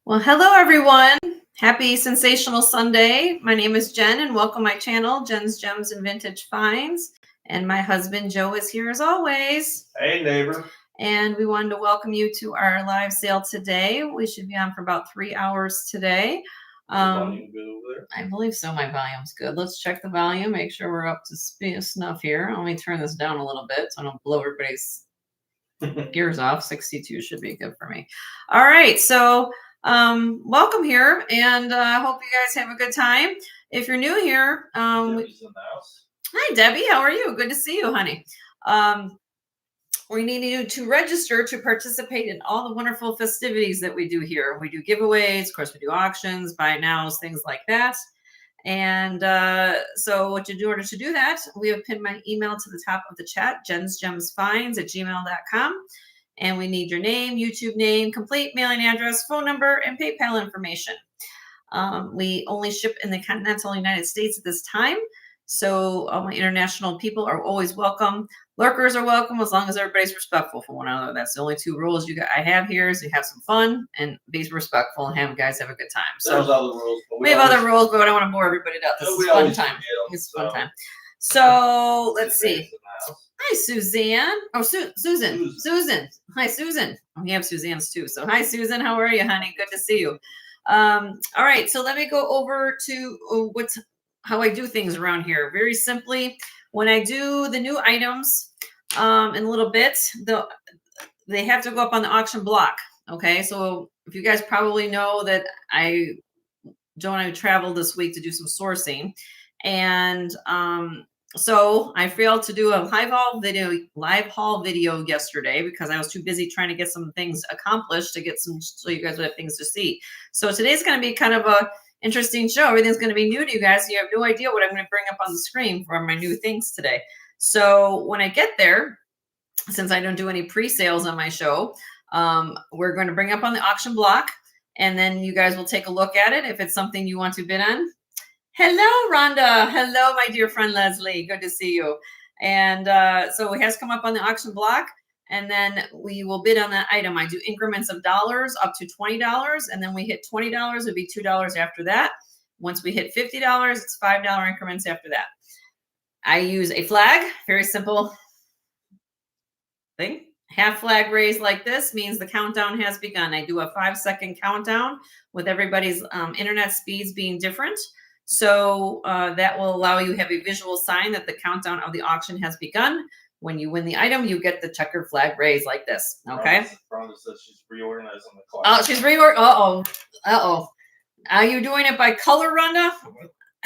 Well, hello everyone. Happy Sensational Sunday. My name is Jen and welcome my channel, Jen's Gems and Vintage Finds. And my husband Joe is here as always. Hey neighbor. And we wanted to welcome you to our live sale today. We should be on for about 3 hours today. Volume good over there? I believe so. My volume's good. Let's check the volume, make sure we're up to snuff here. Let me turn this down a little bit so I don't blow everybody's gears off. 62 should be good for me. All right, so welcome here, and I hope you guys have a good time. If you're new here, Debbie's in the house. hi Debbie, how are you? Good to see you, honey. We need you to register to participate in all the wonderful festivities that we do here. We do giveaways, of course, we do auctions, buy nows, things like that. And so what you do in order to do that, we have pinned my email to the top of the chat, jensgemsfinds@gmail.com. And we need your name, YouTube name, complete mailing address, phone number, and PayPal information. We only ship in the continental United States at this time. So all my international people are always welcome. Lurkers are welcome as long as everybody's respectful for one another. That's the only two rules I have here is you have some fun and be respectful and have guys have a good time. So there's other rules. But we have other rules, but I don't want to bore everybody out. This is fun time. It's fun time. So let's see. Hi, Suzanne. Oh, Susan. Hi, Susan. We have Suzanne's too. So hi, Susan. How are you, honey? Good to see you. All right. So let me go over to how I do things around here. Very simply, when I do the new items in a little bit, they have to go up on the auction block. Okay. So if you guys probably know that Joe and I traveled this week to do some sourcing, and so I failed to do a live haul video yesterday because I was too busy trying to get some things accomplished to get some, so you guys would have things to see. So today's going to be kind of a interesting show. Everything's going to be new to you guys. You have no idea what I'm going to bring up on the screen for my new things today. So when I get there, since I don't do any pre-sales on my show, we're going to bring up on the auction block, and then you guys will take a look at it if it's something you want to bid on. Hello, Rhonda. Hello, my dear friend Leslie. Good to see you. And so it has come up on the auction block, and then we will bid on that item. I do increments of dollars up to $20, and then we hit $20, it'd be $2 after that. Once we hit $50, it's $5 increments after that. I use a flag, very simple thing. Half flag raised like this means the countdown has begun. I do a 5-second countdown with everybody's internet speeds being different. So that will allow you to have a visual sign that the countdown of the auction has begun. When you win the item, you get the checkered flag raised like this. Okay. Rhonda says she's reorganizing the clock. Oh, she's reorganizing. Uh-oh. Are you doing it by color, Rhonda?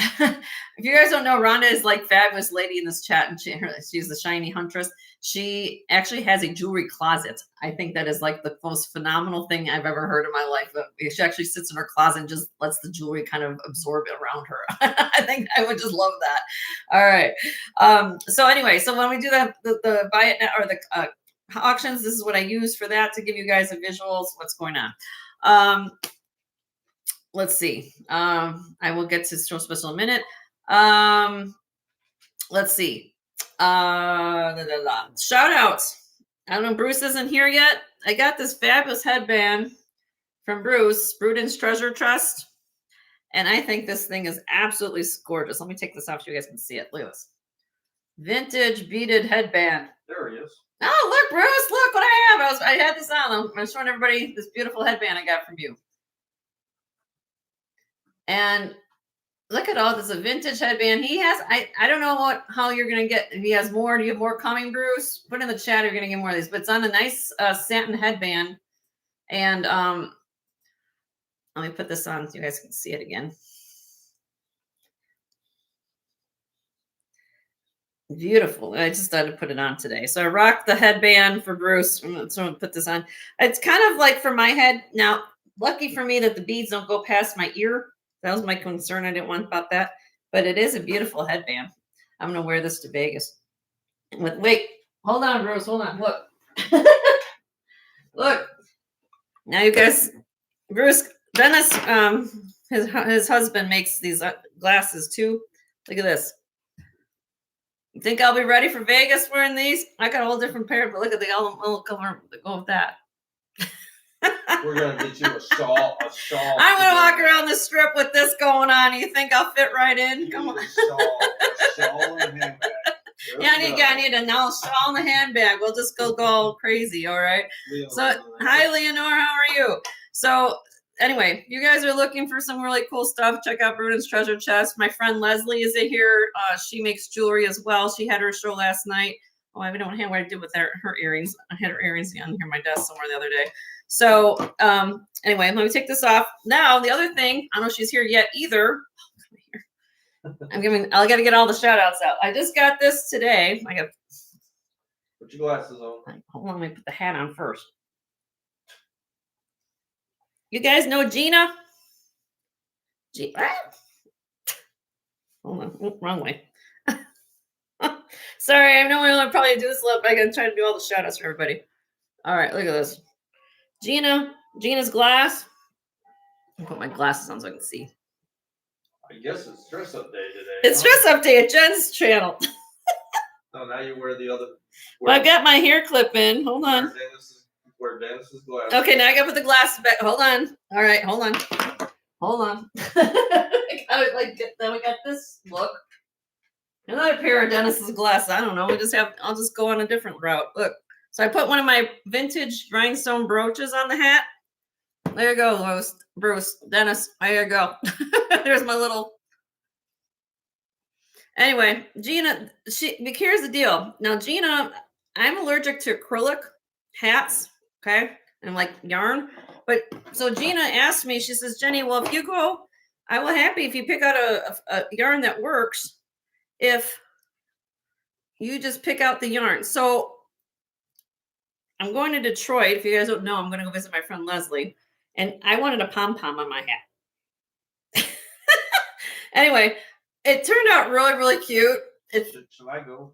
If you guys don't know, Rhonda is like fabulous lady in this chat, and she's the shiny huntress. She actually has a jewelry closet. I think that is like the most phenomenal thing I've ever heard in my life. She actually sits in her closet and just lets the jewelry kind of absorb it around her. I think I would just love that. All right. So anyway, so when we do the buy it now or the auctions, this is what I use for that to give you guys a visual of what's going on. Let's see. I will get to Show Special in a minute. Let's see. Shout outs. I don't know, Bruce isn't here yet. I got this fabulous headband from Bruce, Bruden's Treasure Trust. And I think this thing is absolutely gorgeous. Let me take this off so you guys can see it. Look at this. Vintage beaded headband. There he is. Oh, look, Bruce, look what I have. I had this on. I'm showing everybody this beautiful headband I got from you. And look at all this, a vintage headband. He has, I don't know how you're going to get, if he has more. Do you have more coming, Bruce? Put in the chat, you're going to get more of these. But it's on a nice satin headband. And let me put this on so you guys can see it again. Beautiful. I just had to put it on today. So I rocked the headband for Bruce. So I'm going to put this on. It's kind of like for my head. Now, lucky for me that the beads don't go past my ear. That was my concern. I didn't want about that. But it is a beautiful headband. I'm going to wear this to Vegas. Wait, hold on, Bruce. Hold on. Look. Look. Now you guys, Bruce, Dennis, his husband makes these glasses too. Look at this. You think I'll be ready for Vegas wearing these? I got a whole different pair, but look at the little color that go with that. We're gonna get you a shawl. I'm gonna walk around the strip with this going on. You think I'll fit right in? Come on. A shawl and a handbag. Yeah, I need a now shawl and a handbag. We'll just go all crazy, all right? So, hi, Leonore. How are you? So, anyway, you guys are looking for some really cool stuff. Check out Bruden's Treasure Chest. My friend Leslie is here. She makes jewelry as well. She had her show last night. Oh, I don't have what I did with her earrings. I had her earrings on here on my desk somewhere the other day. So, anyway, let me take this off. Now, the other thing, I don't know if she's here yet either. I got to get all the shout outs out. I just got this today. Put your glasses on. Hold on, let me put the hat on first. You guys know Gina? Hold on. Oh, wrong way. Sorry, I know I'll probably do this a lot, but I got to try to do all the shout outs for everybody. All right, look at this. Gina's glass. I'll put my glasses on so I can see. I guess it's dress up day today. It's dress up day at Jen's channel. Oh, now you wear the other. Well, I got my hair clip in. Hold on. Wear Dennis's glasses. Okay, now I got to put the glasses back. Hold on. All right, hold on. Hold on. Then we got this look. Another pair of Dennis's glasses. I don't know. I'll just go on a different route. Look. So I put one of my vintage rhinestone brooches on the hat. There you go, Bruce, Dennis. There you go. There's my little. Anyway, Gina, here's the deal. Now, Gina, I'm allergic to acrylic hats, okay, and like yarn. But so Gina asked me, she says, Jenny, well, if you go, I will happy if you pick out a yarn that works. If you just pick out the yarn. So I'm going to Detroit. If you guys don't know, I'm going to go visit my friend Leslie. And I wanted a pom-pom on my hat. Anyway, it turned out really, really cute. Should I go?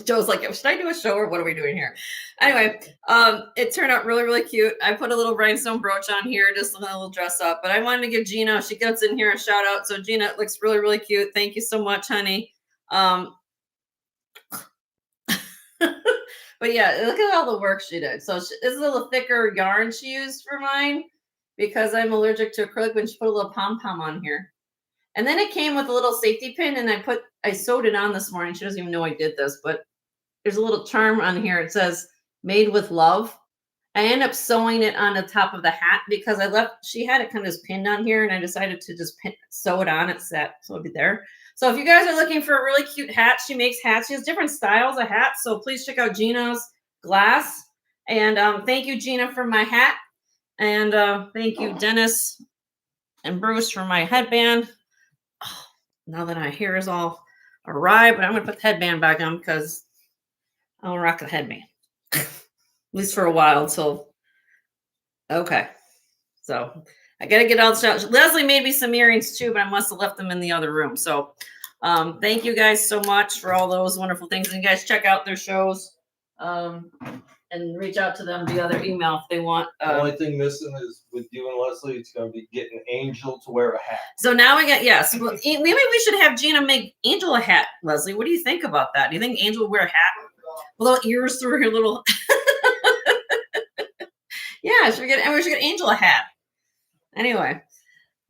Joe's like, should I do a show or what are we doing here? Anyway, it turned out really, really cute. I put a little rhinestone brooch on here, just a little dress up. But I wanted to give Gina, she gets in here, a shout out. So Gina, it looks really, really cute. Thank you so much, honey. But yeah, look at all the work she did. So it's a little thicker yarn she used for mine because I'm allergic to acrylic. When she put a little pom-pom on here. And then it came with a little safety pin and I sewed it on this morning. She doesn't even know I did this, but there's a little charm on here. It says made with love. I ended up sewing it on the top of the hat because she had it kind of just pinned on here and I decided to just sew it on. It's set, so it'll be there. So if you guys are looking for a really cute hat, she makes hats. She has different styles of hats. So please check out Gina's glass. And thank you, Gina, for my hat. And thank you, Dennis and Bruce, for my headband. Oh, now that my hair is all awry, but I'm going to put the headband back on because I want to rock the headband. At least for a while until. Okay. So I got to get all the stuff. Leslie made me some earrings too, but I must have left them in the other room. So thank you guys so much for all those wonderful things. And you guys check out their shows and reach out to them via their email if they want. The only thing missing is with you and Leslie, it's going to be getting Angel to wear a hat. So now we got, yes. Well, maybe we should have Gina make Angel a hat, Leslie. What do you think about that? Do you think Angel will wear a hat? Little ears through her little. Yeah, we should get Angel a hat. Anyway,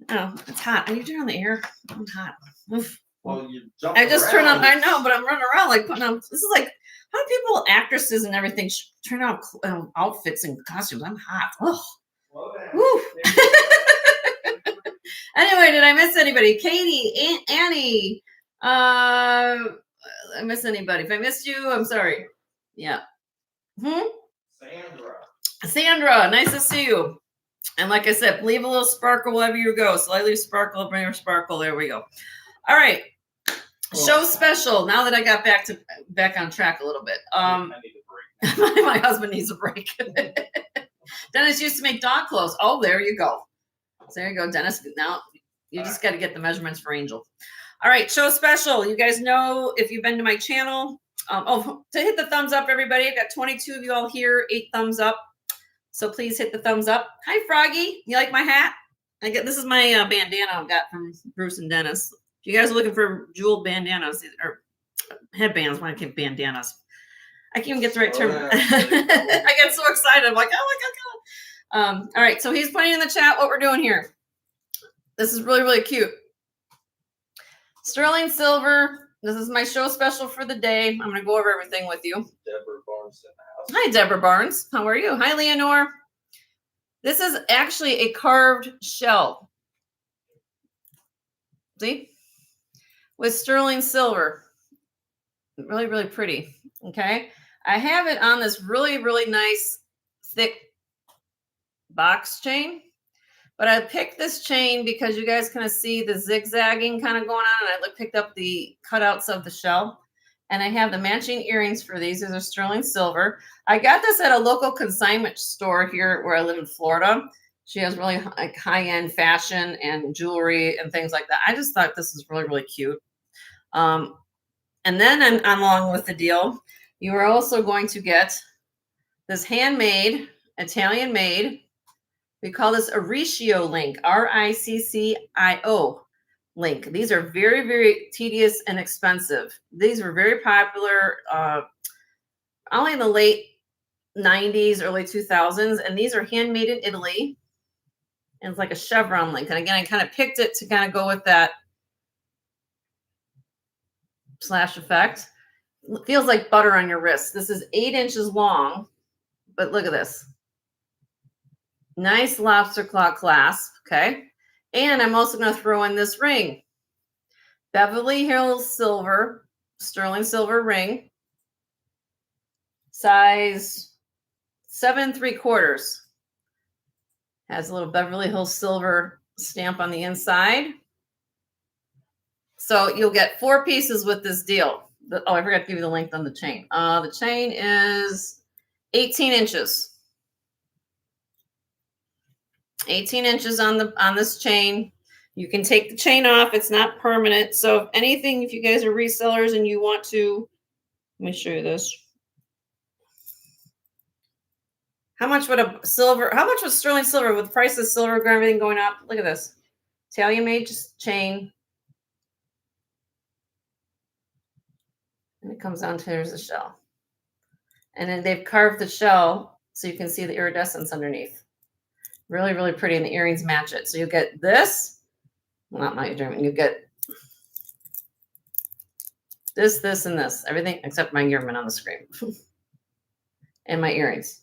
oh, it's hot. Are you turning on the air? I'm hot. Oof. Well, I just turn on. I know, but I'm running around like putting on. This is like how do people, actresses and everything, turn out outfits and costumes? I'm hot. Oh, woo. Anyway, did I miss anybody? Katie, Annie. I miss anybody? If I missed you, I'm sorry. Yeah. Sandra, nice to see you. And like I said, leave a little sparkle wherever you go. So I leave sparkle, bring your sparkle. There we go. All right. Show special. Now that I got back on track a little bit. I need a break. My husband needs a break. Dennis used to make dog clothes. Oh, there you go. So there you go, Dennis. Now you just got to get the measurements for Angel. All right, show special. You guys know if you've been to my channel. To hit the thumbs up, everybody. I've got 22 of you all here. 8 thumbs up. So please hit the thumbs up. Hi, Froggy. You like my hat? This is my bandana I got from Bruce and Dennis. If you guys are looking for jeweled bandanas or headbands, when I get bandanas, I can't even get the right term. I get so excited. I'm like, oh my God. All right, so he's putting in the chat what we're doing here. This is really, really cute. Sterling silver. This is my show special for the day. I'm going to go over everything with you. Deborah Barnes in the house. Hi, Deborah Barnes. How are you? Hi, Leonore. This is actually a carved shell. See? With sterling silver. Really, really pretty. Okay. I have it on this really, really nice, thick box chain. But I picked this chain because you guys kind of see the zigzagging kind of going on. And I picked up the cutouts of the shell. And I have the matching earrings for these. These are sterling silver. I got this at a local consignment store here where I live in Florida. She has really high-end fashion and jewelry and things like that. I just thought this is really, really cute. And then along with the deal, you are also going to get this handmade, Italian-made. We call this a Riccio link, R-I-C-C-I-O link. These are very, very tedious and expensive. These were very popular only in the late 90s, early 2000s. And these are handmade in Italy. And it's like a chevron link. And again, I kind of picked it to kind of go with that slash effect. It feels like butter on your wrist. This is 8 inches long, but look at this. Nice lobster claw clasp, okay? And I'm also going to throw in this ring. Beverly Hills silver, sterling silver ring. Size 7 3/4. Has a little Beverly Hills silver stamp on the inside. So you'll get 4 pieces with this deal. Oh, I forgot to give you the length on the chain. The chain is 18 inches. 18 inches on this chain. You can take the chain off. It's not permanent. So if you guys are resellers and you want to, let me show you this. How much would sterling silver with the price of silver and everything going up? Look at this. Italian made chain. And it comes down to, here's the shell. And then they've carved the shell so you can see the iridescence underneath. Really, really pretty, and the earrings match it. So you get this. Well, not my German. You get this, this, and this. Everything except my German on the screen. And my earrings.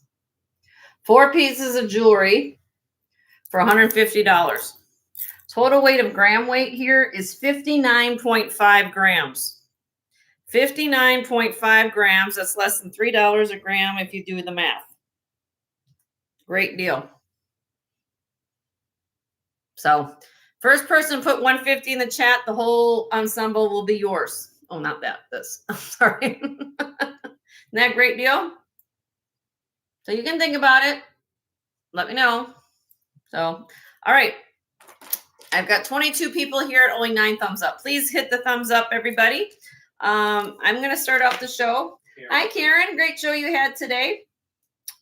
4 pieces of jewelry for $150. Total weight of gram weight here is 59.5 grams. 59.5 grams. That's less than $3 a gram if you do the math. Great deal. So first person put 150 in the chat, the whole ensemble will be yours. Oh, not that, this. I'm sorry. Isn't that a great deal? So you can think about it. Let me know. So, all right. I've got 22 people here at only 9 thumbs up. Please hit the thumbs up, everybody. I'm going to start off the show. Hi, Karen. Great show you had today.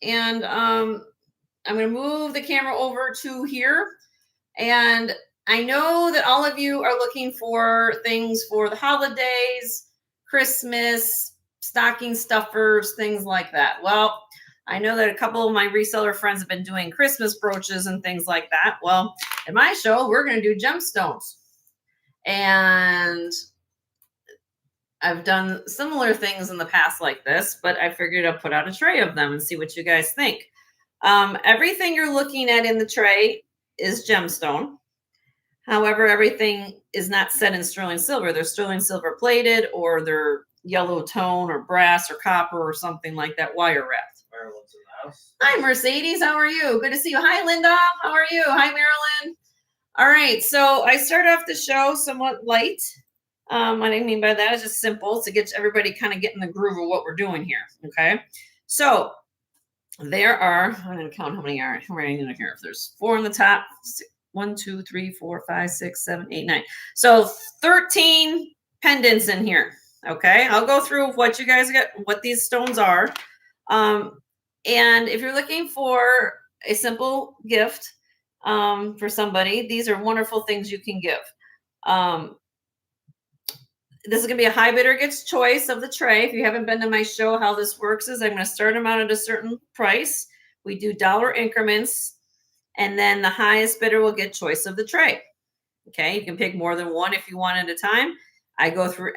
And I'm going to move the camera over to here. And I know that all of you are looking for things for the holidays, Christmas, stocking stuffers, things like that. Well, I know that a couple of my reseller friends have been doing Christmas brooches and things like that. Well, in my show, we're going to do gemstones. And I've done similar things in the past like this, but I figured I'd put out a tray of them and see what you guys think. Everything you're looking at in the tray is gemstone. However, everything is not set in sterling silver. They're sterling silver plated, or they're yellow tone or brass or copper or something like that, wire wrapped. Marilyn's in the house. Hi, Mercedes. How are you? Good to see you. Hi, Linda. How are you? Hi, Marilyn. All right. So I start off the show somewhat light. What I mean by that is just simple to get everybody kind of getting the groove of what we're doing here. Okay. So there are, I'm going to count how many are in here. If there's 4 on the top, 1, 2, 3, 4, 5, 6, 7, 8, 9. So 13 pendants in here. Okay. I'll go through what you guys get, what these stones are. And if you're looking for a simple gift for somebody, these are wonderful things you can give. This is going to be a high bidder gets choice of the tray. If you haven't been to my show, how this works is I'm going to start them out at a certain price. We do dollar increments. And then the highest bidder will get choice of the tray. Okay, you can pick more than one if you want at a time. I go through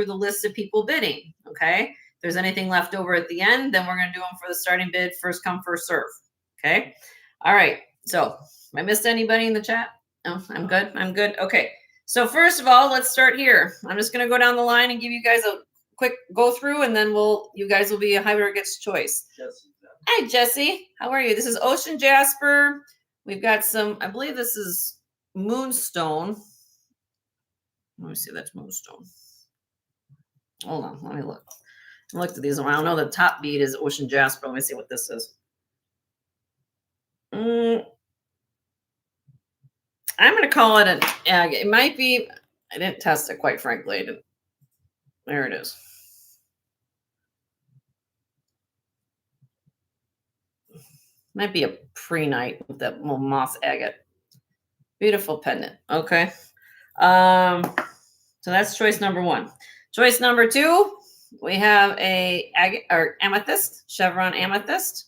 the list of people bidding. Okay, if there's anything left over at the end, then we're going to do them for the starting bid, first come, first serve. Okay, all right. So, I missed anybody in the chat? No, I'm good. I'm good. Okay. So first of all, let's start here. I'm just going to go down the line and give you guys a quick go through, and then you guys will be a high bidder gets choice. Hi, Jesse. How are you? This is Ocean Jasper. We've got some, I believe this is Moonstone. Let me see, that's Moonstone. Hold on, let me look. I looked at these. I don't know the top bead is Ocean Jasper. Let me see what this is. I'm going to call it an agate. It might be, I didn't test it, quite frankly. There it is. Might be a pre-night with that little moss agate. Beautiful pendant. Okay. So that's choice number one. Choice number two, we have a agate or amethyst, chevron amethyst.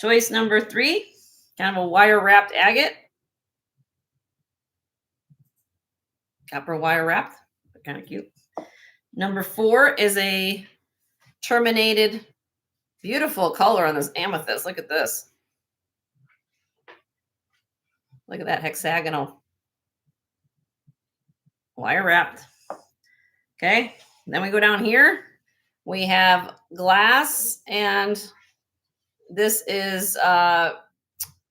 Choice number three, kind of a wire wrapped agate. Copper wire wrapped, kind of cute. Number four is a terminated, beautiful color on this amethyst. Look at this. Look at that hexagonal wire wrapped. Okay, then we go down here. We have glass, and this is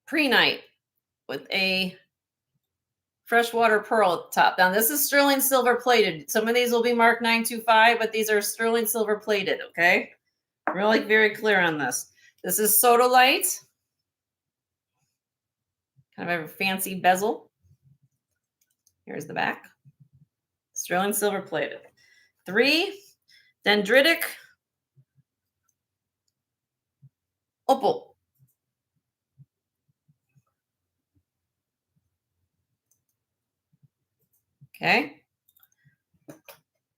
pre-night with a freshwater pearl at the top. Now this is sterling silver plated. Some of these will be marked 925, but these are sterling silver plated. Okay, really very clear on this. This is sodalite. Kind of a fancy bezel. Here's the back. Sterling silver plated. 3, dendritic opal. Okay.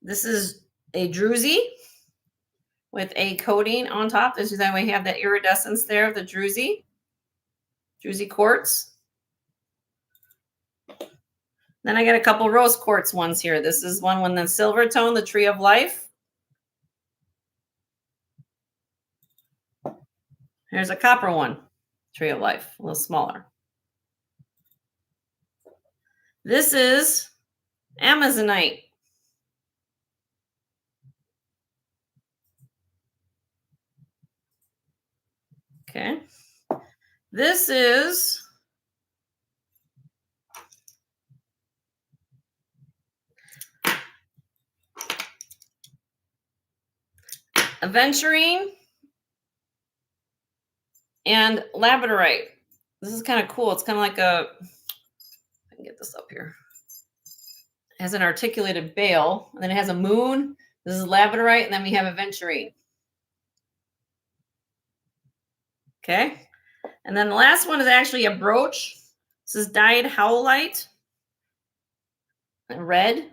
This is a druzy with a coating on top. This is how we have that iridescence there of the druzy quartz. Then I got a couple rose quartz ones here. This is one with the silver tone, the tree of life. Here's a copper one, tree of life, a little smaller. This is Amazonite. Okay. This is aventurine and labradorite. This is kind of cool. It's kind of like a, I can get this up here. It has an articulated bail, and then it has a moon. This is labradorite, and then we have aventurine. Okay. And then the last one is actually a brooch. This is dyed howlite. Red.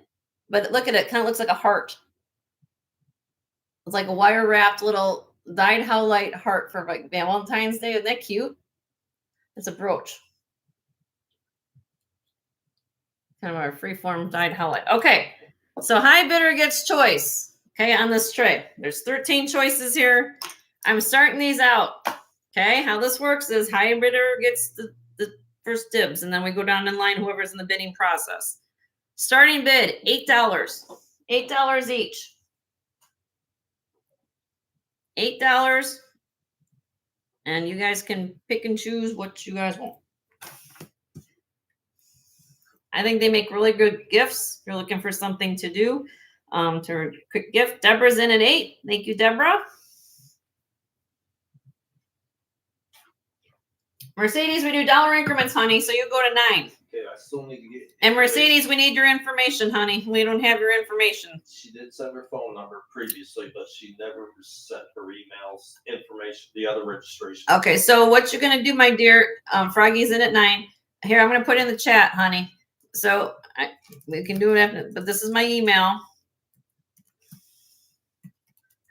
But look at it. Kind of looks like a heart. It's like a wire wrapped little dyed howlite heart for like Valentine's Day. Isn't that cute? It's a brooch. Kind of a freeform dyed howlite. Okay. So high bidder gets choice. Okay, on this tray. There's 13 choices here. I'm starting these out. Okay, how this works is high bidder gets the first dibs, and then we go down in line, whoever's in the bidding process. Starting bid, $8. $8 each. $8. And you guys can pick and choose what you guys want. I think they make really good gifts. If you're looking for something to do, to quick gift. Deborah's in at 8. Thank you, Deborah. Mercedes, we do dollar increments, honey. So you go to 9. Okay, I still need to get. And Mercedes, we need your information, honey. We don't have your information. She did send her phone number previously, but she never sent her emails information, the other registration. Okay, so what you're gonna do, my dear, Froggy's in at 9. Here, I'm gonna put in the chat, honey. So we can do it after, but this is my email.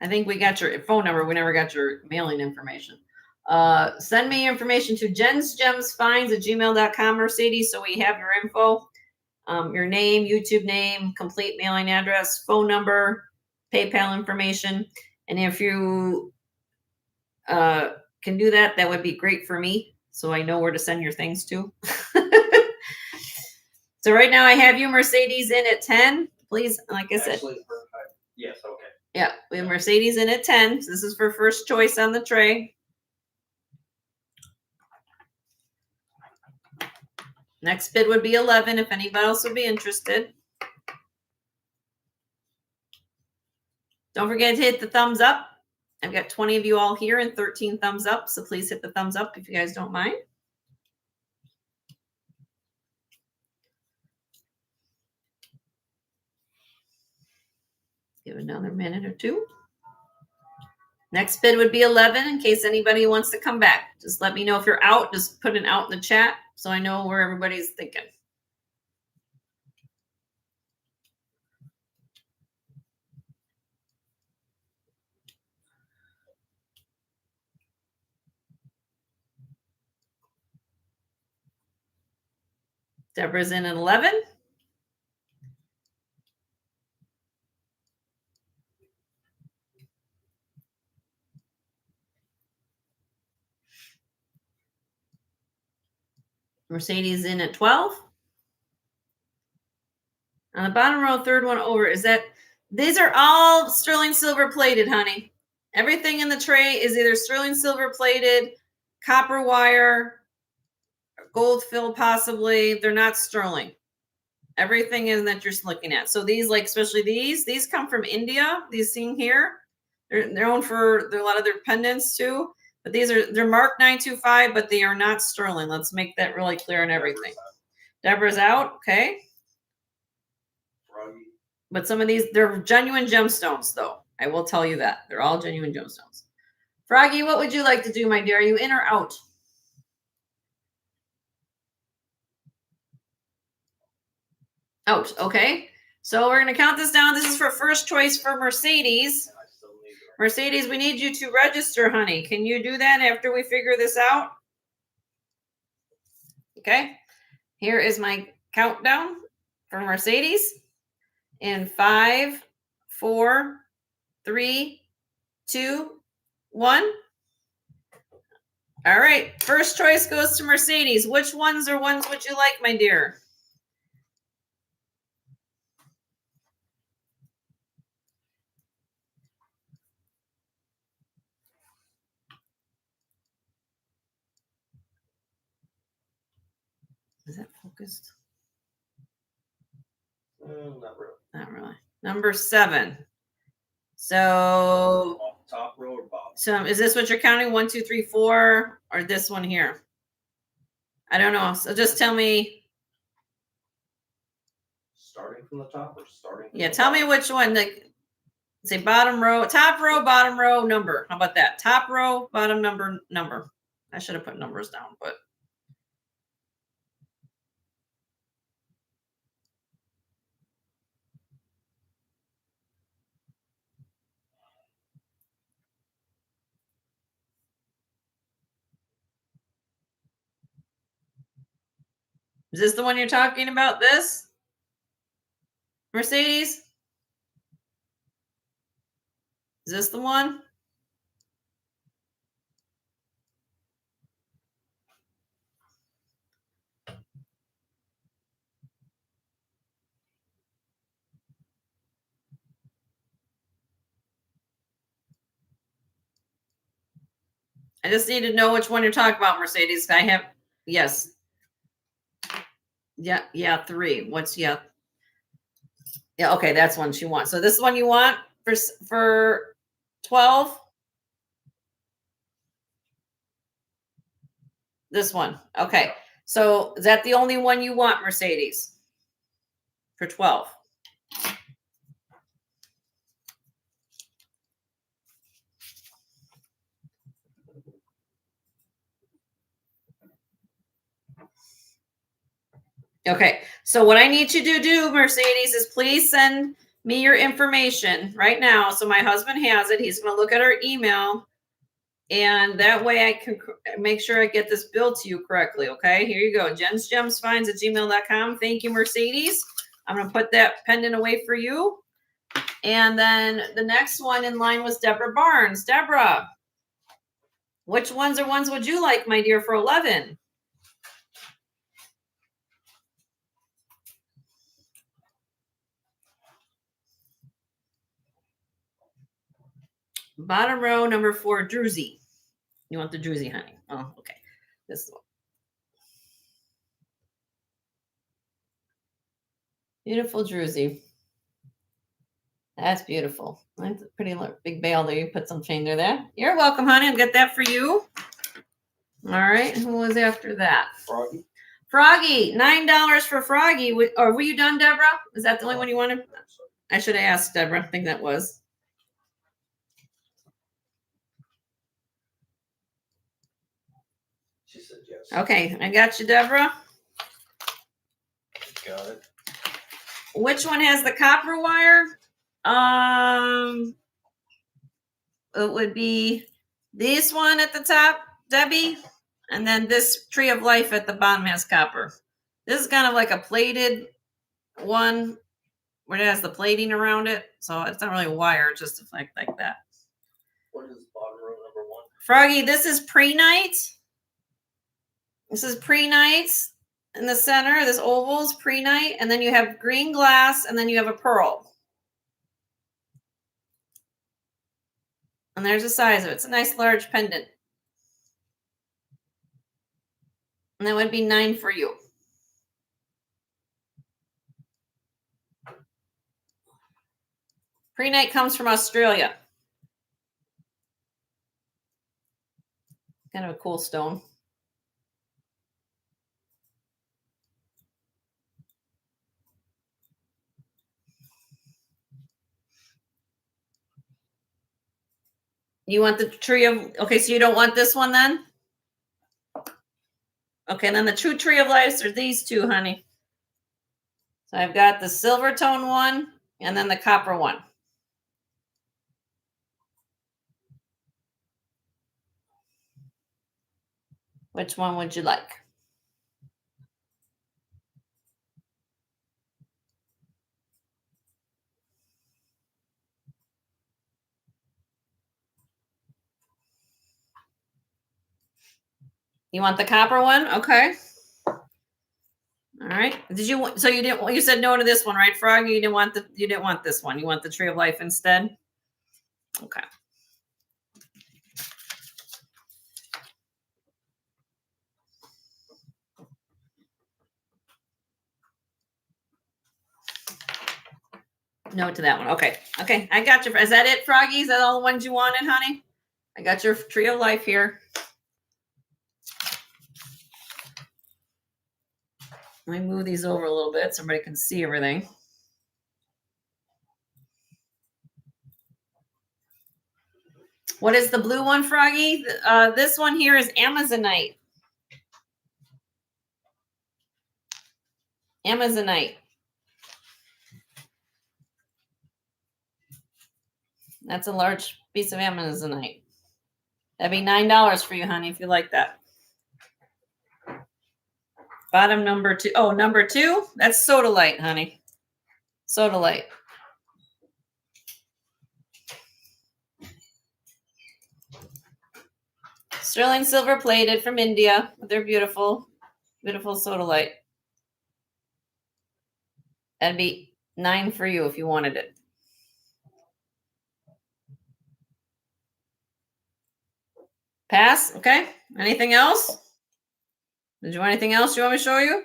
I think we got your phone number. We never got your mailing information. Send me information to jensgemsfinds@gmail.com, Mercedes, so we have your info. Your name, YouTube name, complete mailing address, phone number, PayPal information. And if you can do that, that would be great for me, so I know where to send your things to. So right now I have you, Mercedes, in at 10. Please, like I said. Yes, okay. Yeah, we have Mercedes in at 10. So this is for first choice on the tray. Next bid would be 11 if anybody else would be interested. Don't forget to hit the thumbs up. I've got 20 of you all here and 13 thumbs up, so please hit the thumbs up if you guys don't mind. Give it another minute or two. Next bid would be 11 in case anybody wants to come back. Just let me know if you're out. Just put it out in the chat so I know where everybody's thinking. Deborah's in at 11. Mercedes in at 12. On the bottom row, third one over, these are all sterling silver plated, honey. Everything in the tray is either sterling silver plated, copper wire, gold fill possibly. They're not sterling. Everything in that you're looking at. So these, like especially these come from India. These seen here, they're known for a lot of their pendants too. But they're marked 925, but they are not sterling. Let's make that really clear and everything. Deborah's out, okay. But some of these, they're genuine gemstones, though. I will tell you that they're all genuine gemstones. Froggy, what would you like to do, my dear? Are you in or out? Out. Okay. So we're going to count this down. This is for first choice for Mercedes. Mercedes, we need you to register, honey. Can you do that after we figure this out? Okay. Here is my countdown for Mercedes. In 5, 4, 3, 2, 1. All right. First choice goes to Mercedes. Which ones would you like, my dear? Is that focused? Not really. Not really. Number 7. So top row or bottom? So is this what you're counting? 1, 2, 3, 4, or this one here? I don't know. So just tell me. Starting from the top or starting from Yeah, the tell bottom? me which one. Like, say bottom row, top row, bottom row, number. How about that? Top row, bottom number. I should have put numbers down, but. Is this the one you're talking about? This? Mercedes? Is this the one? I just need to know which one you're talking about, Mercedes. I have, yes. Yeah, 3. What's, yeah. Yeah, okay, that's one she wants. So this one you want for 12? This one. Okay. So is that the only one you want, Mercedes? For 12? Okay. So what I need you to do, Mercedes, is please send me your information right now. So my husband has it. He's going to look at our email. And that way I can make sure I get this bill to you correctly. Okay, here you go. jensgemsfinds@gmail.com. Thank you, Mercedes. I'm going to put that pendant away for you. And then the next one in line was Deborah Barnes. Deborah, which ones would you like, my dear, for 11? Bottom row, number 4, Druzy. You want the Druzy, honey? Oh, okay. This one. Beautiful Druzy. That's beautiful. That's a pretty big bale there. You put some chain there. You're welcome, honey. I'll get that for you. All right. Who was after that? Froggy. Froggy. $9 for Froggy. Or were you done, Deborah? Is that the only one you wanted? I should have asked Deborah. I think that was. She said yes. Okay. I got you, Deborah. Got it. Which one has the copper wire? It would be this one at the top, Debbie, and then this Tree of Life at the bottom has copper. This is kind of like a plated one where it has the plating around it, so it's not really a wire, it's just like that. What is bottom row number 1? Froggy, this is pre-night. This is pre-night in the center. This oval's pre-night, and then you have green glass, and then you have a pearl. And there's the size of it. It's a nice large pendant. And that would be 9 for you. Pre-night comes from Australia. Kind of a cool stone. You want the tree of, okay, so you don't want this one then? Okay, and then the true Tree of Life are these two, honey. So I've got the silver tone one and then the copper one. Which one would you like? You want the copper one? Okay. All right. Did you want, so you said no to this one, right, Frog? You didn't want this one. You want the Tree of Life instead? Okay. No to that one. Okay. Okay. I got you. Is that it, Froggy? Is that all the ones you wanted, honey? I got your Tree of Life here. Let me move these over a little bit so everybody can see everything. What is the blue one, Froggy? This one here is Amazonite. Amazonite. That's a large piece of Amazonite. That'd be $9 for you, honey, if you like that. Bottom number 2. Oh, number 2? That's Sodalite, honey. Sodalite. Sterling silver plated from India. They're beautiful. Beautiful Sodalite. That'd be $9 for you if you wanted it. Pass? Okay. Anything else? Did you want anything else you want me to show you?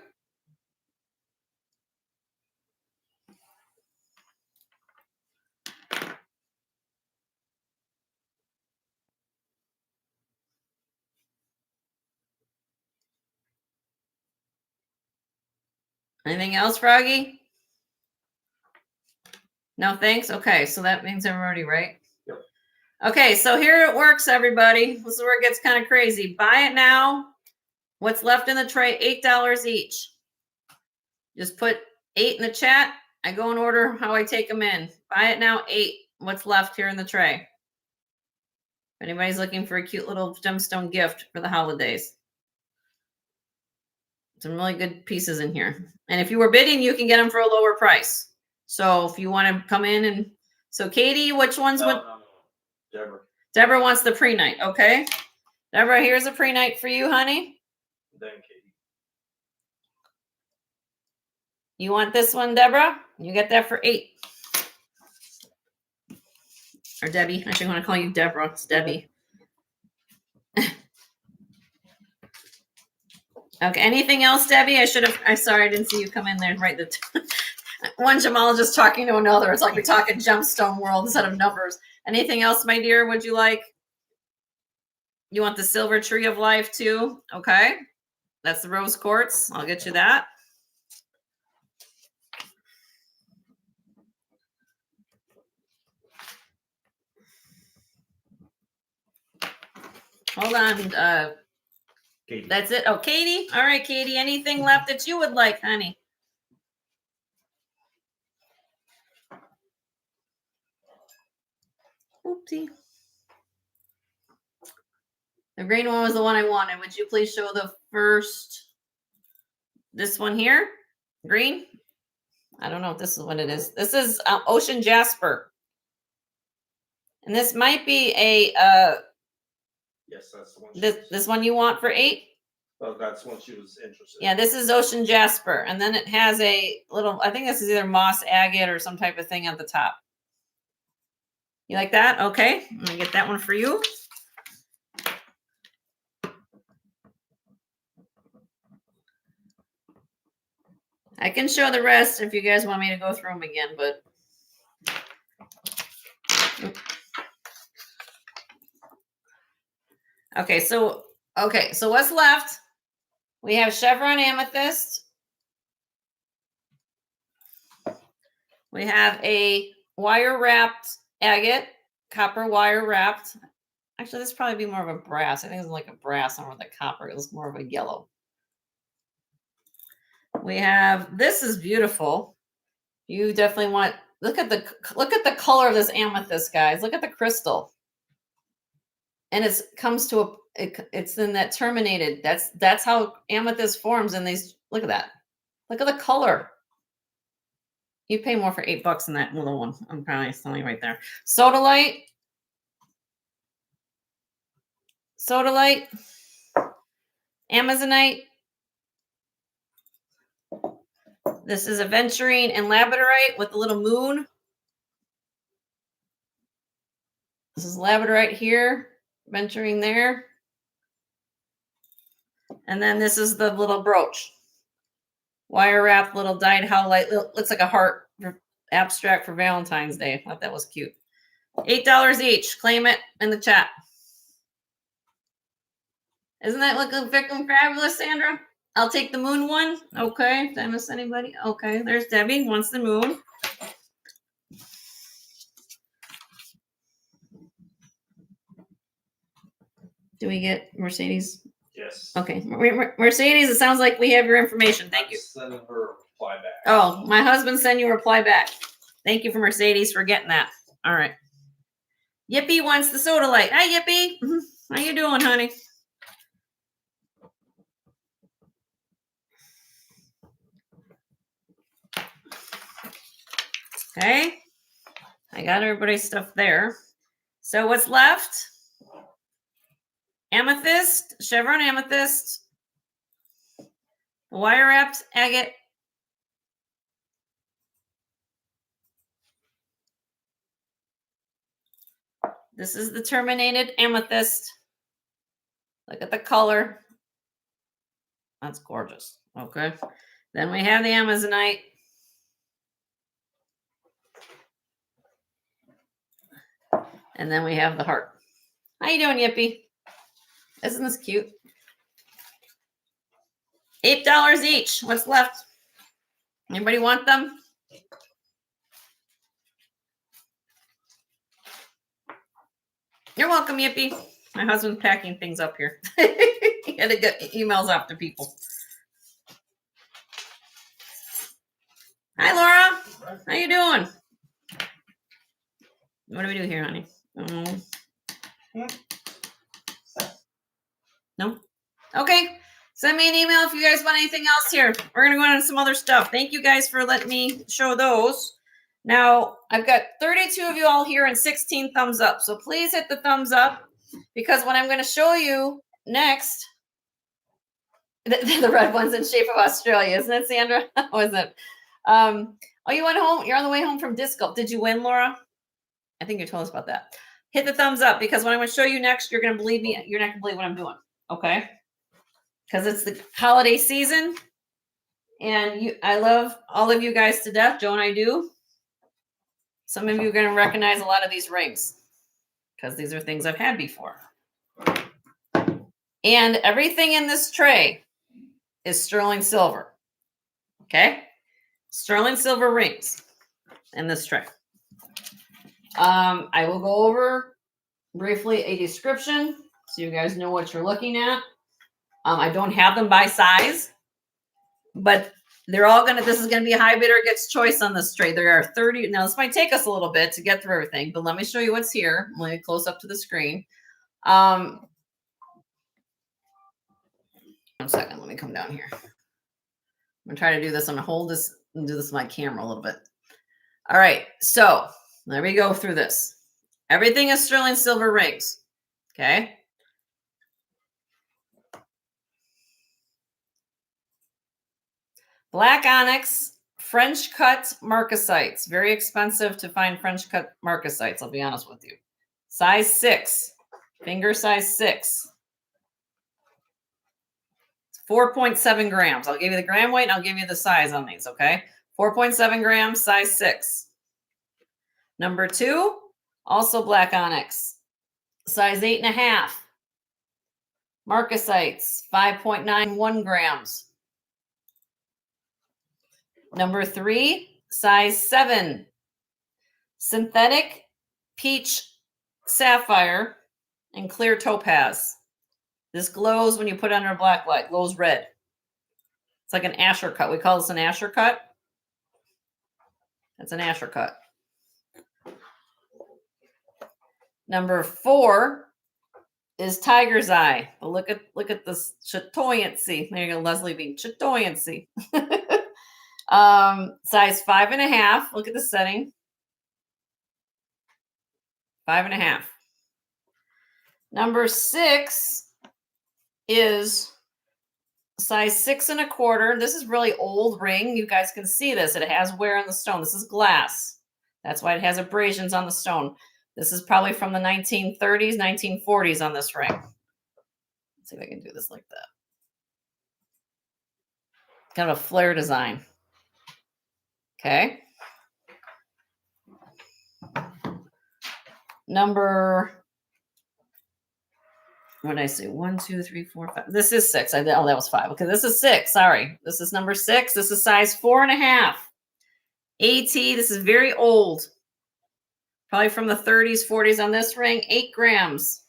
Anything else, Froggy? No, thanks. Okay, so that means I'm already right. Yep. Okay, so here it works, everybody. This is where it gets kind of crazy. Buy it now. What's left in the tray? $8 each. Just put 8 in the chat I go in order how I take them in. Buy it now, 8. What's left here in the tray? If anybody's looking for a cute little gemstone gift for the holidays. Some really good pieces in here. And if you were bidding, you can get them for a lower price. So if you want to come in and... So Katie, which ones would... No. Deborah. Deborah wants the pre-night, okay? Deborah, here's a pre-night for you, honey. Then Katie. You want this one, Deborah? You get that for 8. Or Debbie. I shouldn't want to call you Deborah. It's Debbie. Okay. Anything else, Debbie? I'm sorry, I didn't see you come in there and write the... One gemologist talking to another. It's like we're talking gemstone world instead of numbers. Anything else, my dear, would you like? You want the silver tree of life too? Okay. That's the rose quartz. I'll get you that. Hold on. Katie. That's it. Oh, Katie. All right, Katie. Anything left that you would like, honey? Oopsie. The green one was the one I wanted. Would you please show the first? This one here? Green? I don't know if this is what it is. This is ocean jasper. And this might be a... Yes, that's the one. This one you want for 8? Oh, that's one she was interested in. Yeah, this is ocean jasper. And then it has a little... I think this is either moss agate or some type of thing at the top. You like that? Okay. I'm going to get that one for you. I can show the rest if you guys want me to go through them again, but... Okay, so what's left? We have chevron amethyst. We have a wire wrapped agate, copper wire wrapped. Actually, this probably be more of a brass. I think it's like a brass or the copper. It was more of a yellow. We have, this is beautiful. You definitely want, look at the color of this amethyst, guys. Look at the crystal. And it comes to a, it's in that terminated. That's how amethyst forms in these. Look at that. Look at the color. You pay more for $8 than that little one. I'm probably selling right there. Sodalite. Amazonite. This is aventurine and labradorite with a little moon. This is labradorite here, aventurine there. And then this is the little brooch. Wire wrapped little dyed howlite. Looks like a heart abstract for Valentine's Day. I thought that was cute. $8 each. Claim it in the chat. Isn't that looking freaking fabulous, Sandra? I'll take the moon one. Okay. Did I miss anybody? Okay. There's Debbie. Wants the moon. Do we get Mercedes? Yes. Okay. Mercedes, it sounds like we have your information. Thank you. Send her a reply back. Oh, my husband sent you a reply back. Thank you for Mercedes for getting that. All right. Yippee wants the sodalite. Hi, Yippee. How you doing, honey? Okay. I got everybody's stuff there. So what's left? Amethyst, chevron amethyst, wire wrapped agate, this is the terminated amethyst. Look at the color. That's gorgeous. Okay. Then we have the amazonite. And then we have the heart. How you doing, Yippee? Isn't this cute? $8 each. What's left? Anybody want them? You're welcome, Yippee. My husband's packing things up here. He had to get emails off to people. Hi, Laura. What do we do here, honey? No? Okay. Send me an email if you guys want anything else here. We're going to go on to some other stuff. Thank you guys for letting me show those. Now, I've got 32 of you all here and 16 thumbs up. So please hit the thumbs up because what I'm going to show you next, the red one's in shape of Australia, isn't it, Sandra? How is it? Oh, you went home? You're on the way home from disc golf. Did you win, Laura? I think you told us about that. Hit the thumbs up because what I'm going to show you next, you're going to believe me. You're not going to believe what I'm doing. Okay? Because it's the holiday season. And I love all of you guys to death. Joe and I do. Some of you are going to recognize a lot of these rings because these are things I've had before. And everything in this tray is sterling silver. Okay? Sterling silver rings in this tray. I will go over briefly a description so you guys know what you're looking at. I don't have them by size, but they're all this is going to be a high bidder gets choice on this tray. There are 30. Now, this might take us a little bit to get through everything, but let me show you what's here. Let me close up to the screen. 1 second. Let me come down here. I'm going to try to do this. I'm going to hold this and do this with my camera a little bit. All right. So let me go through this. Everything is sterling silver rings. Okay. Black onyx, French cut marcasites. Very expensive to find French cut marcasites, I'll be honest with you. Size 6, finger size 6. 4.7 grams. I'll give you the gram weight and I'll give you the size on these, okay? 4.7 grams, size 6. Number 2, also black onyx, size 8.5. Marcasites, 5.91 grams. Number 3, size 7, synthetic peach sapphire and clear topaz. This glows when you put it under a black light, glows red. It's like an Asher cut. We call this an Asher cut. That's an Asher cut. Number 4 is tiger's eye. But look at this chatoyancy. There you go, Leslie Bean. Chatoyancy. Size 5.5. Look at the setting. 5.5. Number 6 is size 6.25. This is really old ring. You guys can see this. It has wear on the stone. This is glass. That's why it has abrasions on the stone. This is probably from the 1930s, 1940s on this ring. Let's see if I can do this like that. Kind of a flare design. Okay. Number, what did I say? 1, 2, 3, 4, 5. This is 6. Oh, that was 5. Okay, this is 6. Sorry. This is number 6. This is size 4.5. AT. This is very old. Probably from the 30s, 40s on this ring. 8 grams.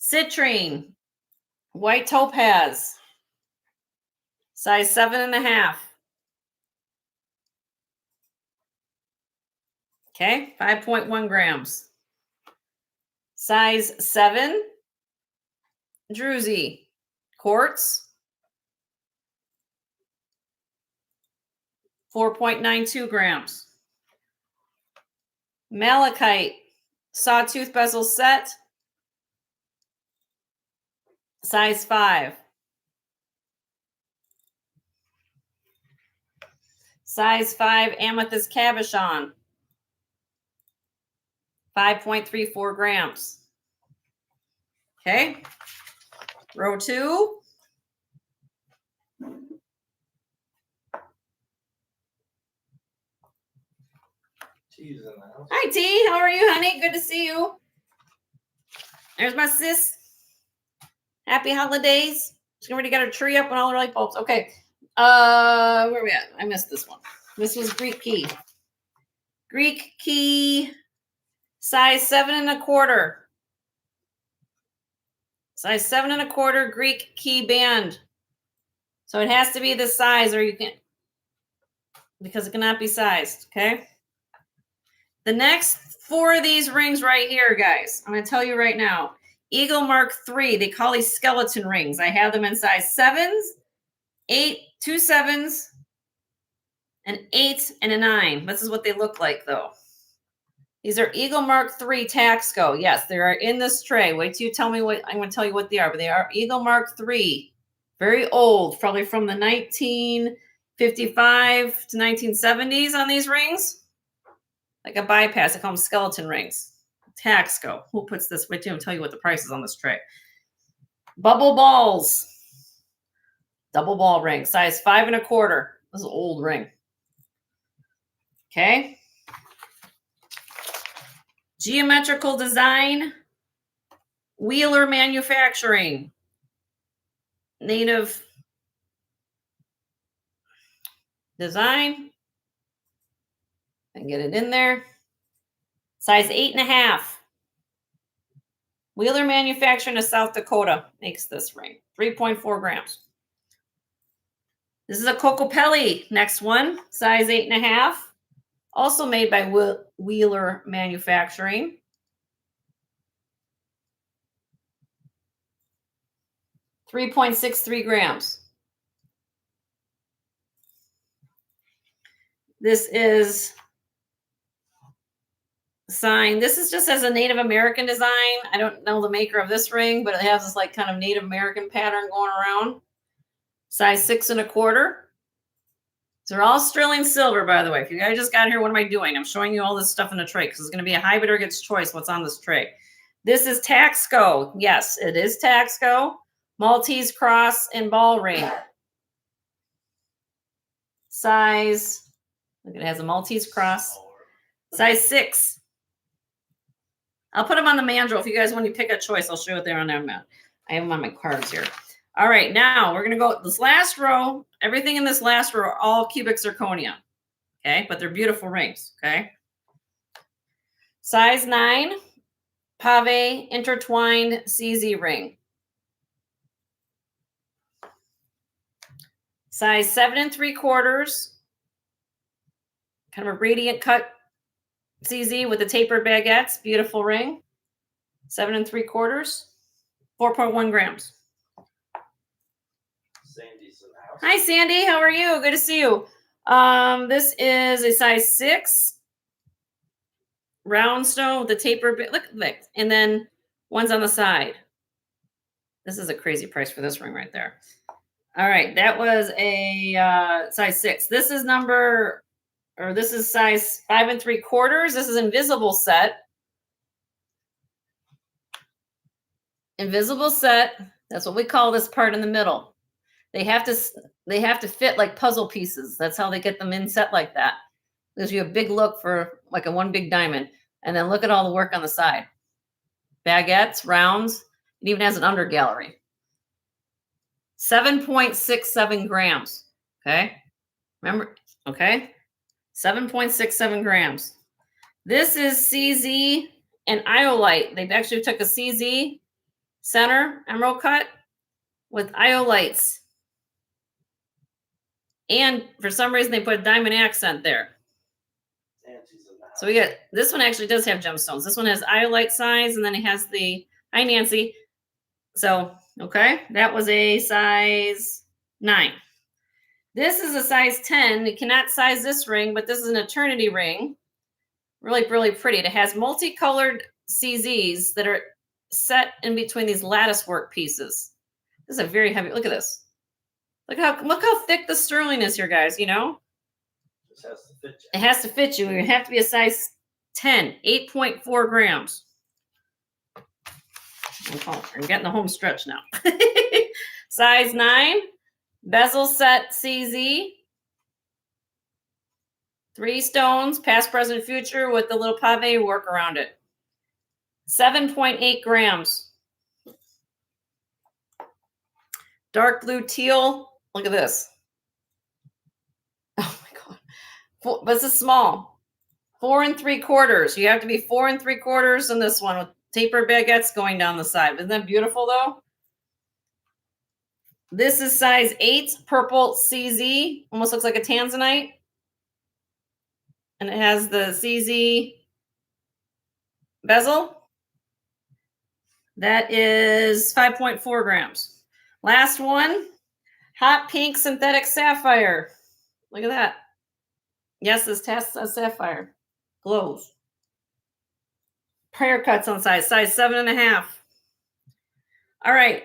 Citrine. White topaz. Size 7.5. Okay, 5.1 grams. Size 7. Druzy. Quartz. 4.92 grams. Malachite. Sawtooth bezel set. Size 5. Size 5 amethyst cabochon. 5.34 grams. Okay. Row 2. T's in the house. Hi, T. How are you, honey? Good to see you. There's my sis. Happy holidays. She's already got her tree up and all her light bulbs. Okay. Where are we at? I missed this one. This was Greek key. Greek key, size 7.25. Size 7.25 Greek key band. So it has to be this size or you can. because it cannot be sized, okay? The next 4 of these rings right here, guys, I'm going to tell you right now. Eagle Mark III, they call these skeleton rings. I have them in size 7s, 8, 2 7s, an 8, and a 9. This is what they look like, though. These are Eagle Mark III Taxco. Yes, they are in this tray. Wait till you tell me what I'm going to tell you what they are. But they are Eagle Mark III. Very old, probably from the 1955 to 1970s on these rings. Like a bypass. I call them skeleton rings. Taxco. Who puts this? Wait till I tell you what the price is on this tray. Bubble balls. Double ball ring. Size 5 1/4. This is an old ring. Okay. Geometrical design. Wheeler manufacturing. Native design. And get it in there. Size 8 1/2. Wheeler manufacturing of South Dakota makes this ring. 3.4 grams. This is a Cocopelli. Next one. Size 8 1/2. Also made by Wheeler Manufacturing. .63 grams. This is sign. This is just as a Native American design. I don't know the maker of this ring, but it has this like kind of Native American pattern going around. Size 6 1/4. They're all sterling silver, by the way. If you guys just got here, what am I doing? I'm showing you all this stuff in a tray because it's going to be a high bidder gets choice what's on this tray. This is Taxco. Yes, it is Taxco. Maltese cross and ball ring. Size, look, it has a Maltese cross. Size 6. I'll put them on the mandrel. If you guys want to pick a choice, I'll show it there on that map. I have them on my cards here. All right, now we're going to go this last row. Everything in this last row are all cubic zirconia. Okay, but they're beautiful rings. Okay. Size 9, pave intertwined CZ ring. Size 7 3/4. Kind of a radiant cut CZ with the tapered baguettes. Beautiful ring. 7 3/4. 4.1 grams. Sandy's in the house. Hi, Sandy. How are you? Good to see you. This is a size 6 round stone with the tapered. Look, and then one's on the side. This is a crazy price for this ring right there. All right, that was a size 6. This is this is size 5 3/4. This is invisible set. Invisible set. That's what we call this part in the middle. They have to fit like puzzle pieces. That's how they get them in set like that. Gives you a big look for like a one big diamond. And then look at all the work on the side. Baguettes, rounds. It even has an under gallery. 7.67 grams. Okay. Remember, okay. 7.67 grams. This is CZ and iolite. They actually took a CZ center emerald cut with iolites. And for some reason, they put a diamond accent there. So we got, this one actually does have gemstones. This one has iolite size, and then it has the, hi, Nancy. So, okay, that was a size 9. This is a size 10. You cannot size this ring, but this is an eternity ring. Really, really pretty. It has multicolored CZs that are set in between these lattice work pieces. This is a very heavy, look at this. Look how thick the sterling is here, guys, you know? It has to fit you. You have to be a size 10, 8.4 grams. I'm getting the home stretch now. Size 9, bezel set CZ. 3 stones, past, present, future, with the little pave work around it. 7.8 grams. Dark blue teal. Look at this. Oh my God. This is small. 4 3/4. You have to be 4 3/4 in this one with tapered baguettes going down the side. Isn't that beautiful though? This is size 8, purple CZ. Almost looks like a tanzanite. and it has the CZ bezel. That is 5.4 grams. Last one, hot pink synthetic sapphire. Look at that. Yes, this test says sapphire. Glows. Prayer cuts on size 7.5. All right.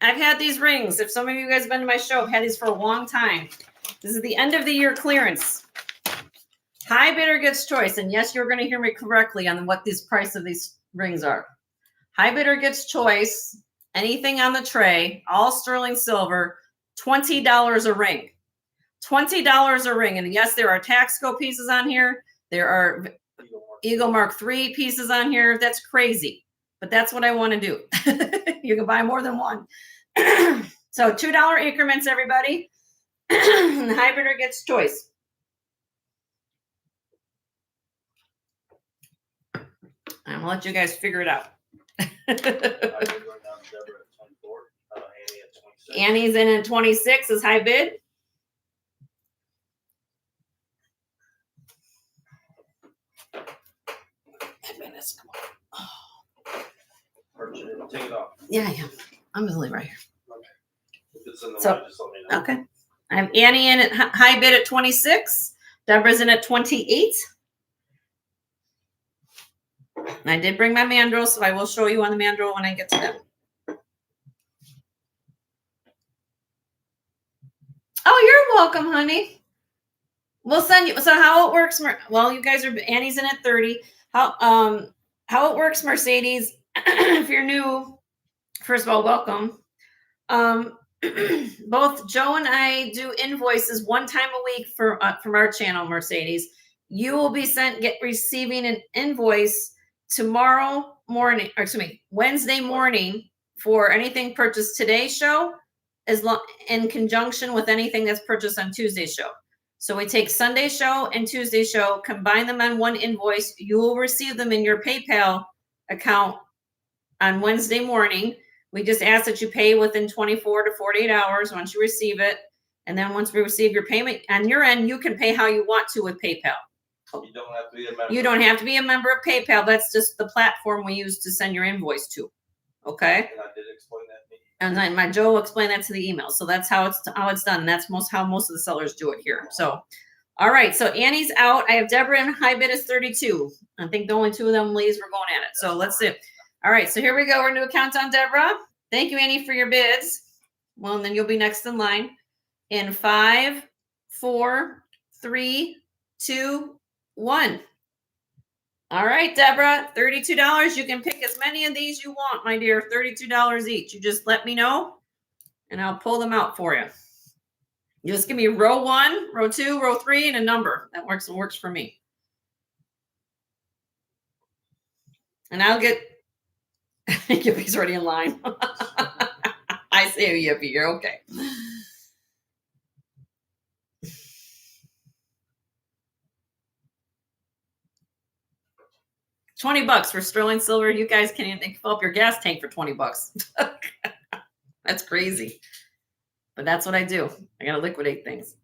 I've had these rings. If some of you guys have been to my show, I've had these for a long time. This is the end of the year clearance. High bidder gets choice. And yes, you're going to hear me correctly on what this price of these rings are. High bidder gets choice. Anything on the tray, all sterling silver, $20 a ring. $20 a ring. And yes, there are Taxco pieces on here. There are Eagle Mark III pieces on here. That's crazy. But that's what I want to do. You can buy more than one. So $2 increments, everybody. The high bidder gets choice. I'm going to let you guys figure it out. Annie's in at 26 is high bid. Goodness, come on. Take it off. Yeah, yeah. I'm just leave right here. If it's in the So, way, just let me know. Okay. I have Annie in at high bid at 26. Deborah's in at 28. And I did bring my mandrel, so I will show you on the mandrel when I get to them. Oh, you're welcome, honey. We'll send you. So how it works? Well, you guys are. Annie's in at 30. How it works, Mercedes? If you're new, first of all, welcome. Both Joe and I do invoices one time a week from our channel, Mercedes. You will be receiving an invoice tomorrow morning, or excuse me, Wednesday morning for anything purchased today's show, in conjunction with anything that's purchased on Tuesday's show. So we take Sunday's show and Tuesday's show, combine them on one invoice. You will receive them in your PayPal account on Wednesday morning. We just ask that you pay within 24 to 48 hours once you receive it. And then once we receive your payment on your end, you can pay how you want to with PayPal. You don't have to be a member. You don't have to be a member of PayPal. That's just the platform we use to send your invoice to. Okay? And I did explain that to you. And then my Joe will explain that to the email. So that's how it's done. And that's how most of the sellers do it here. So, all right. So Annie's out. I have Deborah in high bid is 32. I think the only two of them ladies were going at it. So let's see. All right. So here we go. We're going to do a countdown, Deborah. Thank you, Annie, for your bids. Well, and then you'll be next in line. In 5, 4, 3, 2, 1. All right, Deborah, $32. You can pick as many of these you want, my dear. $32 each. You just let me know, and I'll pull them out for you. You just give me row 1, row 2, row 3, and a number. That works for me. And I'll get Yippie's already in line. I say Yippie, you're okay. $20 for sterling silver. You guys can't even fill up your gas tank for $20. That's crazy. But that's what I do. I gotta liquidate things.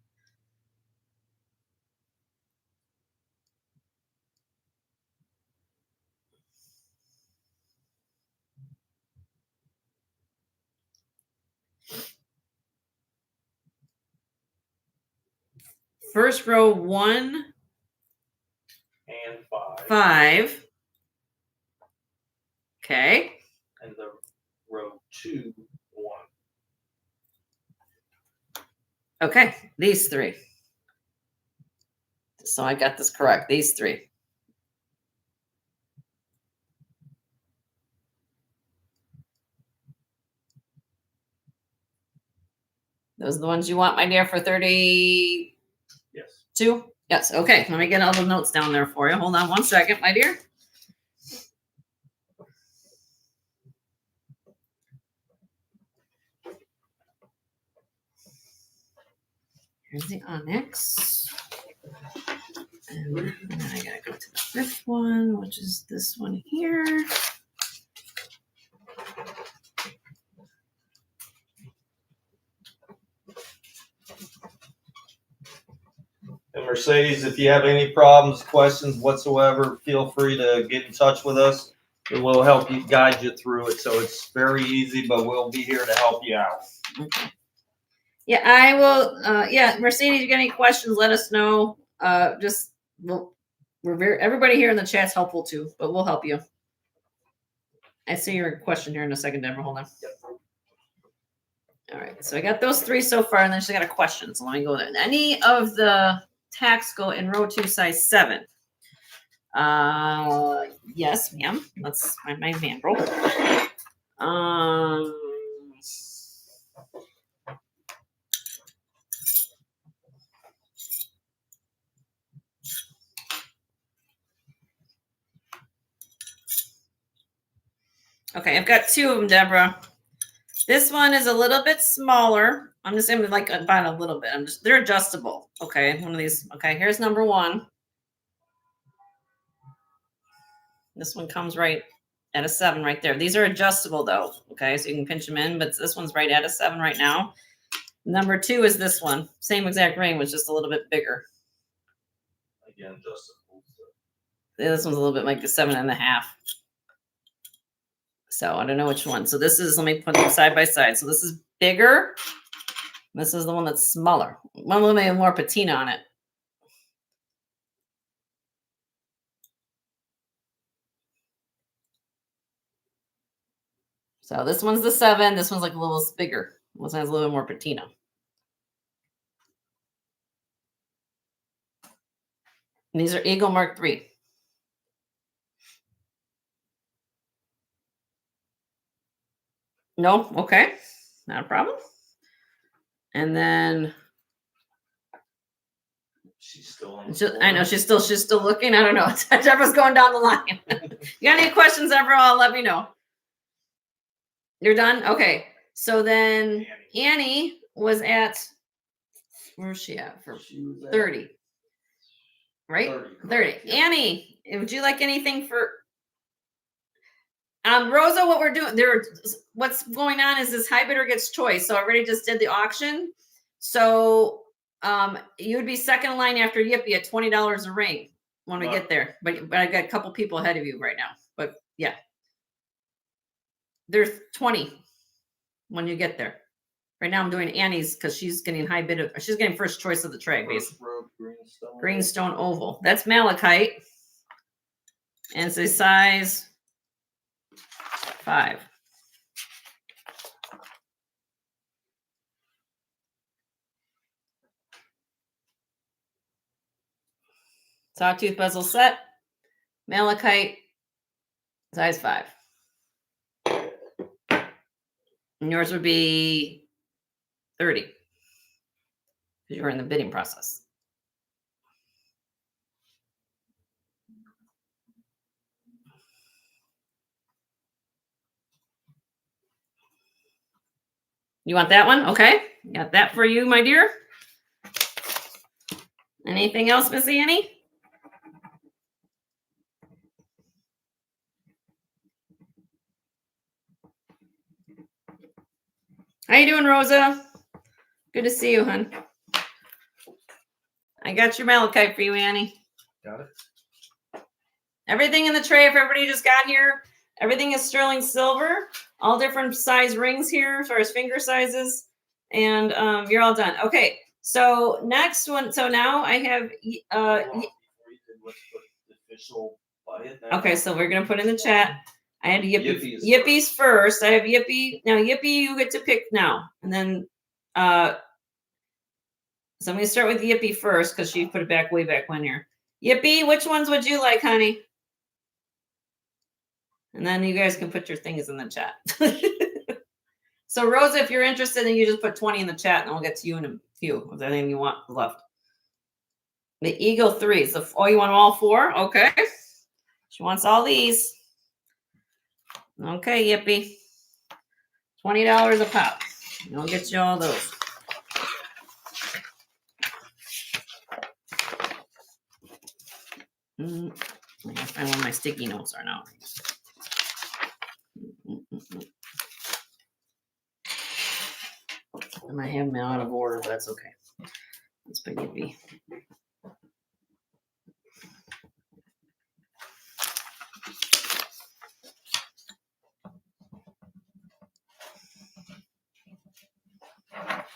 First row 1 and 5. 5. Okay. And the row 2, 1. Okay, these 3. So I got this correct. These 3. Those are the ones you want, my dear, for 32? Yes. Yes. Okay. Let me get all the notes down there for you. Hold on one second, my dear. Here's the onyx. And then I gotta go to the 5th one, which is this one here. And Mercedes, if you have any problems, questions whatsoever, feel free to get in touch with us. And we'll help you guide you through it. So it's very easy, but we'll be here to help you out. Okay. Yeah, I will. Yeah, Mercedes, you got any questions? Let us know. Everybody here in the chat's helpful too, but we'll help you. I see your question here in a second, Deborah. Hold on. Yep. All right, so I got those 3 so far, and then she got a question. So let me go there. Any of the tax go in row 2, size 7? Yes, ma'am. Let's find my mandrel. Okay, I've got 2 of them, Deborah. This one is a little bit smaller. I'm just going to like about a little bit. They're adjustable. Okay, one of these. Okay, here's number 1. This one comes right at a 7 right there. These are adjustable though. Okay, so you can pinch them in, but this one's right at a 7 right now. Number 2 is this one. Same exact ring, was just a little bit bigger. Again, adjustable. This one's a little bit like the 7.5. So I don't know which one. So this is, let me put them side by side. So this is bigger. This is the one that's smaller. One with maybe more patina on it. So this one's the 7. This one's like a little bigger. This one has a little bit more patina. And these are Eagle Mark III. No, okay, not a problem. And then she's still on. I know she's still looking. I don't know. Deborah's going down the line. You got any questions, Deborah? Let me know. You're done? Okay. So then Annie was at, where's she at? For 30. Right? 30. Yeah. Annie, would you like anything for Rosa? What we're doing there, what's going on is this high bidder gets choice. So I already just did the auction. So you would be second in line after Yippee at $20 a ring when we get there. But I got a couple people ahead of you right now. But yeah. There's 20 when you get there. Right now I'm doing Annie's because she's getting high bid. She's getting first choice of the tray, basically. Greenstone oval. That's malachite. And it's a size 5. Sawtooth bezel set. Malachite. Size 5. And yours would be 30. Because you were in the bidding process. You want that one? Okay. Got that for you, my dear. Anything else, Miss Annie? How you doing, Rosa? Good to see you, hon. I got your malachite for you, Annie. Got it. Everything in the tray, if everybody just got here, everything is sterling silver. All different size rings here as far as finger sizes. And you're all done. Okay, so next one. So now I have... okay, so we're going to put in the chat. I had Yippie's first. I have Yippie. Now, Yippie, you get to pick now. And then... so I'm going to start with Yippie first because she put it back way back when here. Yippie, which ones would you like, honey? And then you guys can put your things in the chat. So Rosa, if you're interested, then you just put 20 in the chat and we'll get to you in a few with anything you want left. The Eagle 3. So, oh, you want them all 4? Okay. She wants all these. Okay, Yippie. $20 a pop. And I'll get you all those. I find where my sticky notes are now. I might have them out of order, but that's okay. Let's put Yippie.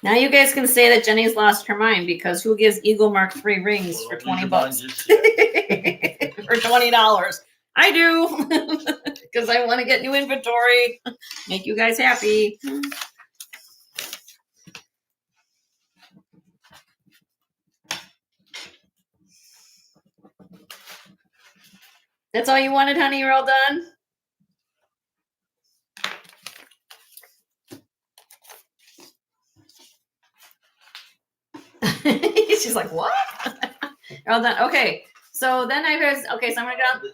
Now you guys can say that Jenny's lost her mind because who gives Eagle Mark III rings for 20 bucks? For $20. I do. Because I want to get new inventory. Make you guys happy. That's all you wanted, honey? You're all done? She's like, what? You're all done. Okay. So then I guess, okay, so I'm going to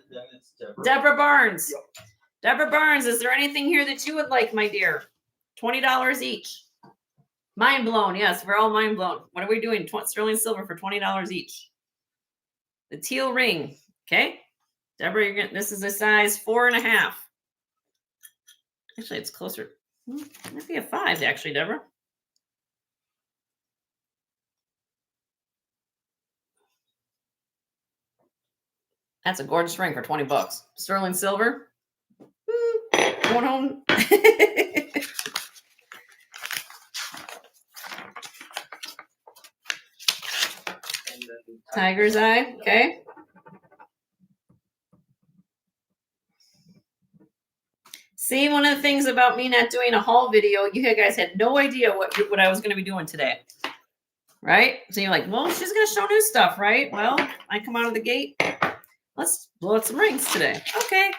go. Deborah Barnes. Yep. Deborah Barnes, is there anything here that you would like, my dear? $20 each. Mind blown. Yes, we're all mind blown. What are we doing? Sterling silver for $20 each. The teal ring. Okay. Deborah, you're getting, this is a size 4.5. Actually, it's closer. Might be a 5, actually, Deborah. That's a gorgeous ring for 20 bucks. Sterling silver. Going home. Tiger's eye. Okay. See, one of the things about me not doing a haul video, you guys had no idea what I was going to be doing today. Right? So you're like, well, she's going to show new stuff, right? Well, I come out of the gate. Let's blow out some rings today. Okay.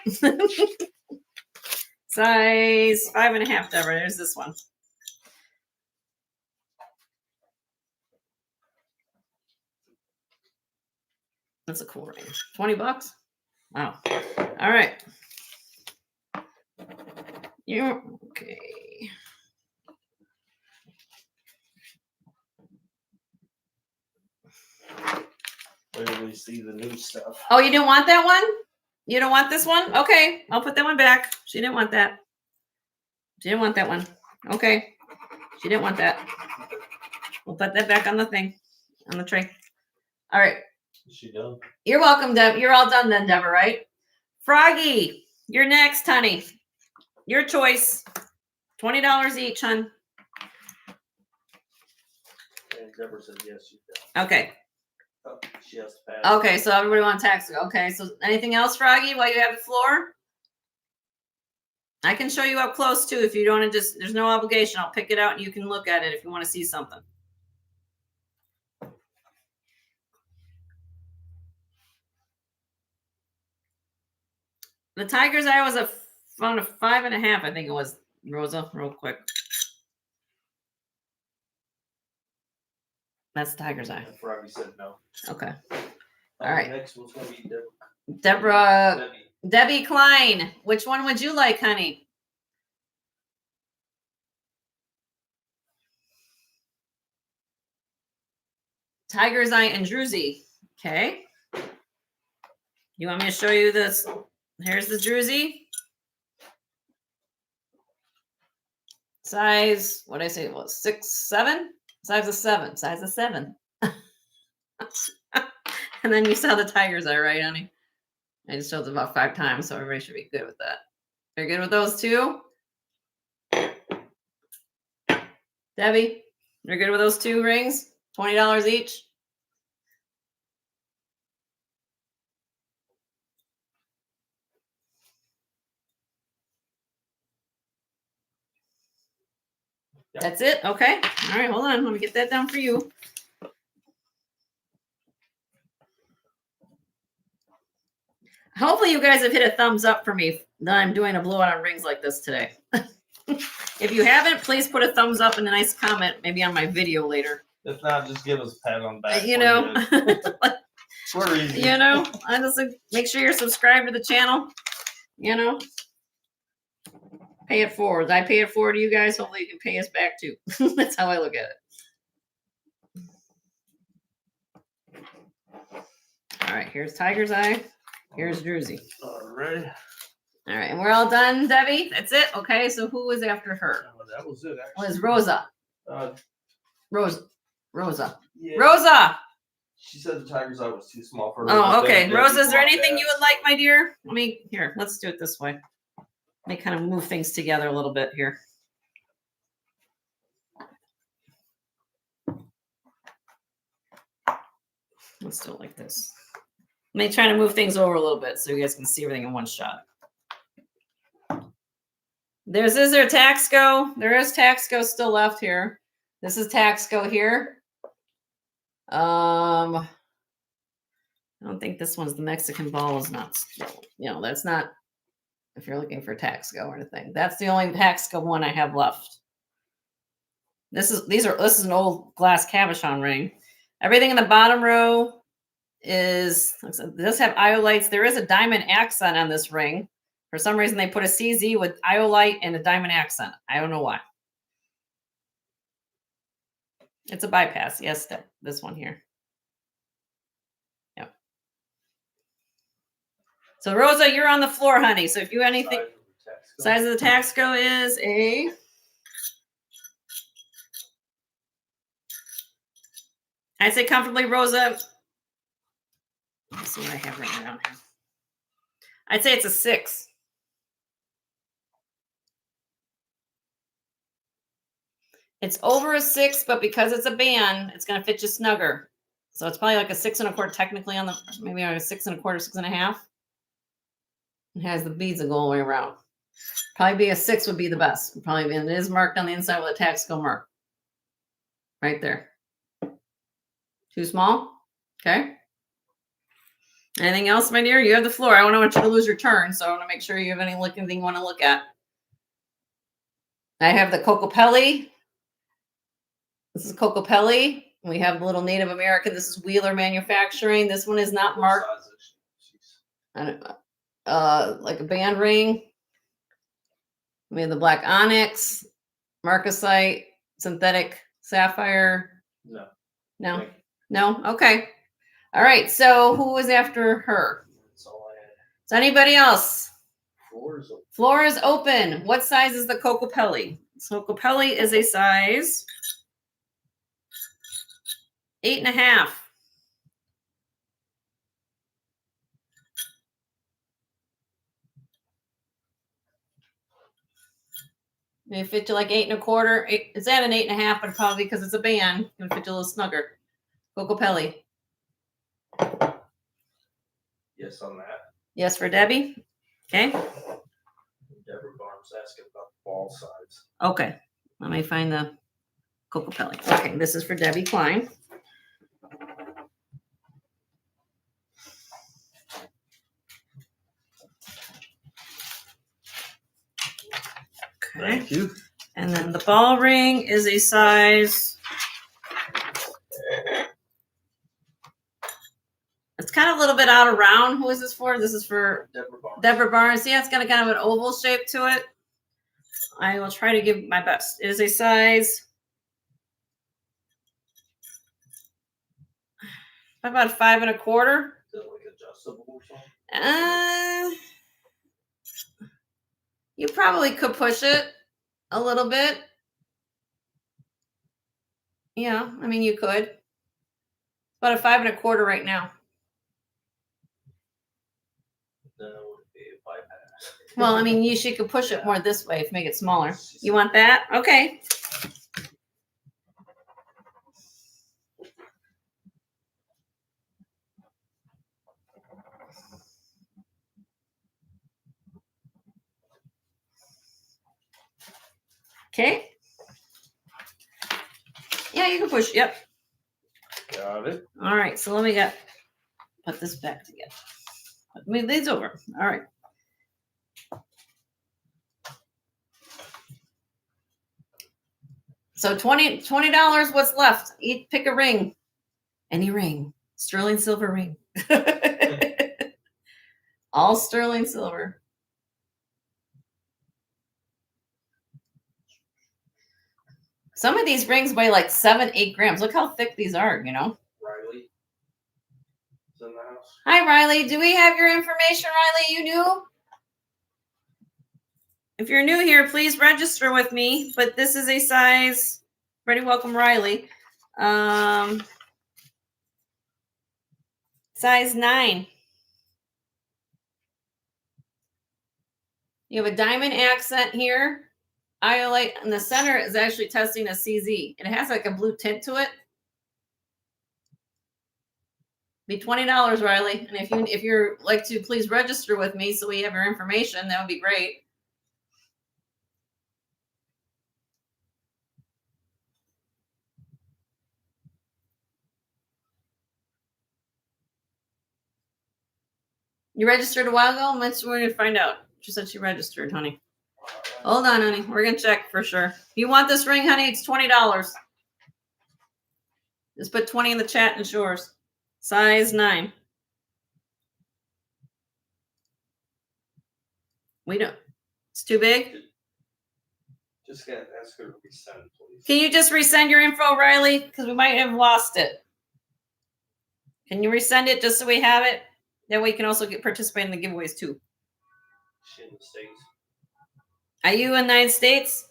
Size 5.5, Deborah. There's this one. That's a cool ring. 20 bucks. Wow. All right. You're okay. Clearly see the new stuff. Oh, you didn't want that one? You don't want this one? Okay. I'll put that one back. She didn't want that. She didn't want that one. Okay. She didn't want that. We'll put that back on the thing, on the tray. All right. Is she done? You're welcome, Deb. You're all done then, Deborah, right? Froggy, you're next, honey. Your choice. $20 each, hon. And Deborah said yes, she's done. Okay. Oh, she has to pass. Okay, so everybody wants tax. Okay, so anything else, Froggy, while you have the floor? I can show you up close too if you don't want to just, there's no obligation. I'll pick it out and you can look at it if you want to see something. The tiger's eye was found a 5.5, I think it was, Rosa, real quick. That's the tiger's eye. And Froggy said no. Okay. All right. Next one's going to be Deborah. Debbie Klein. Which one would you like, honey? Tiger's eye and Druzy. Okay. You want me to show you this? Here's the Druzy. Size, what did I say it was? 6, 7? Size of 7. Size of 7. And then you saw the tiger's eye, right, honey? I just showed it about 5 times, so everybody should be good with that. You're good with those two? Debbie, you're good with those 2 rings? $20 each? Yep. That's it? Okay. All right, hold on. Let me get that down for you. Hopefully you guys have hit a thumbs up for me that I'm doing a blowout on rings like this today. If you haven't, please put a thumbs up and a nice comment, maybe on my video later. If not, just give us a pat on the back. You know, we're easy. You know, I just make sure you're subscribed to the channel. You know, pay it forward. I pay it forward to you guys. Hopefully, you can pay us back too. That's how I look at it. All right, here's Tiger's Eye. Here's Druzy. All right. All right, and we're all done, Debbie. That's it. Okay, so who was after her? Oh, that was it. Actually. Was Rosa. Rosa. Yeah. Rosa. She said the tiger's eye was too small for her. Oh, okay. Rosa, is there anything you would like, my dear? Here, let's do it this way. Let me kind of move things together a little bit here. Let's do it like this. Let me try to move things over a little bit so you guys can see everything in one shot. Is there Taxco? There is Taxco still left here. This is Taxco here. I don't think this one's the Mexican ball is not, that's not, if you're looking for Taxco or anything. That's the only Taxco one I have left. This is an old glass cabochon ring. Everything in the bottom row does have iolites. There is a diamond accent on this ring. For some reason, they put a CZ with iolite and a diamond accent. I don't know why. It's a bypass. Yes, this one here. Yep. So Rosa, you're on the floor, honey. So if you anything, size of the Taxco is a. I'd say comfortably, Rosa. Let's see what I have written down here. I'd say it's a 6. It's over a 6, but because it's a band, it's going to fit you snugger. So it's probably like a 6 1/4 technically on the, maybe like a 6 1/4, 6 1/2. It has the beads that go all the way around. Probably be a 6 would be the best. Probably, and it is marked on the inside with a Taxco mark. Right there. Too small? Okay. Anything else, my dear? You have the floor. I don't want you to lose your turn, so I want to make sure you have anything you want to look at. I have the Cocopelli. This is Cocopelli. We have the little Native American. This is Wheeler Manufacturing. This one is not marked. Like a band ring. We have the black onyx, marcasite, synthetic sapphire. No. Okay. All right. So who was after her? That's all I had. Is anybody else? Floor is open. What size is the Cocopelli? So Cocopelli is a size 8 1/2. May fit you like 8 1/4. It's at an 8 1/2, but probably because it's a band, it'll fit you a little snugger. Cocopelli. Yes on that. Yes for Debbie. Okay. Deborah Barnes asking about the ball size. Okay. Let me find the Cocopelli. Okay, this is for Debbie Klein. Okay. Thank you. And then the ball ring is a size. It's kind of a little bit out of round. Who is this for? This is for Deborah Barnes. Yeah, it's got a kind of an oval shape to it. I will try to give my best. It is a size about 5 1/4. Is it like adjustable or something? You probably could push it a little bit. Yeah, I mean you could. About a 5 1/4 right now. Then it would be a bypass. Well, I mean, she could push it more this way to make it smaller. You want that? Okay. Okay. Yeah, you can push. Yep. Got it. All right. So let me put this back together. Move these over. All right. So $20. What's left? Pick a ring. Any ring. Sterling silver ring. All sterling silver. Some of these rings weigh like 7, 8 grams. Look how thick these are, Riley is in the house. Hi, Riley. Do we have your information, Riley? You new? If you're new here, please register with me. But this is a size. Pretty welcome, Riley. Size 9. You have a diamond accent here. Iolite in the center is actually testing a CZ. It has like a blue tint to it. Be $20, Riley. And if you're like to please register with me so we have your information, that would be great. You registered a while ago? We're going to find out. She said she registered, honey. Hold on, honey. We're going to check for sure. If you want this ring, honey, it's $20. Just put 20 in the chat and it's yours. Size 9. We don't. It's too big? Just gotta ask her to resend, please. Can you just resend your info, Riley? Because we might have lost it. Can you resend it just so we have it? That way you can also participate in the giveaways too. She in the States. Are you in the United States?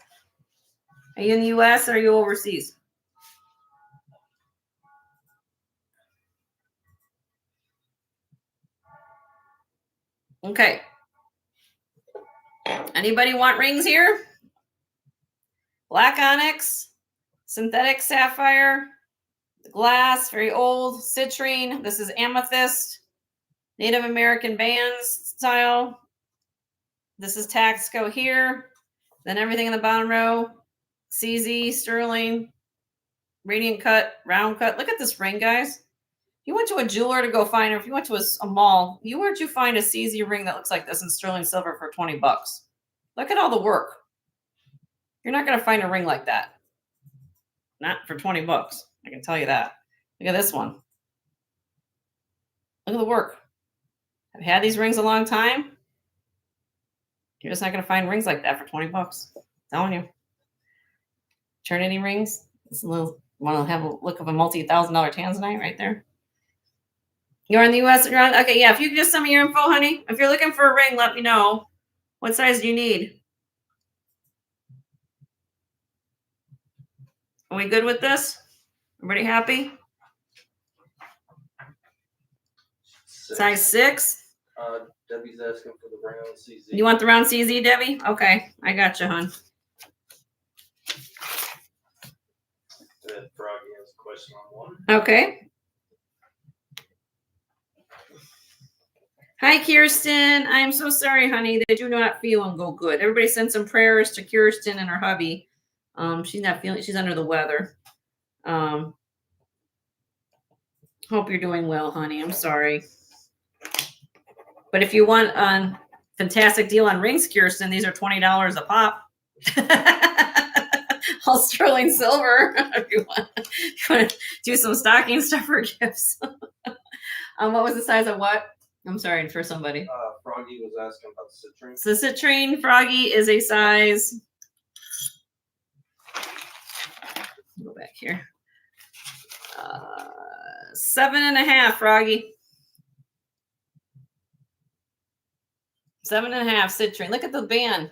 Are you in the US or are you overseas? Okay. Anybody want rings here? Black onyx, synthetic sapphire, glass, very old, citrine. This is amethyst, Native American bands style. This is Taxco here. Then everything in the bottom row, CZ, sterling, radiant cut, round cut. Look at this ring, guys. You went to a jeweler to go find, or if you went to a mall, where'd you find a CZ ring that looks like this in sterling silver for $20? Look at all the work. You're not going to find a ring like that. Not for $20. I can tell you that. Look at this one. Look at the work. I've had these rings a long time. You're just not going to find rings like that for $20. I'm telling you. Eternity rings. This little, want to have a look of a multi-$1,000 tanzanite right there. You're in the U.S. You're on. Okay, yeah. If you can just send me your info, honey. If you're looking for a ring, let me know. What size do you need? Are we good with this? Everybody happy? Size 6. Debbie's asking for the round CZ. You want the round CZ, Debbie? Okay, I got you, hon. Froggy has a question on one. Okay. Hi, Kirsten. I'm so sorry, honey, that you're not feeling go good. Everybody send some prayers to Kirsten and her hubby. She's not feeling. She's under the weather. Hope you're doing well, honey. I'm sorry. But if you want a fantastic deal on rings, Kirsten, these are $20 a pop. All sterling silver. If you want to do some stocking stuffer gifts. What was the size of what? I'm sorry for somebody. Froggy was asking about citrine. So citrine Froggy is a size. Go back here. 7.5, Froggy. 7.5 citrine. Look at the band.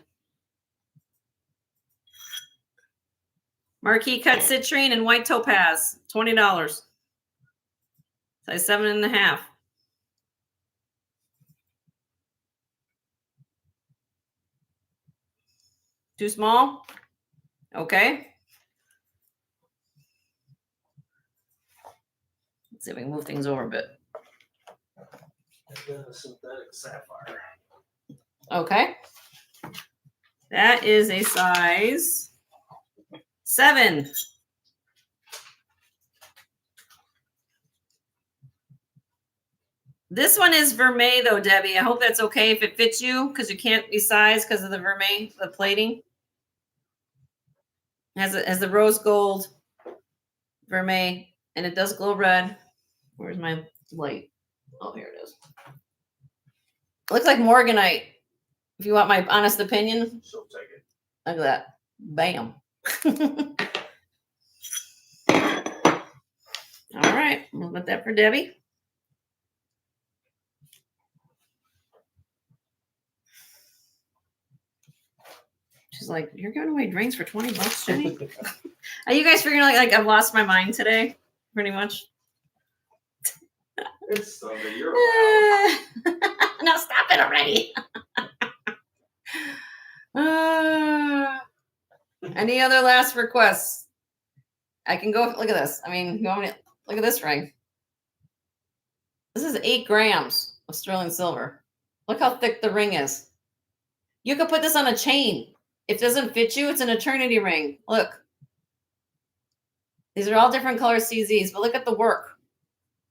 Marquee cut citrine and white topaz. $20. Size 7.5. Too small? Okay. Let's see if we can move things over a bit. And then a synthetic sapphire. Okay. That is a size 7. This one is vermeil though, Debbie. I hope that's okay if it fits you because you can't be sized because of the vermeil, the plating. It has the rose gold vermeil and it does glow red. Where's my light? Oh, here it is. It looks like morganite. If you want my honest opinion, she'll take it. Look at that. Bam. All right. We'll put that for Debbie. She's like, you're giving away drinks for $20, Jenny? Are you guys figuring like I've lost my mind today? Pretty much. It's Sunday. You're allowed. No, stop it already. Any other last requests? I can go. Look at this. I mean, you want me to look at this ring? This is 8 grams of sterling silver. Look how thick the ring is. You could put this on a chain. If it doesn't fit you, it's an eternity ring. Look. These are all different color CZs, but look at the work.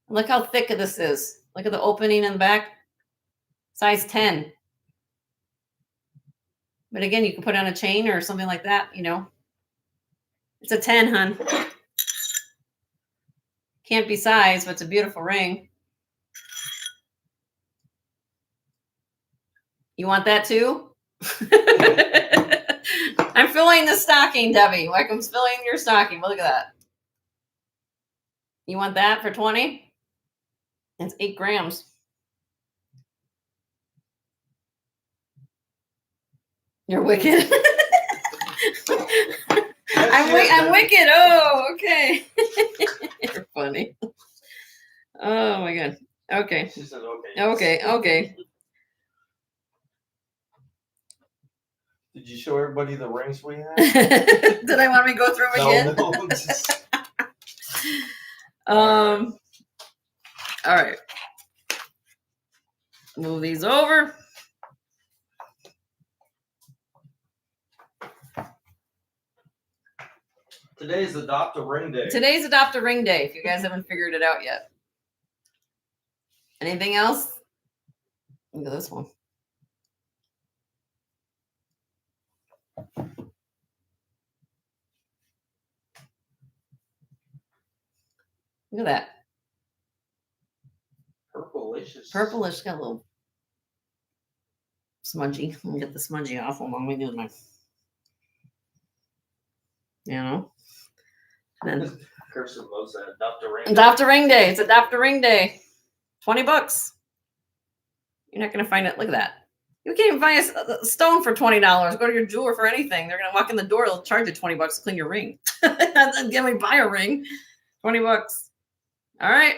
Look how thick this is. Look at the opening in the back. Size 10. But again, you can put it on a chain or something like that, you know. It's a 10, hun. Can't be size, but it's a beautiful ring. You want that too? I'm filling the stocking, Debbie. Like I'm filling your stocking. Look at that. You want that for 20? It's 8 grams. You're wicked. I'm wicked. Oh, okay. You're funny. Oh my god. Okay. She said okay. Okay. Did you show everybody the rings we have? Did I want me to go through them again? No. All right. Move these over. Today's Adopt a Ring Day. Today's Adopt a Ring Day, if you guys haven't figured it out yet. Anything else? Look at this one. Look at that. Purplicious. Purplish, got a little smudgy. Let me get the smudgy off. Hold on, let me do my, you know. And then Kirsten loves that. Adopt a Ring. Adopt a Ring Day. It's Adopt a Ring Day. $20. You're not gonna find it. Look at that. You can't even buy a stone for $20. Go to your jeweler for anything. They're gonna walk in the door. They'll charge you $20 to clean your ring. Again, we buy a ring. $20. All right.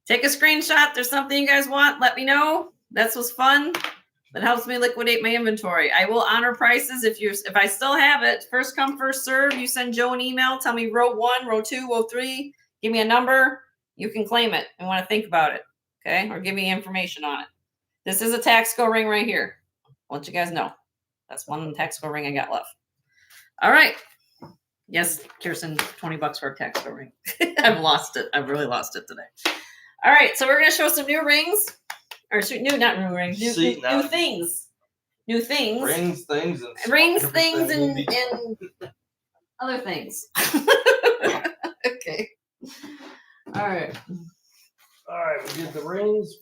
Take a screenshot. There's something you guys want. Let me know. This was fun. That helps me liquidate my inventory. I will honor prices if I still have it. First come, first serve. You send Joe an email. Tell me row 1, row 2, row 3. Give me a number. You can claim it. I want to think about it. Okay. Or give me information on it. This is a Taxco ring right here. I'll let you guys know. That's one Taxco ring I got left. All right. Yes, Kirsten, $20 for a Taxco ring. I've lost it. I've really lost it today. All right. So we're going to show some new rings. Or not new rings. New things. New things. Rings, things, and other things. Okay. All right. All right. We did the rings.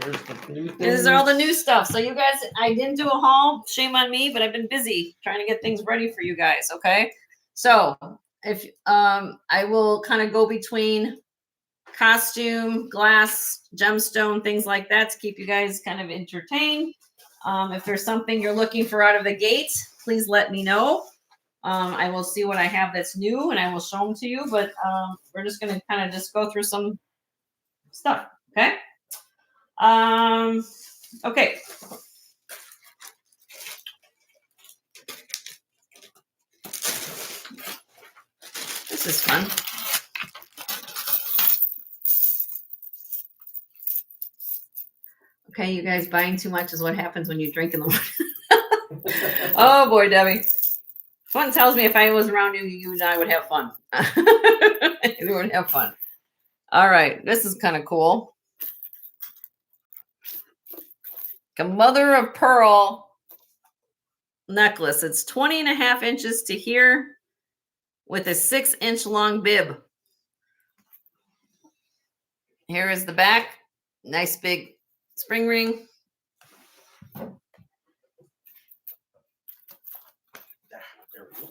Here's the new things. These are all the new stuff. So you guys, I didn't do a haul. Shame on me, but I've been busy trying to get things ready for you guys. Okay. So if I will kind of go between costume, glass, gemstone, things like that to keep you guys kind of entertained. If there's something you're looking for out of the gate, please let me know. I will see what I have that's new and I will show them to you, but we're just going to kind of just go through some stuff. Okay. Okay. This is fun. Okay, you guys, buying too much is what happens when you drink in the morning. Oh boy, Debbie. Fun tells me if I was around you, you and I would have fun. We would have fun. All right, this is kind of cool. A mother of pearl necklace. It's 20.5 inches to here with a 6-inch long bib. Here is the back. Nice big spring ring.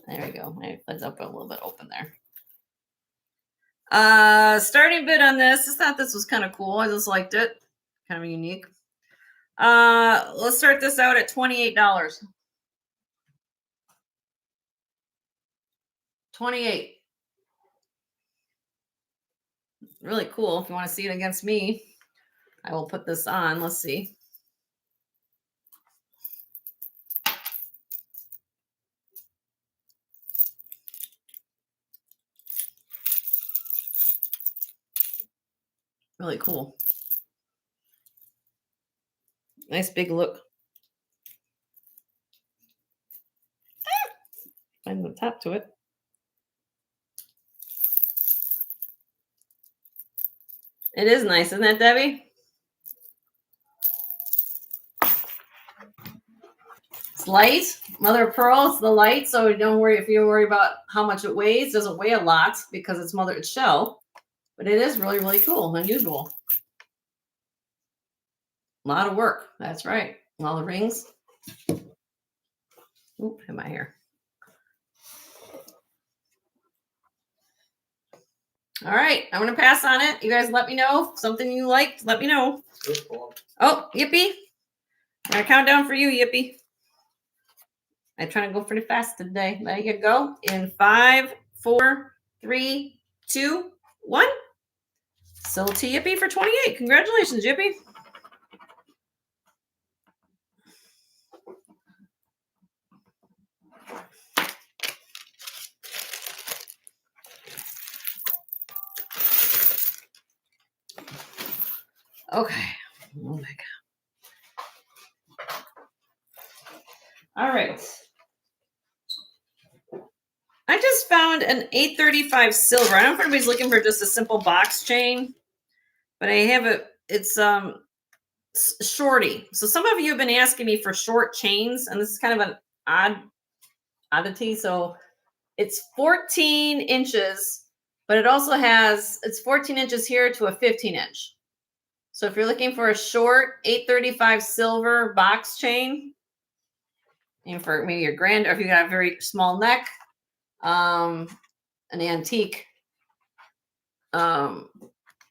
There we go. Let's up a little bit open there. Starting bid on this. I thought this was kind of cool. I just liked it. Kind of unique. Let's start this out at $28. $28. Really cool. If you want to see it against me, I will put this on. Let's see. Really cool. Nice big look. Find the top to it. It is nice, isn't that, Debbie? It's light. Mother of pearl. It's the light, so don't worry if you worry about how much it weighs. It doesn't weigh a lot because it's shell, but it is really, really cool, unusual. A lot of work. That's right. All the rings. Oop, hit my hair. All right, I'm gonna pass on it. You guys let me know if something you liked. Let me know. Oh, Yippee. I'm gonna count down for you, Yippee. I'm trying to go pretty fast today. There you go. In 5, 4, 3, 2, 1. Sold to Yippee for 28. Congratulations, Yippee. Okay. Oh my God. All right. I just found an 835 silver. I don't know if anybody's looking for just a simple box chain, but I have it's shorty. So some of you have been asking me for short chains, and this is kind of an oddity. So it's 14 inches, but it also it's 14 inches here to a 15 inch. So if you're looking for a short 835 silver box chain, and for maybe your or if you got a very small neck, an antique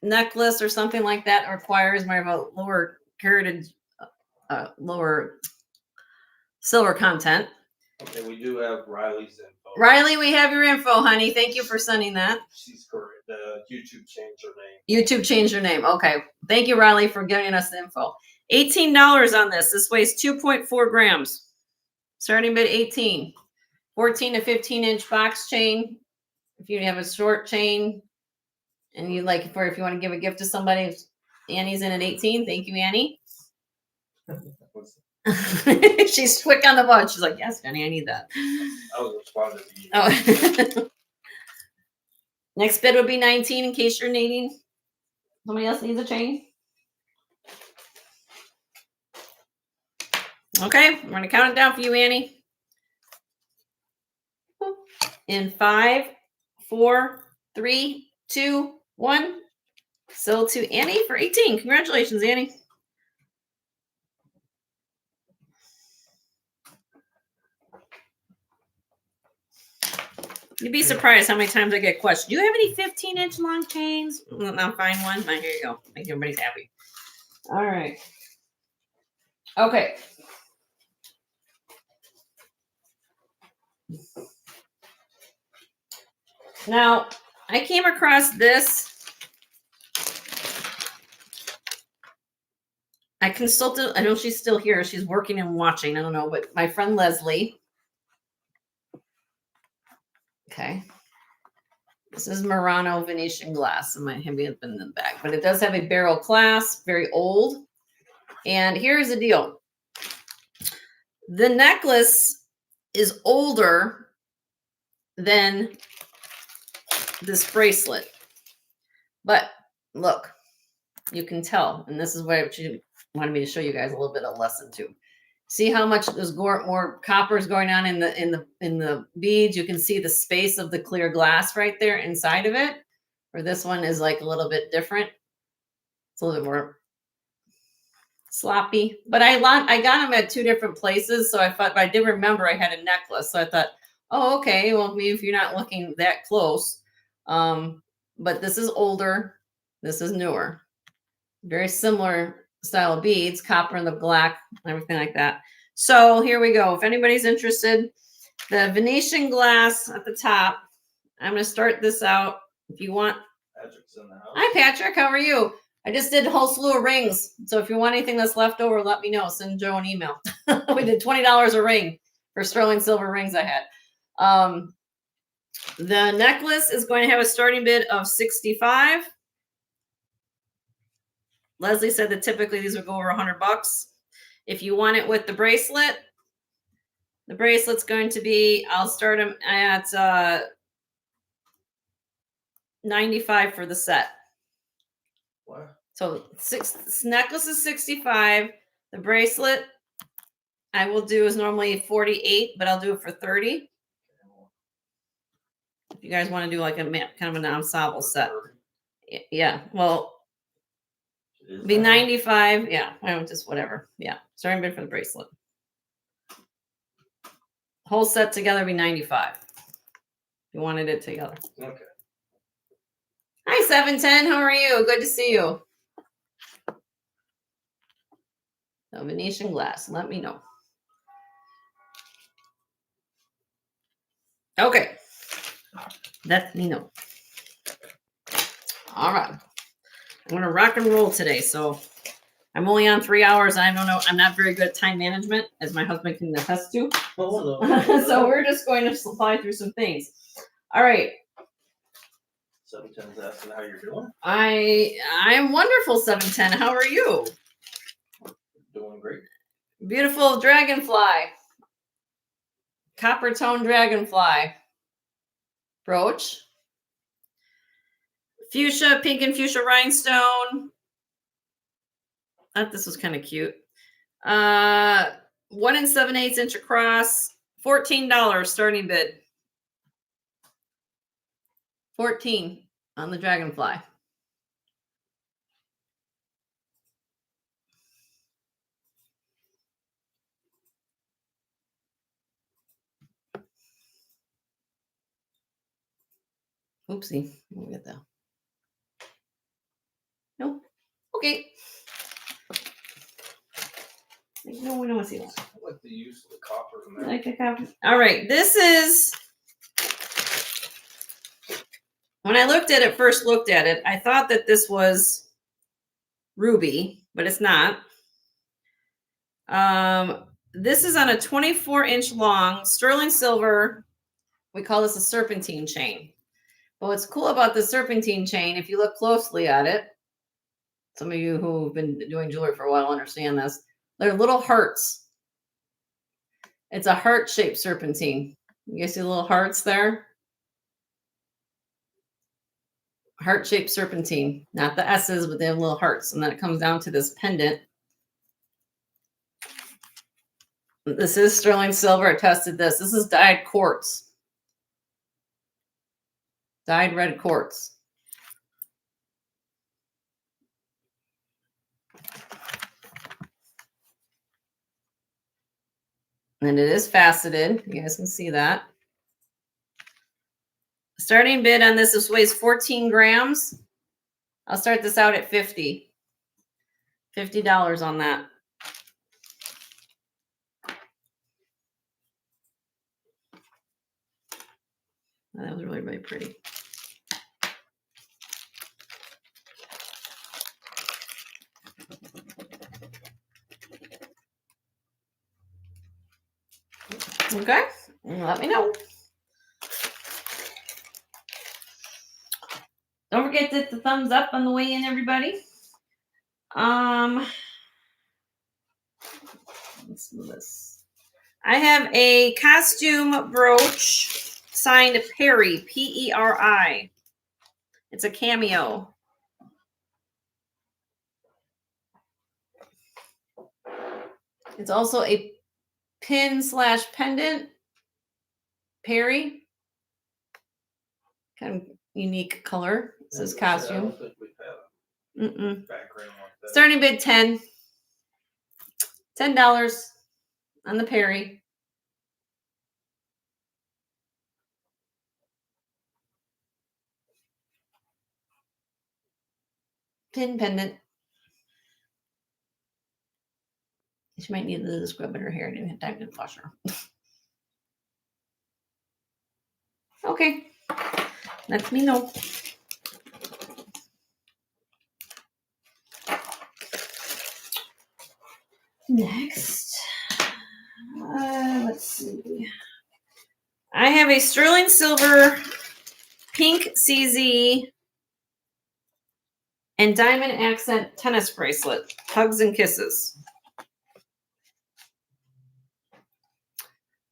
necklace or something like that requires more of a lower caratage, lower silver content. Okay, we do have Riley's info. Riley, we have your info, honey. Thank you for sending that. She's correct. YouTube changed her name. YouTube changed her name. Okay. Thank you, Riley, for giving us the info. $18 on this. This weighs 2.4 grams. Starting bid 18. 14 to 15 inch box chain. If you have a short chain and you like if you want to give a gift to somebody, Annie's in at 18. Thank you, Annie. She's quick on the button. She's like, yes, Jenny, I need that. I was responding to you. Oh. Next bid would be 19 in case you're needing. Somebody else needs a chain. Okay, we're gonna count it down for you, Annie. In 5, 4, 3, 2, 1. Sold to Annie for 18. Congratulations, Annie. You'd be surprised how many times I get questioned. Do you have any 15-inch long chains? I'll find one. Here you go. Make everybody's happy. All right. Okay. Now, I came across this. I consulted, I know she's still here. She's working and watching. I don't know, but my friend Leslie. Okay. This is Murano Venetian glass. It might have been in the back, but it does have a barrel clasp, very old. And here's the deal. The necklace is older than this bracelet. But look, you can tell. And this is what she wanted me to show you guys a little bit of lesson too. See how much there's more copper is going on in the beads. You can see the space of the clear glass right there inside of it. Where this one is like a little bit different. It's a little bit more sloppy. But I got them at 2 different places. So I thought, but I did remember I had a necklace. So I thought, oh, okay. Well, maybe if you're not looking that close. But this is older. This is newer. Very similar style of beads, copper and the black, everything like that. So here we go. If anybody's interested, the Venetian glass at the top. I'm going to start this out. If you want. Patrick's in the house. Hi, Patrick. How are you? I just did a whole slew of rings. So if you want anything that's left over, let me know. Send Joe an email. We did $20 a ring for sterling silver rings I had. The necklace is going to have a starting bid of $65. Leslie said that typically these would go over $100. If you want it with the bracelet's going to be, I'll start them at $95 for the set. What? So necklace is $65. The bracelet I will do is normally $48, but I'll do it for $30. If you guys want to do like a kind of an ensemble set. Yeah, well, be $95. Yeah, I don't just whatever. Yeah, starting bid for the bracelet. Whole set together be $95. If you wanted it together. Okay. Hi, 710. How are you? Good to see you. So Venetian glass. Let me know. Okay. Let me know. All right. I'm going to rock and roll today. So I'm only on 3 hours. I don't know. I'm not very good at time management, as my husband can attest to. Oh, no. So we're just going to fly through some things. All right. 710's asking how you're doing. I'm wonderful, 710. How are you? Doing great. Beautiful dragonfly. Copper tone dragonfly. Brooch. Fuchsia, pink and fuchsia rhinestone. I thought this was kind of cute. 1 7/8 inch across. $14 starting bid. 14 on the dragonfly. Oopsie. Let me get that. Nope. Okay. No, we don't want to see that. I like the use of the copper in there. Like a copper. All right. This is. When I first looked at it, I thought that this was ruby, but it's not. This is on a 24-inch long sterling silver. We call this a serpentine chain. But what's cool about the serpentine chain, if you look closely at it, some of you who have been doing jewelry for a while understand this. They're little hearts. It's a heart-shaped serpentine. You guys see the little hearts there? Heart-shaped serpentine. Not the S's, but they have little hearts. And then it comes down to this pendant. This is sterling silver. I tested this. This is dyed quartz. Dyed red quartz. And it is faceted. You guys can see that. Starting bid on this weighs 14 grams. I'll start this out at $50. $50 on that. That was really, really pretty. Okay, let me know. Don't forget to hit the thumbs up on the way in, everybody. Let's do this. I have a costume brooch signed Perry, P-E-R-I. It's a cameo. It's also a pin/pendant. Perry. Kind of unique color. It says costume. I don't think we've had a background like that. Starting bid 10. $10 on the Perry. Pin pendant. She might need the scrub in her hair. I didn't have time to wash her. Okay. Let me know. Next. Let's see. I have a sterling silver pink CZ and diamond accent tennis bracelet. Hugs and kisses.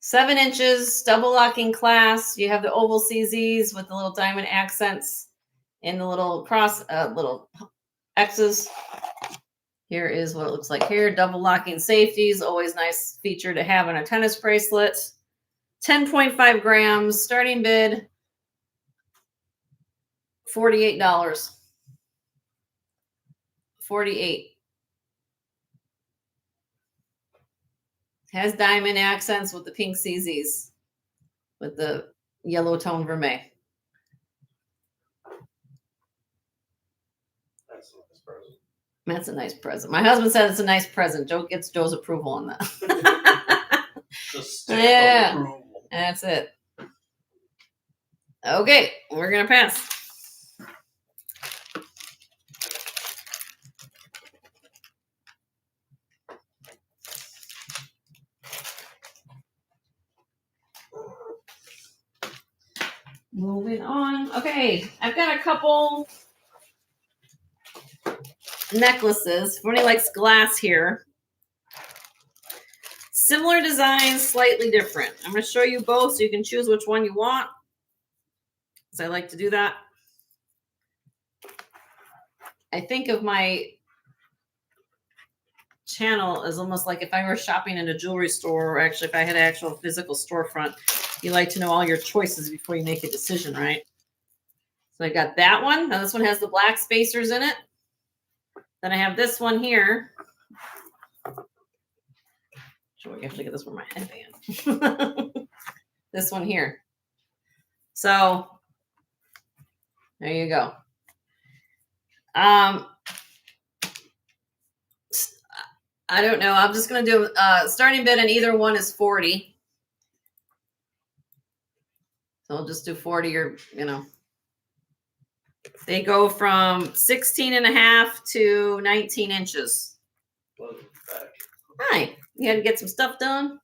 7 inches, double locking clasp. You have the oval CZs with the little diamond accents and the little cross, little X's. Here is what it looks like here. Double locking safeties, always nice feature to have on a tennis bracelet. 10.5 grams, starting bid, $48. 48. Has diamond accents with the pink CZs, with the yellow tone vermeil. That's a nice present. My husband said it's a nice present. Joe gets Joe's approval on that. Yeah, that's it. Okay, we're gonna pass. Moving on. Okay, I've got a couple necklaces. Funny likes glass here. Similar designs, slightly different. I'm going to show you both so you can choose which one you want, because I like to do that. I think of my channel as almost like if I were shopping in a jewelry store, or actually if I had an actual physical storefront, you like to know all your choices before you make a decision, right? So I got that one. Now this one has the black spacers in it. Then I have this one here. Sure, you have to get this for my headband. This one here. So there you go. I don't know. I'm just going to do starting bid, and either one is 40. So I'll just do 40 or, you know. They go from 16 and a half to 19 inches. Hi. You had to get some stuff done.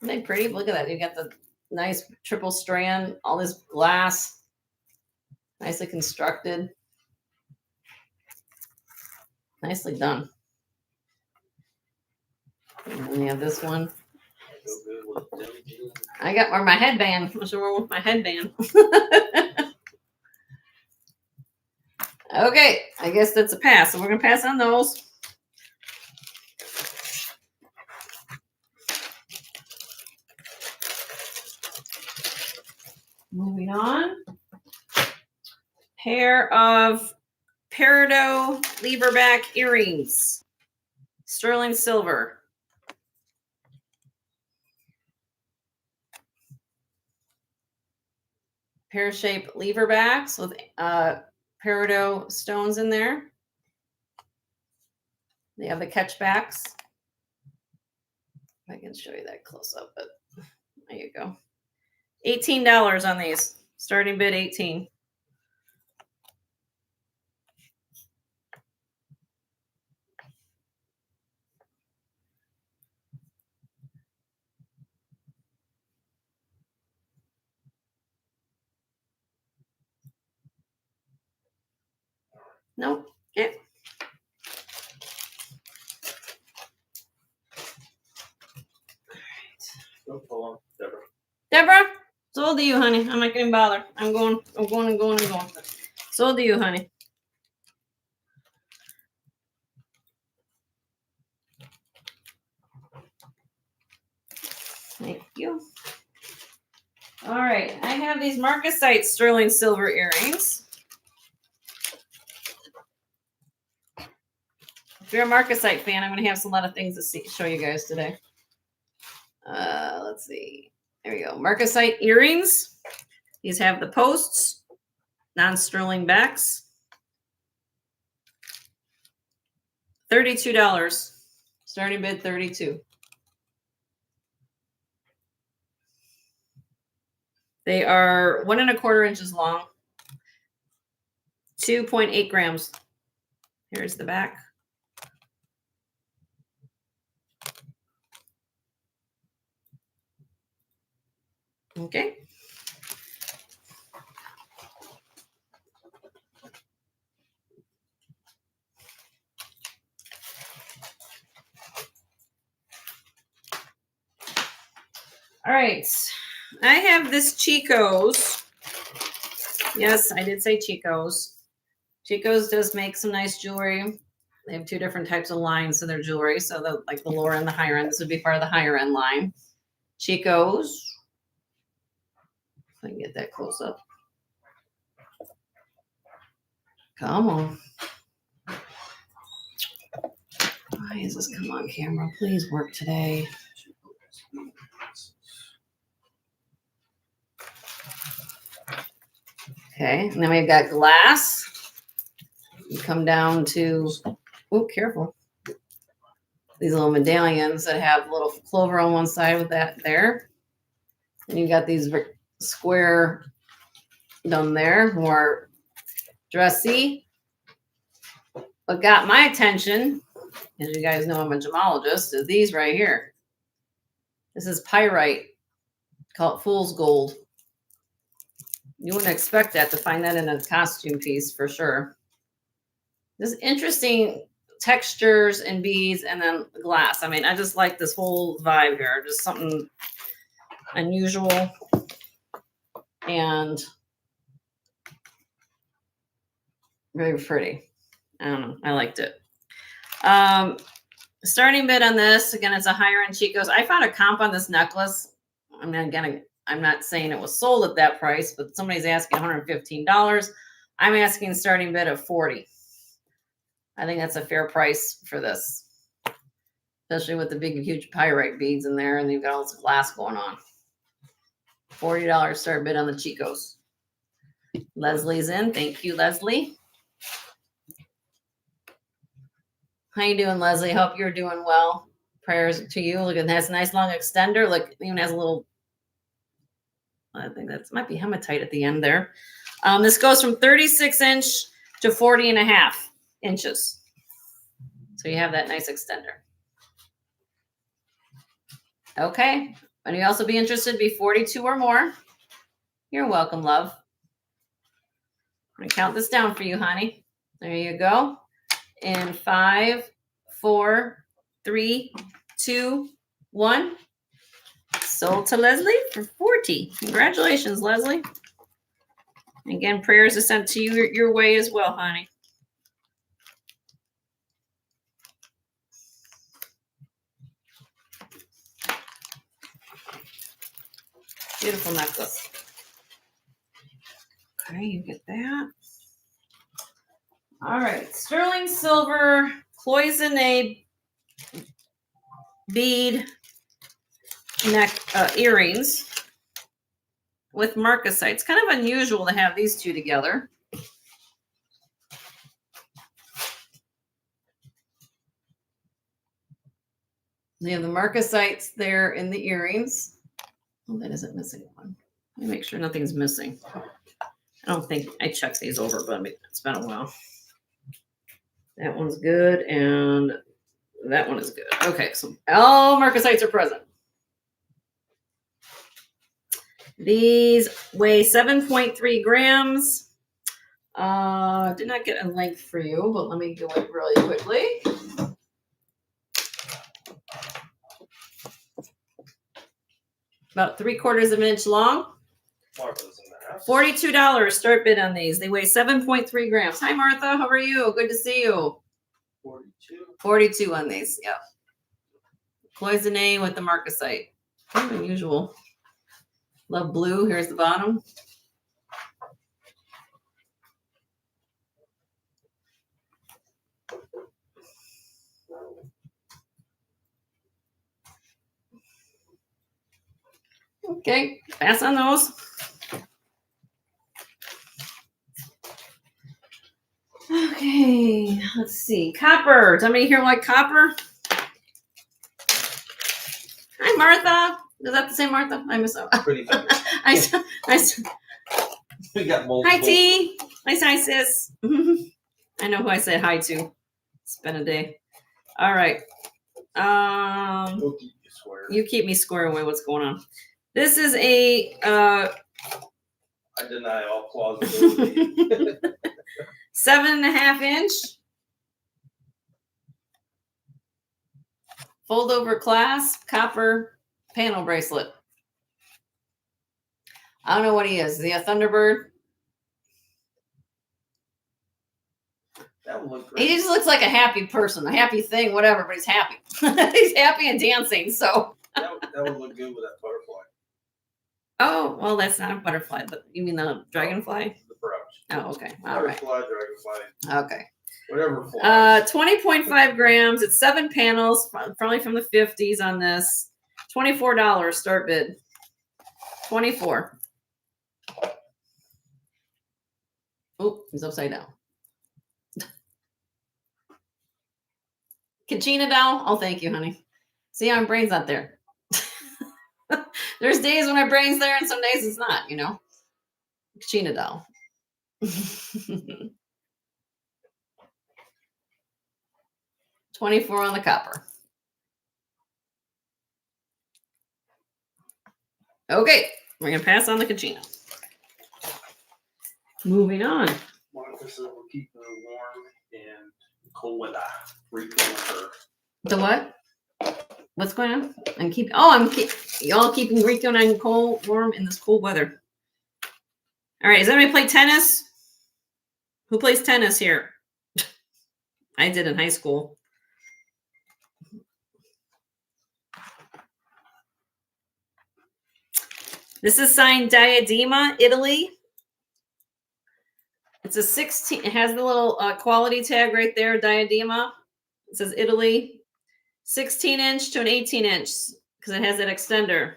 Isn't that pretty? Look at that. You got the nice triple strand, all this glass, nicely constructed. Nicely done. And then you have this one. I got my headband. I'm sure we're with my headband. Okay, I guess that's a pass. So we're going to pass on those. Moving on. Pair of peridot leverback earrings. Sterling silver. Pear-shaped leverbacks with peridot stones in there. They have the catchbacks. I can show you that close up, but there you go. $18 on these. Starting bid 18. Nope. Okay. Deborah, sold to you, honey. I'm not gonna bother. I'm going. Sold to you, honey. Thank you. All right, I have these Marcasite sterling silver earrings. If you're a Marcasite fan, I'm going to have a lot of things to show you guys today. Let's see. There we go. Marcasite earrings. These have the posts, non-sterling backs. $32. Starting bid $32. They are 1 1/4 inches long, 2.8 grams. Here's the back. Okay. All right. I have this Chico's. Yes, I did say Chico's. Chico's does make some nice jewelry. They have 2 different types of lines in their jewelry. So like the lower and the higher end. This would be part of the higher end line. Chico's. If I can get that close up. Come on. Why is this come on camera? Please work today. Okay, and then we've got glass. You come down to, oh, careful. These little medallions that have a little clover on one side with that there. And you got these square done there, more dressy. What got my attention, as you guys know I'm a gemologist, is these right here. This is pyrite, called fool's gold. You wouldn't expect that to find that in a costume piece for sure. This interesting textures and beads and then glass. I mean, I just like this whole vibe here. Just something unusual and very pretty. I don't know. I liked it. Starting bid on this, again, it's a higher end Chico's. I found a comp on this necklace. I mean, again, I'm not saying it was sold at that price, but somebody's asking $115. I'm asking starting bid of $40. I think that's a fair price for this, especially with the big, huge pyrite beads in there, and you've got all this glass going on. $40 start bid on the Chico's. Leslie's in. Thank you, Leslie. How you doing, Leslie? Hope you're doing well. Prayers to you. Look, it has a nice long extender. Look, it even has a little, I think that might be hematite at the end there. This goes from 36-inch to 40.5 inches. So you have that nice extender. Okay. And you also be interested, be 42 or more. You're welcome, love. I'm going to count this down for you, honey. There you go. In 5, 4, 3, 2, 1. Sold to Leslie for $40. Congratulations, Leslie. Again, prayers are sent to you your way as well, honey. Beautiful necklace. Okay, you get that. All right, sterling silver cloisonne bead neck earrings with marcasite. It's kind of unusual to have these two together. You have the marcasites there in the earrings. Oh, that isn't missing one. Let me make sure nothing's missing. I don't think I checked these over, but it's been a while. That one's good, and that one is good. Okay, so all marcasites are present. These weigh 7.3 grams. Did not get a length for you, but let me do it really quickly. About 3/4 of an inch long. $42 start bid on these. They weigh 7.3 grams. Hi, Martha. How are you? Good to see you. 42 on these. Yeah. Cloisonne with the marcasite. Kind of unusual. Love blue. Here's the bottom. Okay, pass on those. Okay, let's see. Copper. Does anybody here like copper? Hi, Martha. Is that the same Martha? I miss her. Pretty good. We got multiple. Hi, T. Nice, hi, sis. I know who I said hi to. It's been a day. All right. You keep me square away. What's going on? This is a. I deny all plausibility. 7.5 inch fold over clasp copper panel bracelet. I don't know what he is. Is he a Thunderbird? That would look great. He just looks like a happy person, a happy thing, whatever, but he's happy. He's happy and dancing, so. That would look good with that butterfly. Oh, well, that's not a butterfly, but you mean the dragonfly? The brooch. Oh, okay. All right. Butterfly, dragonfly. Okay. Whatever flies. 20.5 grams. It's 7 panels, probably from the 50s on this. $24 start bid. 24. Oh, he's upside down. Kachina doll. Oh, thank you, honey. See, my brain's not there. There's days when my brain's there and some days it's not, you know. Kachina doll. 24 on the copper. Okay, we're going to pass on the Kachina. Moving on. Monica said we'll keep her warm and cold weather. Refilling her. The what? What's going on? Y'all keeping Rico and cold, warm in this cold weather. All right, does anybody play tennis? Who plays tennis here? I did in high school. This is signed Diadema, Italy. It's a 16. It has the little quality tag right there, Diadema. It says Italy. 16-inch to an 18-inch because it has that extender.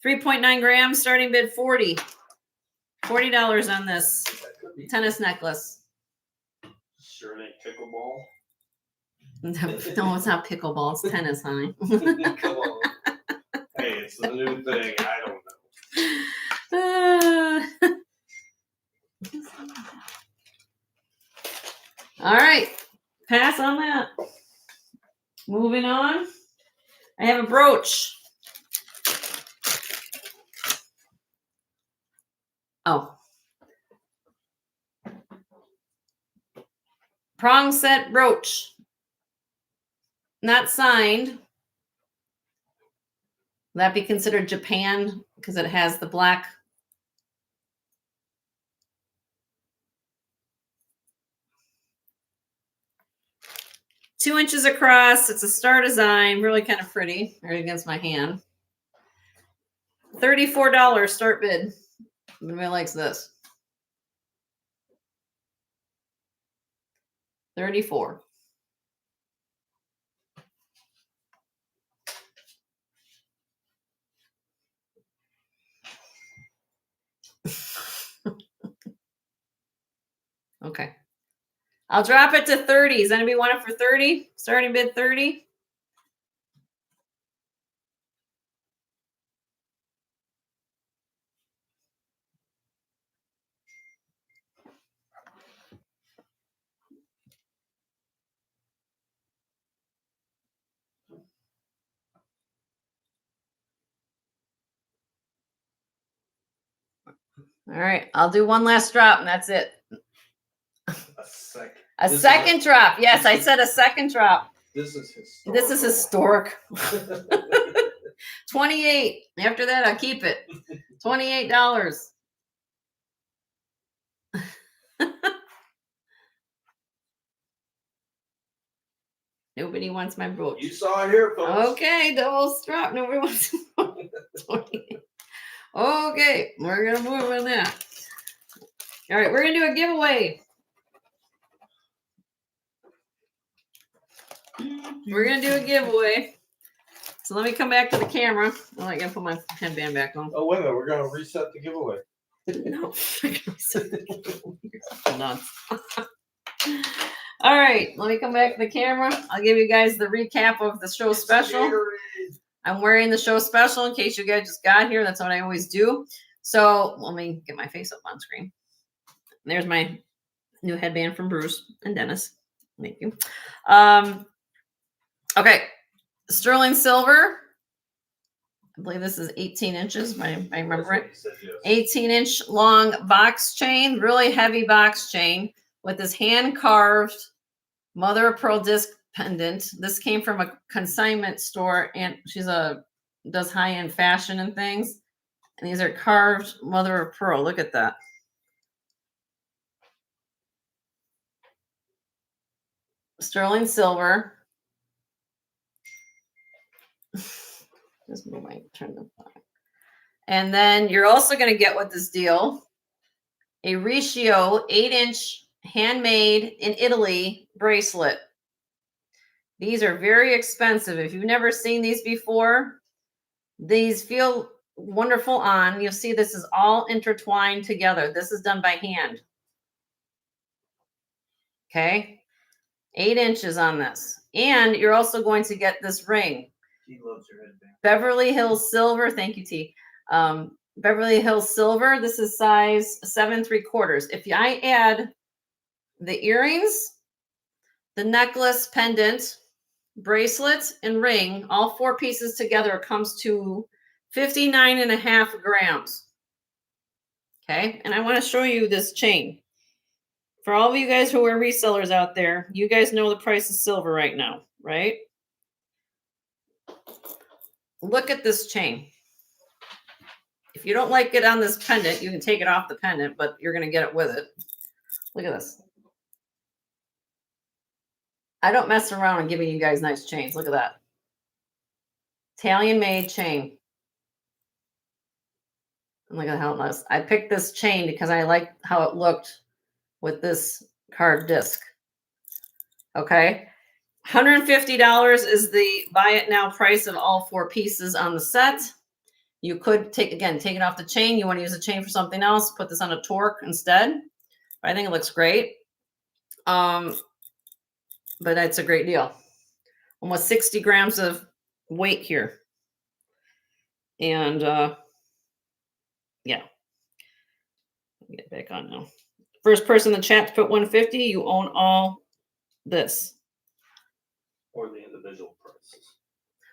3.9 grams, starting bid 40. $40 on this tennis necklace. Sure ain't pickleball. No, it's not pickleball. It's tennis, honey. Come on. Hey, it's the new thing. I don't know. All right. Pass on that. Moving on. I have a brooch. Oh. Prong set brooch. Not signed. Will that be considered Japan because it has the black? Two inches across. It's a star design. Really kind of pretty. Right against my hand. $34 start bid. Nobody likes this. 34. Okay. I'll drop it to 30. Does anybody want it for 30? Starting bid 30. All right. I'll do one last drop and that's it. A second drop. Yes, I said a second drop. This is historic. This is historic. 28. After that, I'll keep it. $28. Nobody wants my brooch. You saw it here, folks. Okay, double strap. Nobody wants it. Okay, we're gonna move on that. All right, we're gonna do a giveaway. We're gonna do a giveaway. So let me come back to the camera. Oh, I gotta put my headband back on. Oh, wait a minute. We're gonna reset the giveaway. No. Nuts. All right, let me come back to the camera. I'll give you guys the recap of the show special. I'm wearing the show special in case you guys just got here. That's what I always do. So let me get my face up on screen. There's my new headband from Bruce and Dennis. Thank you. Okay, sterling silver. I believe this is 18 inches. I remember it. 18-inch long box chain, really heavy box chain with this hand-carved mother of pearl disc pendant. This came from a consignment store, and she's does high-end fashion and things. And these are carved mother of pearl. Look at that. Sterling silver. Just move my turn the back. And then you're also going to get with this deal a Riccio 8-inch handmade in Italy bracelet. These are very expensive. If you've never seen these before, these feel wonderful on. You'll see this is all intertwined together. This is done by hand. Okay. 8 inches on this. And you're also going to get this ring. She loves her headband. Beverly Hills silver. Thank you, T. Beverly Hills silver. This is size 7 3/4. If I add the earrings, the necklace, pendant, bracelet, and ring, all 4 pieces together comes to 59.5 grams. Okay. And I want to show you this chain. For all of you guys who are resellers out there, you guys know the price of silver right now, right? Look at this chain. If you don't like it on this pendant, you can take it off the pendant, but you're going to get it with it. Look at this. I don't mess around and giving you guys nice chains. Look at that. Italian-made chain. And look at how nice. I picked this chain because I liked how it looked with this carved disc. Okay. $150 is the buy it now price of all 4 pieces on the set. You could take it off the chain. You want to use the chain for something else, put this on a torque instead. I think it looks great. But it's a great deal. Almost 60 grams of weight here. And yeah. Get back on now. First person in the chat to put 150, you own all this. Or the individual prices.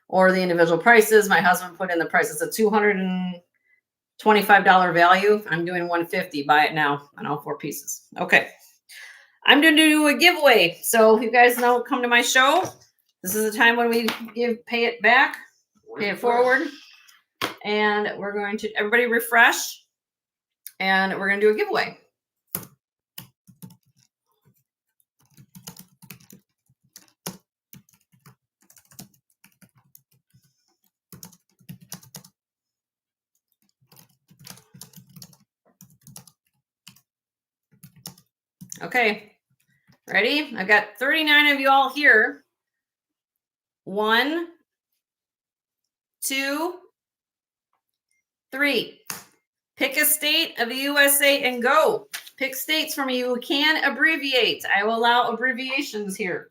Or the individual prices. My husband put in the price. It's a $225 value. I'm doing 150. Buy it now on all 4 pieces. Okay. I'm going to do a giveaway. So if you guys know, come to my show. This is the time when we pay it back, pay it forward. And we're going to, everybody refresh. And we're going to do a giveaway. Okay, ready? I've got 39 of you all here. 1, 2, 3. Pick a state of the USA and go. Pick states for me. You can abbreviate. I will allow abbreviations here.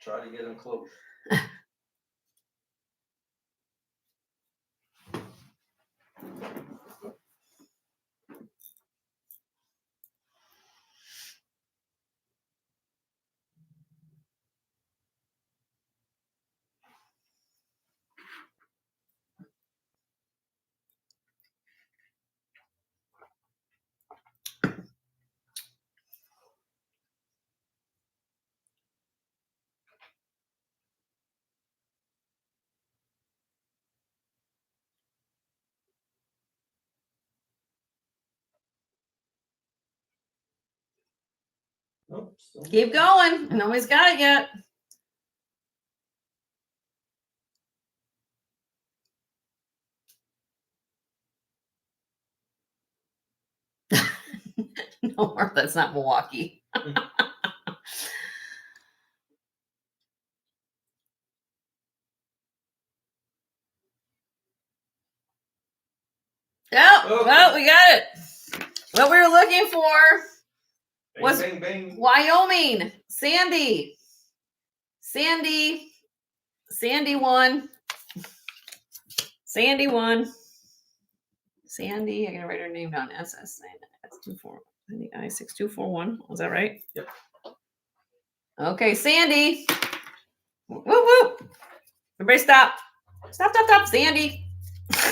Try to get them close. Oops. Keep going. Nobody's got it yet. No, that's not Milwaukee. Yep. Okay. Well, we got it. What we were looking for was bang, bang. Wyoming. Sandy won. Sandy won. Sandy, I gotta write her name down. I6241. Was that right? Yep. Okay, Sandy. Woo woo. Everybody stop. Stop. Sandy.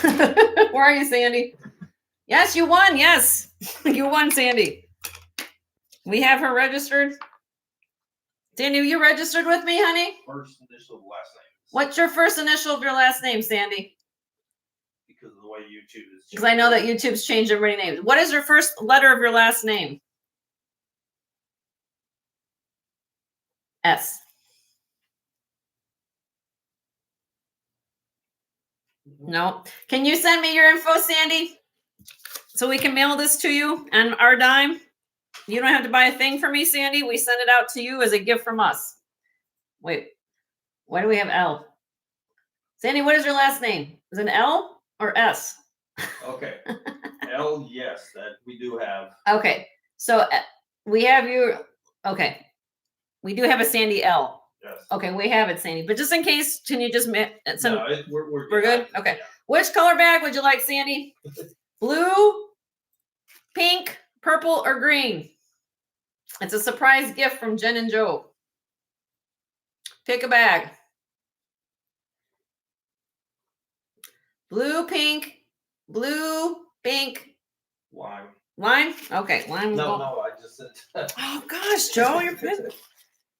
Where are you, Sandy? Yes, you won. Yes. You won, Sandy. We have her registered. Sandy, you registered with me, honey? First initial, last name. What's your first initial of your last name, Sandy? Because of the way YouTube is. Because I know that YouTube's changed everybody's names. What is your first letter of your last name? S. No. Can you send me your info, Sandy? So we can mail this to you on our dime? You don't have to buy a thing for me, Sandy. We send it out to you as a gift from us. Wait. Why do we have L? Sandy, what is your last name? Is it an L or S? Okay. L, yes, that we do have. Okay. So we have you. Okay. We do have a Sandy L. Yes. Okay, we have it, Sandy. But just in case, can you just send? No, we're good. Okay. Yeah. Which color bag would you like, Sandy? Blue, pink, purple, or green? It's a surprise gift from Jen and Joe. Pick a bag. Blue, pink, Lime. Lime? Okay, lime. No, I just said. Oh gosh, Joe, you're good.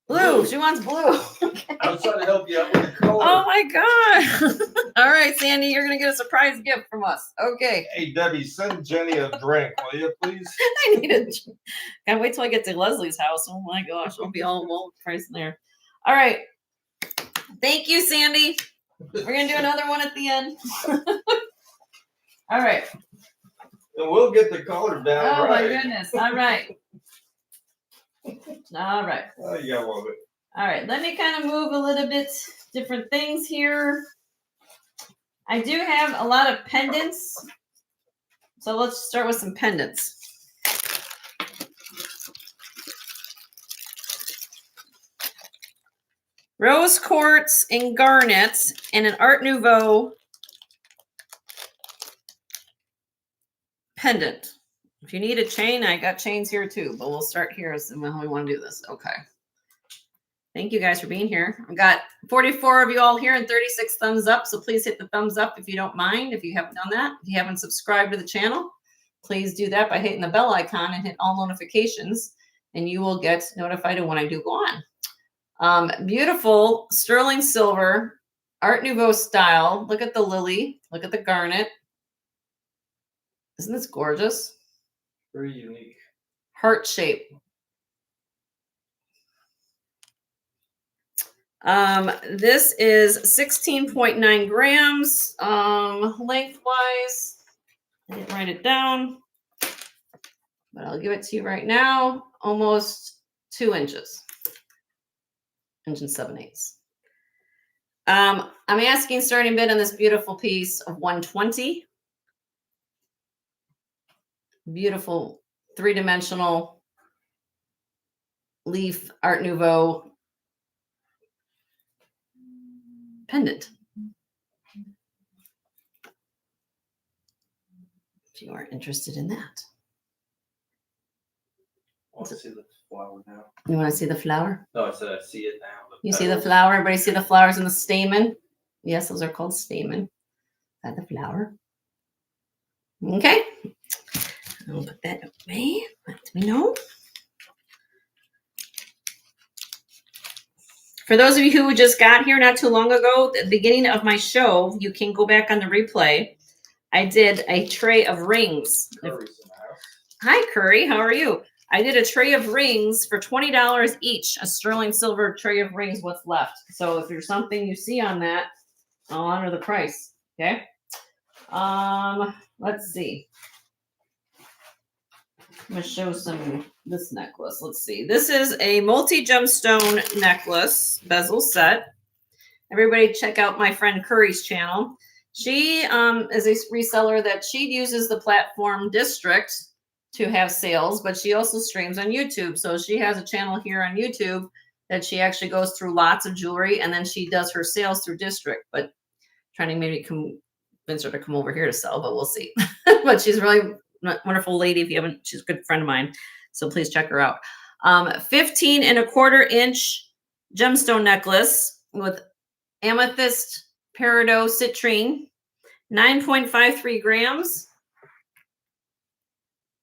Blue. She wants blue. Okay. I was trying to help you out with the color. Oh my god. All right, Sandy, you're gonna get a surprise gift from us. Okay. Hey Debbie, send Jenny a drink, will you please? I need a. Can't wait till I get to Leslie's house. Oh my gosh, I'll be all priced there. All right. Thank you, Sandy. We're gonna do another one at the end. All right. And we'll get the color down. Oh my goodness. All right. All right. Oh, yeah, love it. All right. Let me kind of move a little bit different things here. I do have a lot of pendants. So let's start with some pendants. Rose quartz and garnet and an Art Nouveau pendant. If you need a chain, I got chains here too, but we'll start here as how we want to do this. Okay. Thank you guys for being here. I've got 44 of you all here and 36 thumbs up. So please hit the thumbs up if you don't mind, if you haven't done that. If you haven't subscribed to the channel, please do that by hitting the bell icon and hit all notifications, and you will get notified when I do go on. Beautiful sterling silver, Art Nouveau style. Look at the lily. Look at the garnet. Isn't this gorgeous? Very unique. Heart shape. This is 16.9 grams. Lengthwise, I didn't write it down, but I'll give it to you right now. Almost 2 inches. Inch and 7/8. I'm asking starting bid on this beautiful piece of $120. Beautiful 3-dimensional leaf Art Nouveau pendant. If you are interested in that. I want to see the flower now. You want to see the flower? No, I said I see it now. You see the flower? Everybody see the flowers in the stamen? Yes, those are called stamen. Is that the flower? Okay. I'll put that away. Let me know. For those of you who just got here not too long ago, at the beginning of my show, you can go back on the replay. I did a tray of rings. Hi, Curry. How are you? I did a tray of rings for $20 each. A sterling silver tray of rings, what's left. So if there's something you see on that, I'll honor the price. Okay. Let's see. I'm going to show this necklace. Let's see. This is a multi-gemstone necklace bezel set. Everybody check out my friend Curry's channel. She is a reseller that she uses the platform District to have sales, but she also streams on YouTube. So she has a channel here on YouTube that she actually goes through lots of jewelry, and then she does her sales through District, but trying to maybe convince her to come over here to sell, but we'll see. But she's really wonderful lady. If you haven't, she's a good friend of mine. So please check her out. 15¼ inch gemstone necklace with amethyst peridot citrine, 9.53 grams.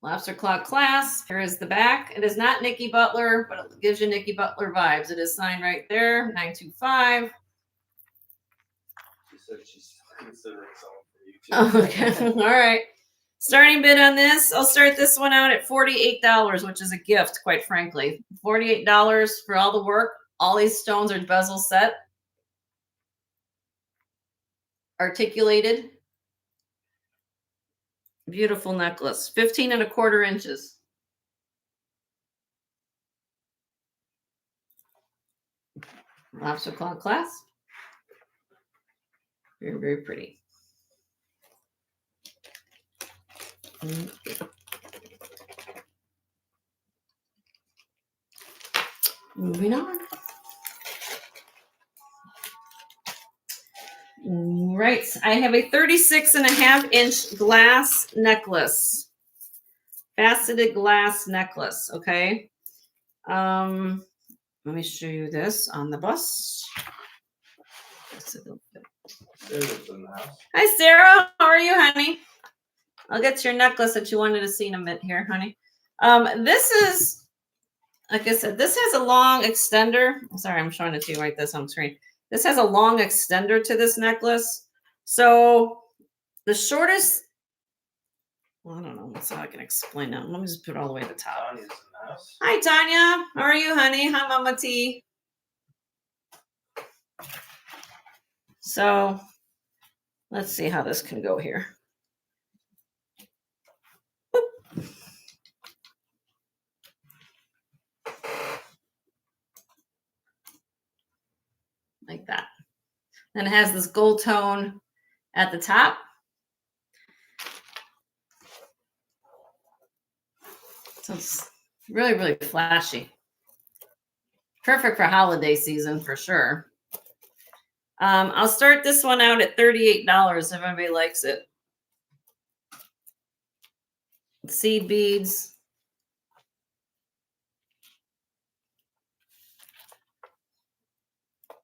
Lobster claw clasp. Here is the back. It is not Nikki Butler, but it gives you Nikki Butler vibes. It is signed right there, 925. said she's considering something for you too. Okay. All right. Starting bid on this, I'll start this one out at $48, which is a gift, quite frankly. $48 for all the work. All these stones are bezel set, articulated. Beautiful necklace, 15¼ inches. Lobster claw clasp. Very, very pretty. Moving on. Right, I have a 36½ inch glass necklace. Faceted glass necklace, okay? Let me show you this on the bus. Sarah's in the house. Hi, Sarah. How are you, honey? I'll get to your necklace that you wanted to see in a minute here, honey. This is, like I said, this has a long extender. Sorry, I'm showing it to you right this on screen. This has a long extender to this necklace. So the shortest, well, I don't know. That's how I can explain that. Let me just put it all the way to the top. Tanya's in the house. Hi, Tanya. How are you, honey? Hi, Mama T. So let's see how this can go here. Like that. Then it has this gold tone at the top. So it's really, really flashy. Perfect for holiday season for sure. I'll start this one out at $38 if anybody likes it. Seed beads.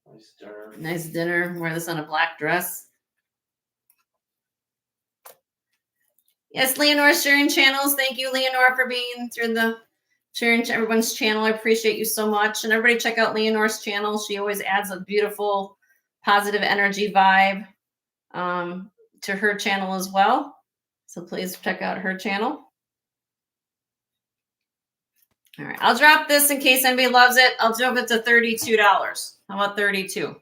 Nice dinner. Nice dinner. Wear this on a black dress. Yes, Leonore's sharing channels. Thank you, Leonore, for being through the sharing everyone's channel. I appreciate you so much. And everybody check out Leonore's channel. She always adds a beautiful, positive energy vibe to her channel as well. So please check out her channel. All right, I'll drop this in case anybody loves it. I'll drop it to $32. How about 32?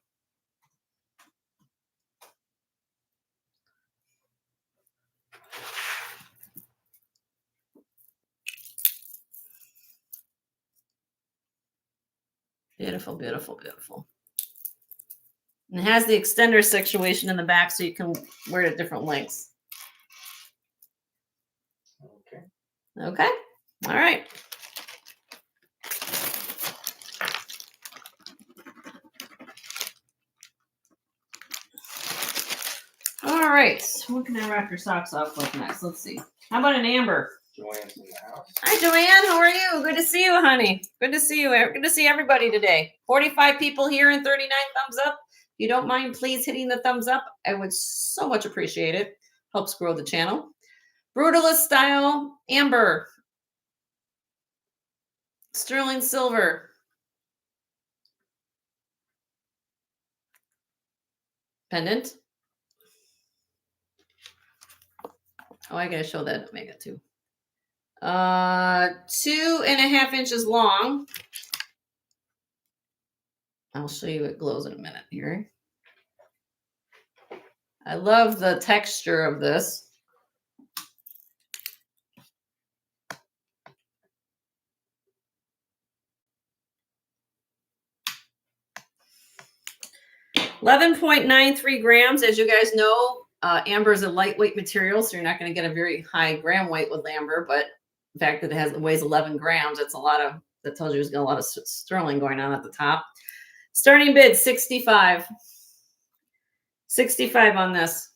Beautiful, beautiful, beautiful. And it has the extender situation in the back so you can wear it at different lengths. Okay. Okay. All right. All right. What can I wrap your socks off with next? Let's see. How about an amber? Joanne's in the house. Hi, Joanne. How are you? Good to see you, honey. Good to see you. Good to see everybody today. 45 people here and 39 thumbs up. If you don't mind, please hitting the thumbs up. I would so much appreciate it. Helps grow the channel. Brutalist style amber. Sterling silver. Pendant. Oh, I gotta show that Omega too. 2½ inches long. I'll show you it glows in a minute here. I love the texture of this. $11.93 grams. As you guys know, amber is a lightweight material, so you're not going to get a very high gram weight with amber. But the fact that it weighs 11 grams, it's a lot of, that tells you there's got a lot of sterling going on at the top. Starting bid 65. 65 on this.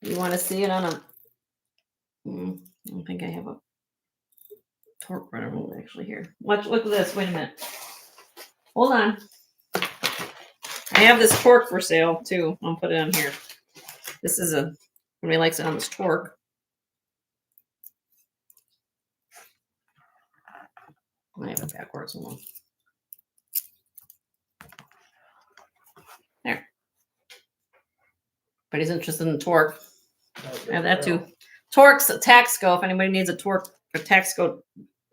You want to see it on a, I don't think I have a torque runner actually here. Watch, look at this. Wait a minute. Hold on. I have this torque for sale too. I'll put it on here. This is a, somebody likes it on this torque. I have it backwards. There. But he's interested in torque. I have that too. Torque's a Taxco. If anybody needs a torque, a Taxco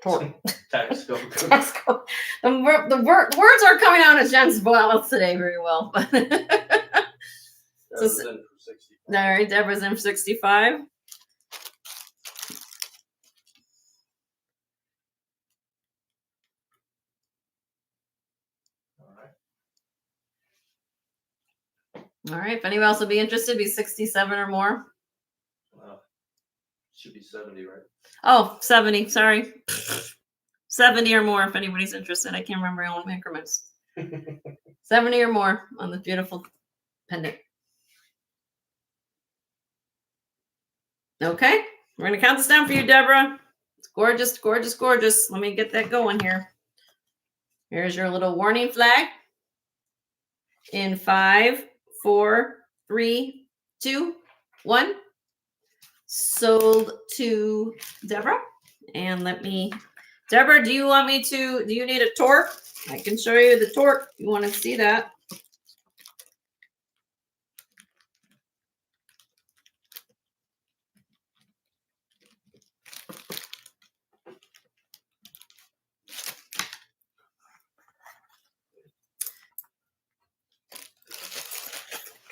torque. Taxco. Taxco. The words are coming out of Jen's mouth today very well. But all right, Deborah's in for 65. All right. If anyone else would be interested, be 67 or more. Should be 70, right? Oh, 70. Sorry. 70 or more if anybody's interested. I can't remember all increments. 70 or more on the beautiful pendant. Okay. We're going to count this down for you, Deborah. It's gorgeous, gorgeous, gorgeous. Let me get that going here. Here's your little warning flag. In 5, 4, 3, 2, 1. Sold to Deborah. And Deborah, do you need a torque? I can show you the torque. You want to see that?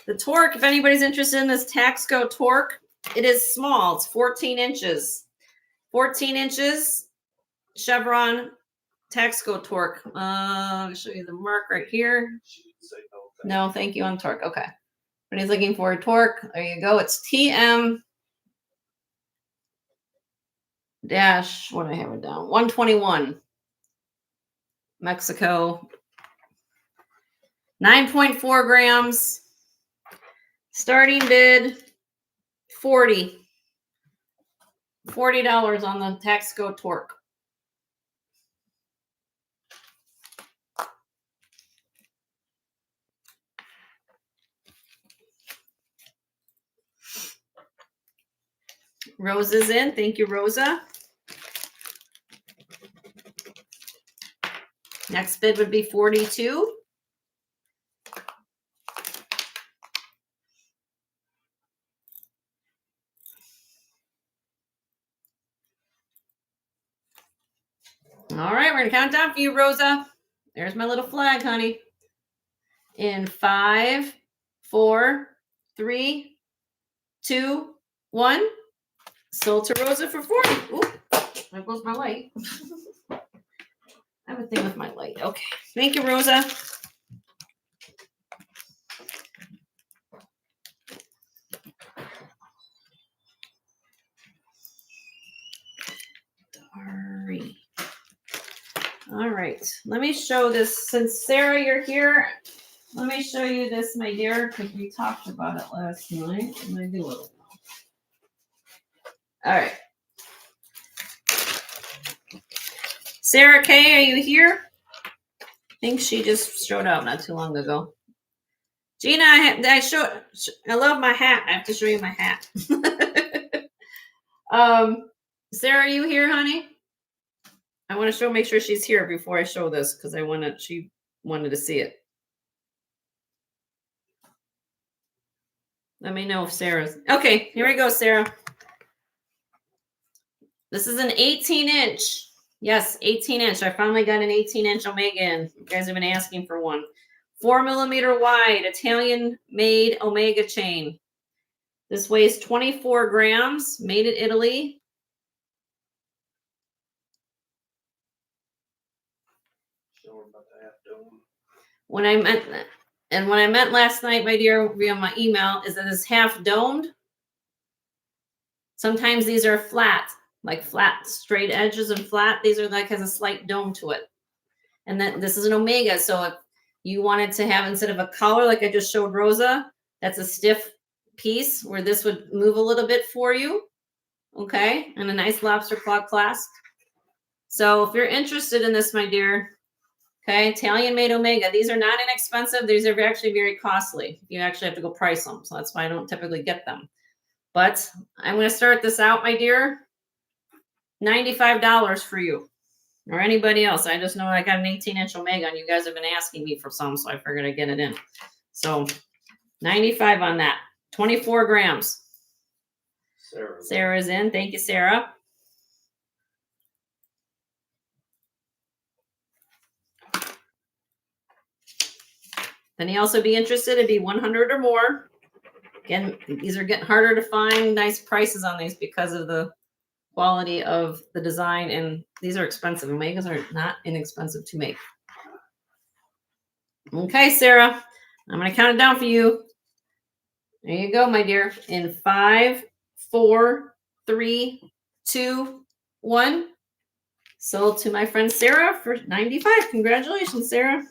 The torque, if anybody's interested in this Taxco torque, it is small. It's 14 inches. 14 inches chevron Taxco torque. I'll show you the mark right here. No, thank you on torque. Okay. When he's looking for a torque, there you go. It's TM dash, what do I have it down? 121. Mexico. 9.4 grams. Starting bid, $40 on the Taxco torque. Rosa's in. Thank you, Rosa. Next bid would be 42. All right, we're going to count down for you, Rosa. There's my little flag, honey. In 5, 4, 3, 2, 1. Sold to Rosa for 40. Ooh, there goes my light. I have a thing with my light. Okay. Thank you, Rosa. All right. Let me show this. Since Sarah, you're here, let me show you this, my dear, because we talked about it last night. And I do it. All right. Sarah Kay, are you here? I think she just showed up not too long ago. Gina, I love my hat. I have to show you my hat. Sarah, are you here, honey? I want to make sure she's here before I show this because she wanted to see it. Let me know if Sarah's okay. Here we go, Sarah. This is an 18-inch. Yes, 18-inch. I finally got an 18-inch Omega in. You guys have been asking for one. 4 millimeter wide, Italian-made Omega chain. This weighs 24 grams, made in Italy. When I meant last night, my dear, via my email, is that it's half domed. Sometimes these are flat, like flat, straight edges and flat. These are like has a slight dome to it. And then this is an Omega. So if you wanted to have, instead of a collar, like I just showed Rosa, that's a stiff piece where this would move a little bit for you. Okay. And a nice lobster claw clasp. So if you're interested in this, my dear, okay, Italian-made Omega. These are not inexpensive. These are actually very costly. You actually have to go price them. So that's why I don't typically get them. But I'm going to start this out, my dear. $95 for you or anybody else. I just know I got an 18-inch Omega, and you guys have been asking me for some, so I figured I'd get it in. So $95 on that. 24 grams. Sarah's Sarah's in. Thank you, Sarah. Then you also be interested, it'd be 100 or more. Again, these are getting harder to find nice prices on these because of the quality of the design, and these are expensive. Omegas are not inexpensive to make. Okay, Sarah, I'm going to count it down for you. There you go, my dear. In 5, 4, 3, 2, 1. Sold to my friend Sarah for $95. Congratulations, Sarah.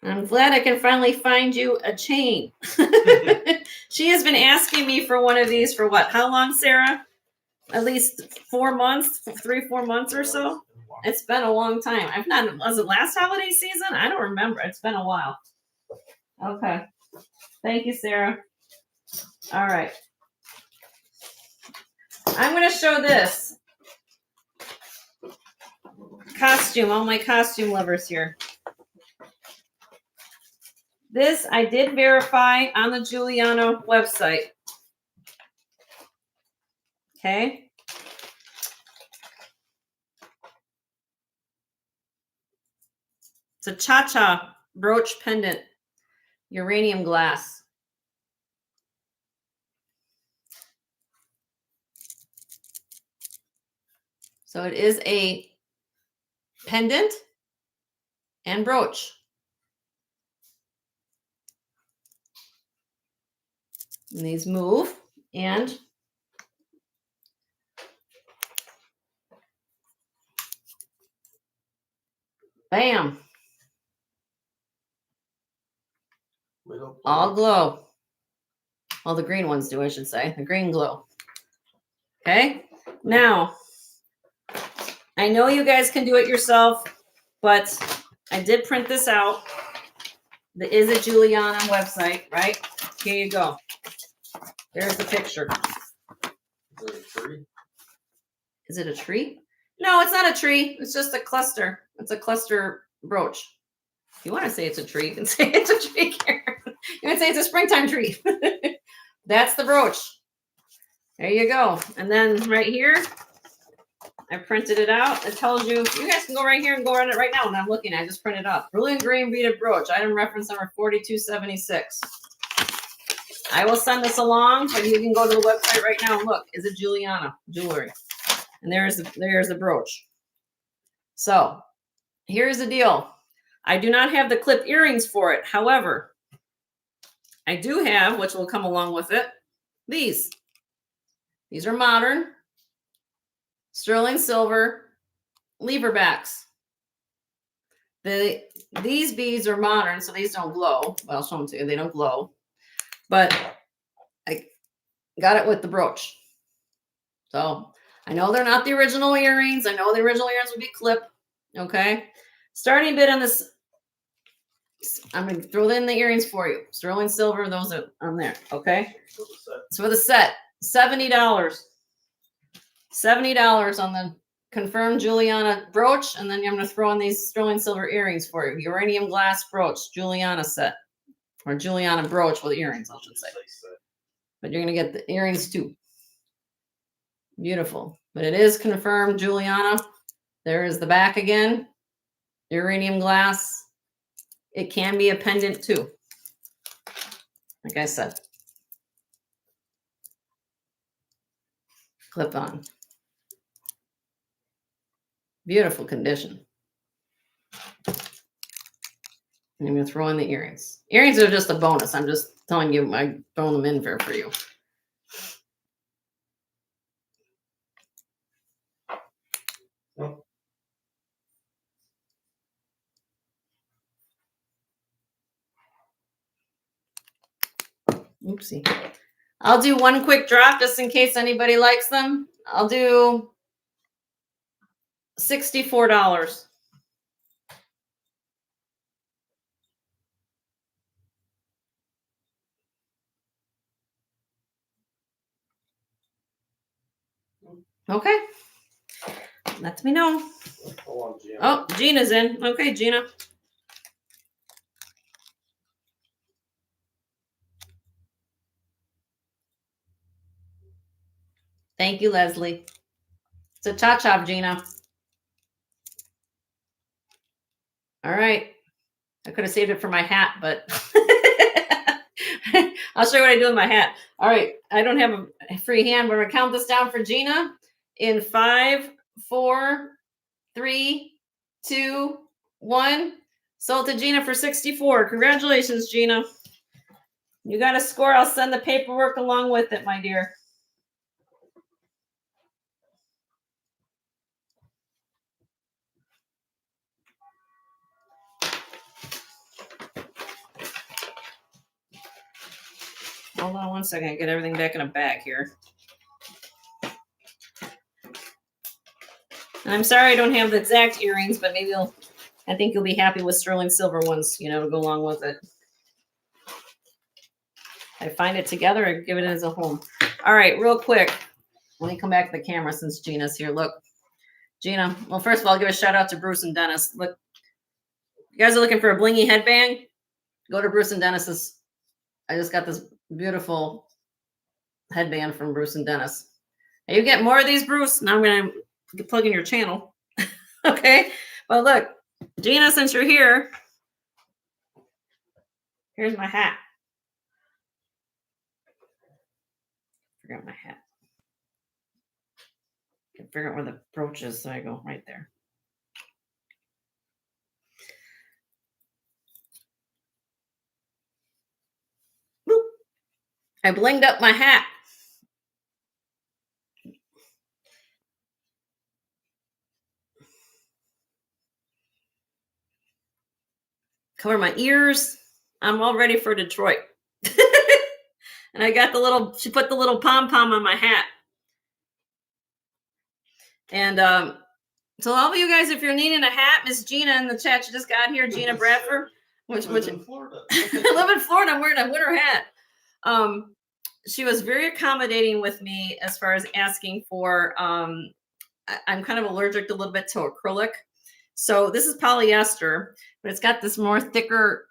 I'm glad I can finally find you a chain. She has been asking me for one of these for what? How long, Sarah? At least 4 months, 3, 4 months or so. It's been a long time. I've not, was it last holiday season? I don't remember. It's been a while. Okay. Thank you, Sarah. All right. I'm going to show this costume, all my costume lovers here. This I did verify on the Giuliano website. Okay. It's a cha-cha brooch pendant, uranium glass. So it is a pendant and brooch. And these move, and bam, all glow. Well, the green ones do, I should say. The green glow. Okay. Now, I know you guys can do it yourself, but I did print this out. There is a Giuliano website, right? Here you go. There's the picture. Is it a tree? Is it a tree? No, it's not a tree. It's just a cluster. It's a cluster brooch. If you want to say it's a tree, you can say it's a tree, Karen. You can say it's a springtime tree. That's the brooch. There you go. And then right here, I printed it out. It tells you, you guys can go right here and go on it right now when I'm looking. I just printed it up. Blue and green beaded brooch. Item reference number 4276. I will send this along, but you can go to the website right now and look. Is it Giuliano jewelry? And there's the brooch. So here's the deal. I do not have the clip earrings for it. However, I do have, which will come along with it, these. These are modern, sterling silver lever backs. These beads are modern, so these don't glow. Well, I'll show them to you. They don't glow. But I got it with the brooch. So I know they're not the original earrings. I know the original earrings would be clip. Okay. Starting bid on this, I'm going to throw in the earrings for you. Sterling silver, those are on there. Okay. So for the set, $70. $70 on the confirmed Giuliano brooch. And then I'm going to throw in these sterling silver earrings for you. Uranium glass brooch, Giuliano set. Or Giuliano brooch with earrings, I should say. But you're going to get the earrings too. Beautiful. But it is confirmed Giuliano. There is the back again. Uranium glass. It can be a pendant too. Like I said. Clip on. Beautiful condition. And I'm going to throw in the earrings. Earrings are just a bonus. I'm just telling you, I'm throwing them in for you. Oh. Oopsie. I'll do one quick drop just in case anybody likes them. I'll do $64. Okay. Let me know. Hold on, Gina. Oh, Gina's in. Okay, Gina. Thank you, Leslie. It's a cha-cha, Gina. All right. I could have saved it for my hat, but I'll show you what I do with my hat. All right. I don't have a free hand. We're going to count this down for Gina in 5, 4, 3, 2, 1. Sold to Gina for 64. Congratulations, Gina. You got a score. I'll send the paperwork along with it, my dear. Hold on one second. Get everything back in a bag here. And I'm sorry I don't have the exact earrings, but maybe I think you'll be happy with sterling silver ones, to go along with it. I find it together and give it as a home. All right, real quick. Let me come back to the camera since Gina's here. Look, Gina. Well, first of all, I'll give a shout out to Bruce and Dennis. Look, you guys are looking for a blingy headband? Go to Bruce and Dennis's. I just got this beautiful headband from Bruce and Dennis. Hey, you get more of these, Bruce? Now I'm going to plug in your channel. Okay. Well, look, Gina, since you're here, here's my hat. Forgot my hat. Can figure out where the brooch is, so I go right there. Boop. I blinged up my hat. Cover my ears. I'm all ready for Detroit. And I got she put the little pom-pom on my hat. And so all of you guys, if you're needing a hat, Miss Gina in the chat, she just got here, Gina Bradford. Which in Florida. I live in Florida. I'm wearing a winter hat. She was very accommodating with me as far as asking for, I'm kind of allergic a little bit to acrylic. So this is polyester, but it's got this more thicker,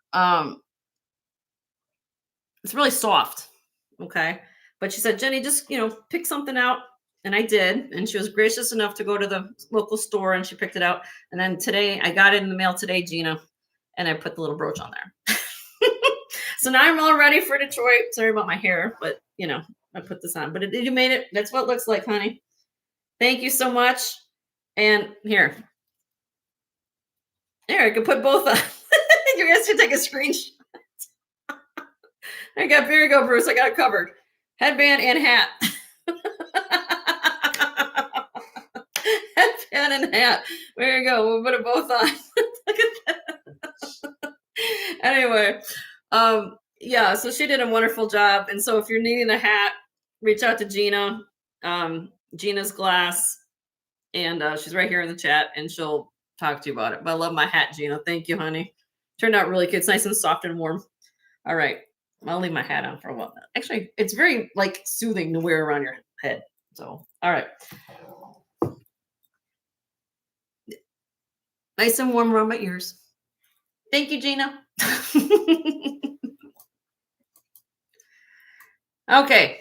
it's really soft. Okay. But she said, Jenny, just, pick something out. And I did. And she was gracious enough to go to the local store and she picked it out. And then today, I got it in the mail today, Gina, and I put the little brooch on there. So now I'm all ready for Detroit. Sorry about my hair, but I put this on. But you made it. That's what it looks like, honey. Thank you so much. And here. There, I can put both on. You guys should take a screenshot. Here you go, Bruce. I got it covered. Headband and hat. Headband and hat. There you go. We'll put it both on. Look at that. Anyway, yeah, so she did a wonderful job. And so if you're needing a hat, reach out to Gina, Gina's Glass, and she's right here in the chat, and she'll talk to you about it. But I love my hat, Gina. Thank you, honey. Turned out really good. It's nice and soft and warm. All right. I'll leave my hat on for a while. Actually, it's very soothing to wear around your head. So, all right. Nice and warm around my ears. Thank you, Gina. Okay.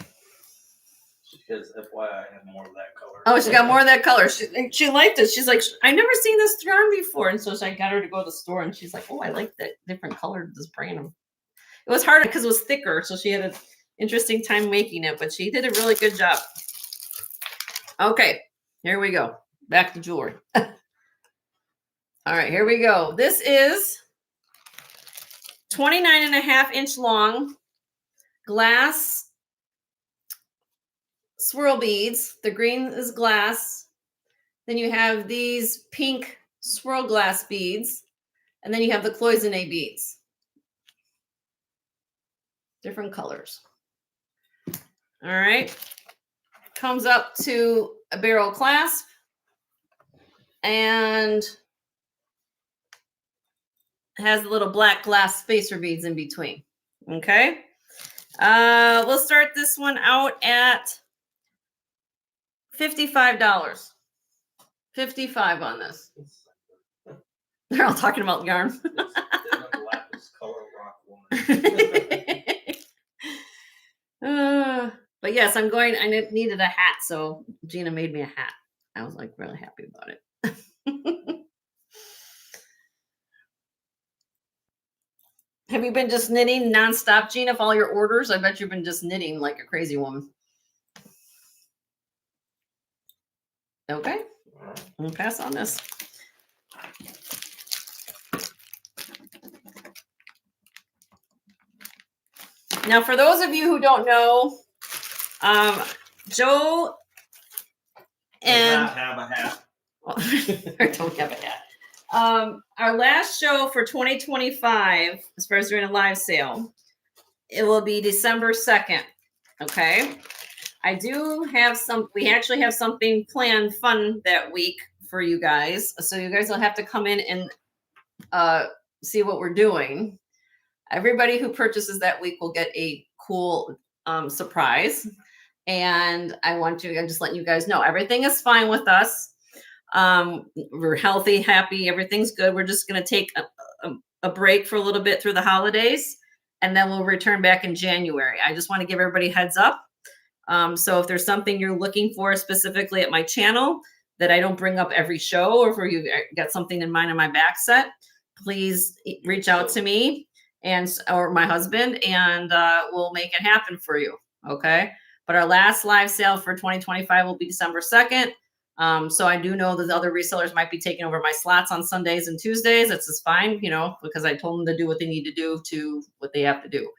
Because FYI, I have more of that color. Oh, she got more of that color. She liked it. She's like, I've never seen this yarn before. And so I got her to go to the store and she's like, oh, I like that different color, this brand. It was harder because it was thicker. So she had an interesting time making it, but she did a really good job. Okay, here we go. Back to jewelry. All right, here we go. This is 29.5-inch long glass swirl beads. The green is glass. Then you have these pink swirl glass beads. And then you have the cloisonne beads. Different colors. All right. Comes up to a barrel clasp. And has the little black glass spacer beads in between. Okay. We'll start this one out at $55. 55 on this. They're all talking about yarn. But yes, I needed a hat, so Gina made me a hat. I was like really happy about it. Have you been just knitting nonstop, Gina, for all your orders? I bet you've been just knitting like a crazy woman. Okay, we'll pass on this. Now, for those of you who don't know, Joe and Does not have a hat. I don't have a hat. Our last show for 2025, as far as doing a live sale, it will be December 2nd. Okay. I do have we actually have something planned fun that week for you guys. So you guys will have to come in and see what we're doing. Everybody who purchases that week will get a cool surprise. And I'm just letting you guys know everything is fine with us. We're healthy, happy, everything's good. We're just going to take a break for a little bit through the holidays, and then we'll return back in January. I just want to give everybody a heads up. So if there's something you're looking for specifically at my channel that I don't bring up every show, or if you got something in mind on my back set, please reach out to me or my husband, and we'll make it happen for you. Okay. But our last live sale for 2025 will be December 2nd. So I do know that other resellers might be taking over my slots on Sundays and Tuesdays. That's just fine, because I told them to do what they need to do to what they have to do.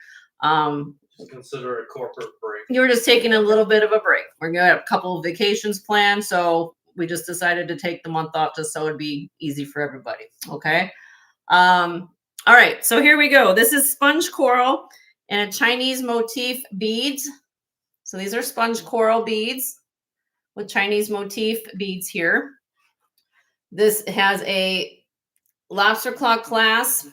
Just consider a corporate break. You were just taking a little bit of a break. We're going to have a couple of vacations planned. So we just decided to take the month off just so it'd be easy for everybody. Okay. All right. So here we go. This is sponge coral and a Chinese motif beads. So these are sponge coral beads with Chinese motif beads here. This has a lobster claw clasp,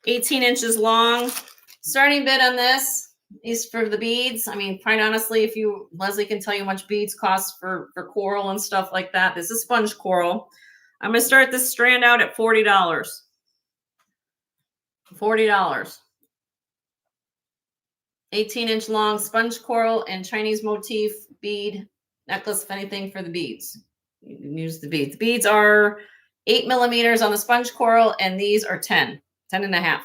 18 inches long. Starting bid on this is for the beads. I mean, quite honestly, Leslie can tell you how much beads cost for coral and stuff like that. This is sponge coral. I'm going to start this strand out at $40. $40. 18-inch long sponge coral and Chinese motif bead necklace, if anything, for the beads. You can use the beads. The beads are 8 millimeters on the sponge coral, and these are 10 and a half.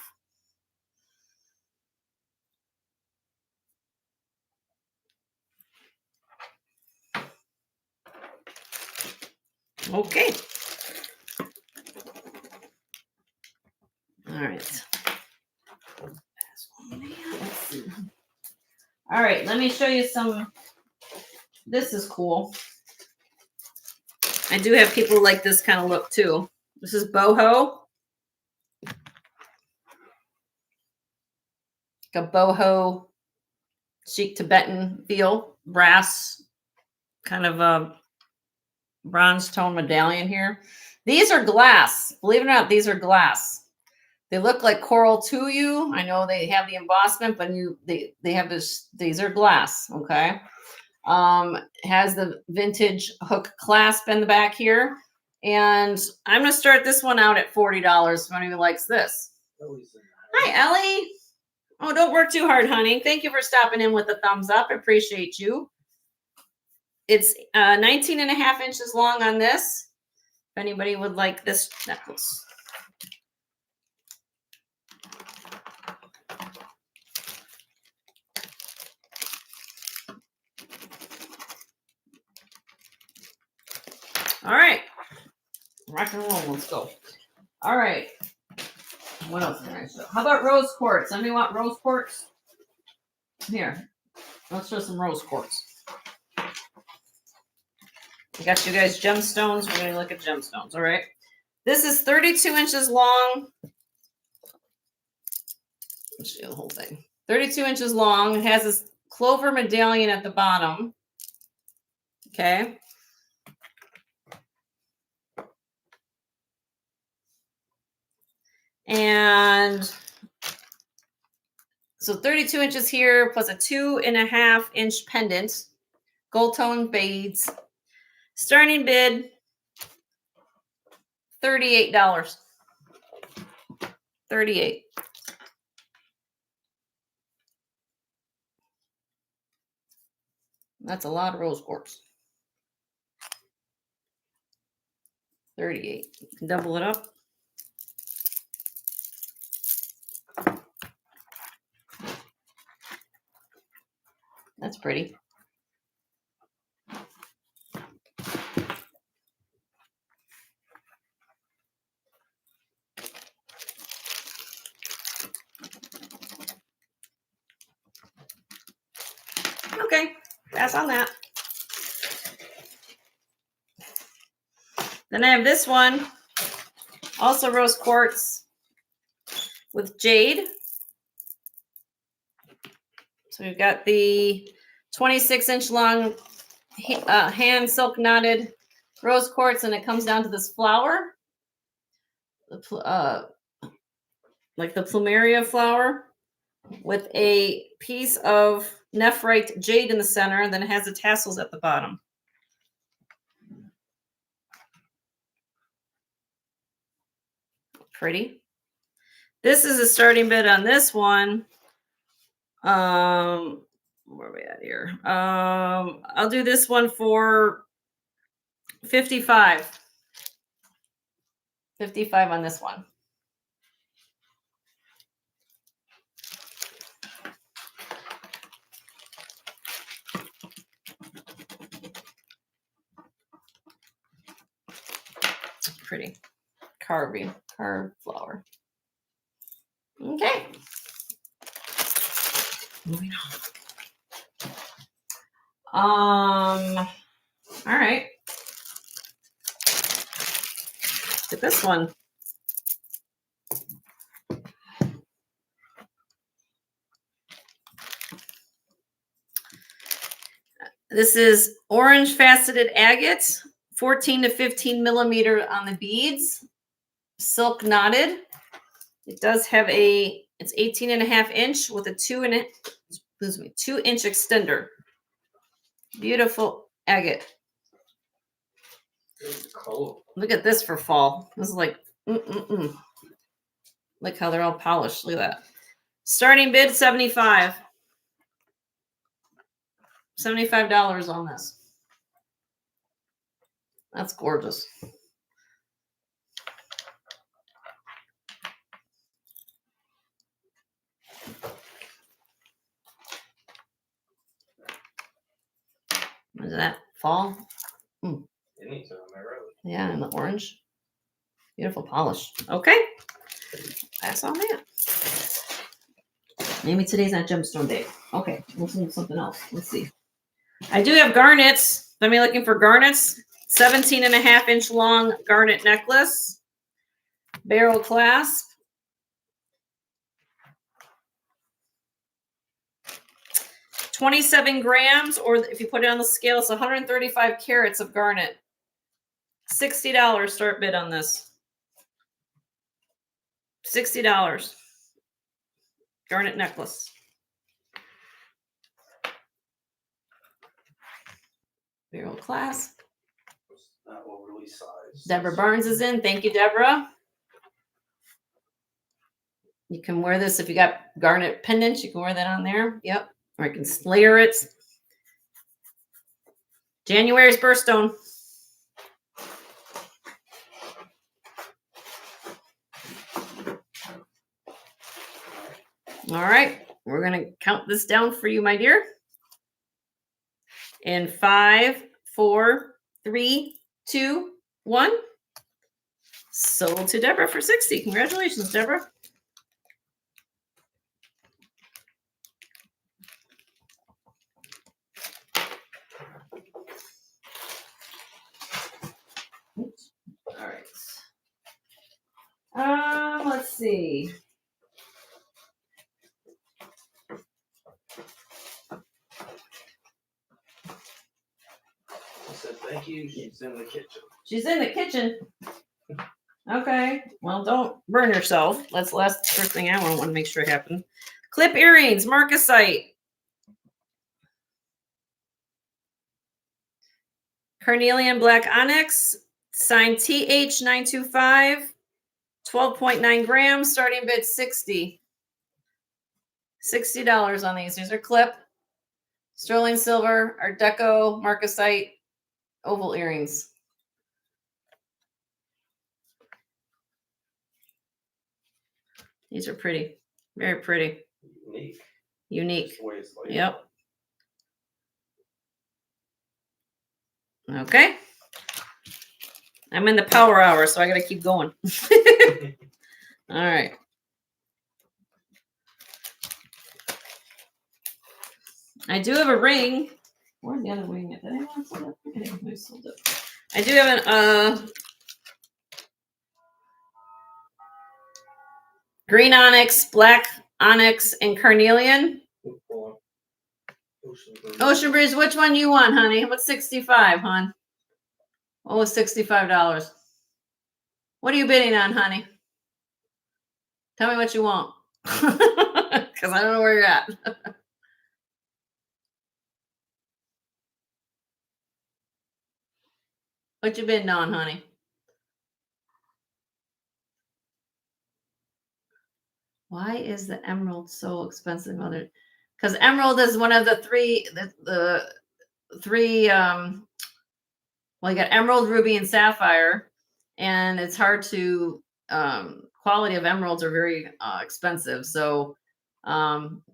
Okay. All right. Let's see. All right, let me show you some. This is cool. I do have people like this kind of look too. This is boho. Like a boho chic Tibetan feel, brass, kind of a bronze tone medallion here. These are glass. Believe it or not, these are glass. They look like coral to you. I know they have the embossment, but they have this. These are glass. Okay. Has the vintage hook clasp in the back here, and I'm gonna start this one out at $40. If anyone likes this. Hi, Ellie. Oh, don't work too hard, honey. Thank you for stopping in with a thumbs up. I appreciate you. It's 19 and a half inches long on this. If anybody would like this necklace. All right. Rock and roll. Let's go. All right. What else can I show? How about rose quartz? Anybody want rose quartz? Here. Let's show some rose quartz. I got you guys gemstones. We're going to look at gemstones. All right. This is 32 inches long. Let's show you the whole thing. 32 inches long. It has this clover medallion at the bottom. Okay. And so 32 inches here plus a 2.5 inch pendant, gold tone beads. Starting bid $38. 38. That's a lot of rose quartz. 38. You can double it up. That's pretty. Okay, pass on that. Then I have this one, also rose quartz with jade. So we've got the 26-inch long hand silk knotted rose quartz, and it comes down to this flower, like the plumeria flower, with a piece of nephrite jade in the center, and then it has the tassels at the bottom. Pretty. This is a starting bid on this one. Where are we at here? I'll do this one for 55. 55 on this one. Pretty. Carved flower. Okay. Moving on. All right. Look at this one. This is orange faceted agate, 14 to 15 millimeter on the beads, silk knotted. It does have it's 18.5-inch with a 2-inch extender. Beautiful agate. Look at this for fall. This is like, Look how they're all polished. Look at that. Starting bid, 75. $75 on this. That's gorgeous. What is that? Fall? Yeah, and the orange. Beautiful polish. Okay. Pass on that. Maybe today's not gemstone day. Okay, we'll do something else. Let's see. I do have garnets. Let me looking for garnets. 17.5-inch long garnet necklace. Barrel clasp. 27 grams, or if you put it on the scale, it's 135 carats of garnet. $60 start bid on this. $60. Garnet necklace. Barrel clasp. Not overly sized. Deborah Barnes is in. Thank you, Deborah. You can wear this if you got garnet pendants. You can wear that on there. Yep. Or I can layer it. January's birthstone. All right. We're going to count this down for you, my dear. In 5, 4, 3, 2, 1. Sold to Deborah for 60. Congratulations, Deborah. Oops. All right. Let's see. Thank you. She's in the kitchen. She's in the kitchen. Okay. Well, don't burn yourself. That's the first thing I want to make sure happen. Clip earrings, marcasite. Carnelian black onyx, signed TH925, 12.9 grams, starting bid 60. $60 on these. These are clip. Sterling silver, Art Deco, Marcasite, oval earrings. These are pretty. Very pretty. Unique. Yep. Okay. I'm in the power hour, so I got to keep going. All right. I do have a ring. Where's the other ring? Did anyone sold it? I think I sold it. I do have an green onyx, black onyx, and carnelian. Ocean Breeze, which one you want, honey? What's 65, hon? What was $65? What are you bidding on, honey? Tell me what you want. Because I don't know where you're at. What you bidding on, honey? Why is the emerald so expensive, mother? Because emerald is one of the three, the three, well, you got emerald, ruby, and sapphire. And it's hard to, quality of emeralds are very expensive. So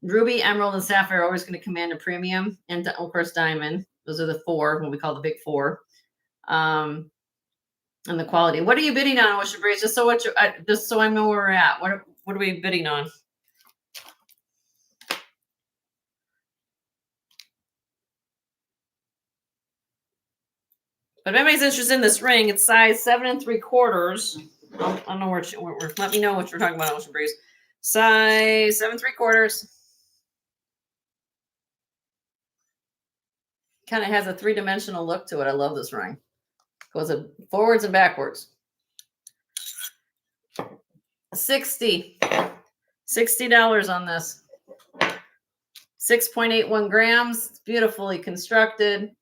ruby, emerald, and sapphire are always going to command a premium. And of course, diamond. Those are the four, what we call the big four. And the quality. What are you bidding on, Ocean Breeze? Just so just so I know where we're at. What are we bidding on? But if anybody's interested in this ring, it's size 7 3/4. I don't know where. Let me know what you're talking about, Ocean Breeze. Size 7 3/4. Kind of has a 3-dimensional look to it. I love this ring. Goes forwards and backwards. $60 on this. 6.81 grams. It's beautifully constructed.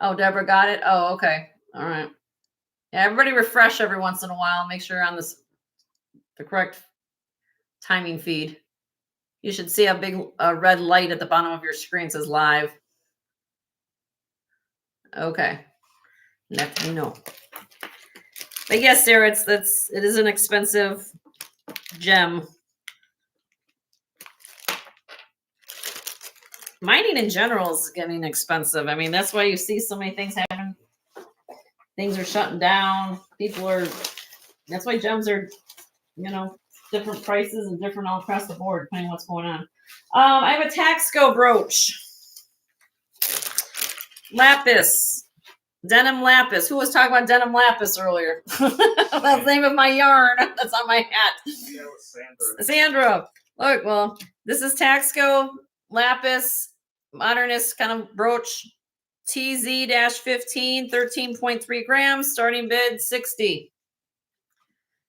Oh, Deborah got it. Oh, okay. All right. Yeah, everybody refresh every once in a while. Make sure you're on the correct timing feed. You should see a big red light at the bottom of your screen. It says live. Okay. Let me know. But yes, Sarah, it is an expensive gem. Mining in general is getting expensive. I mean, that's why you see so many things happening. Things are shutting down. That's why gems are, different prices and different all across the board, depending on what's going on. I have a Taxco brooch. Lapis. Denim lapis. Who was talking about denim lapis earlier? That's the name of my yarn. That's on my hat. Yeah, it was Sandra. Look, well, this is Taxco lapis modernist kind of brooch. TZ-15, 13.3 grams. Starting bid $60.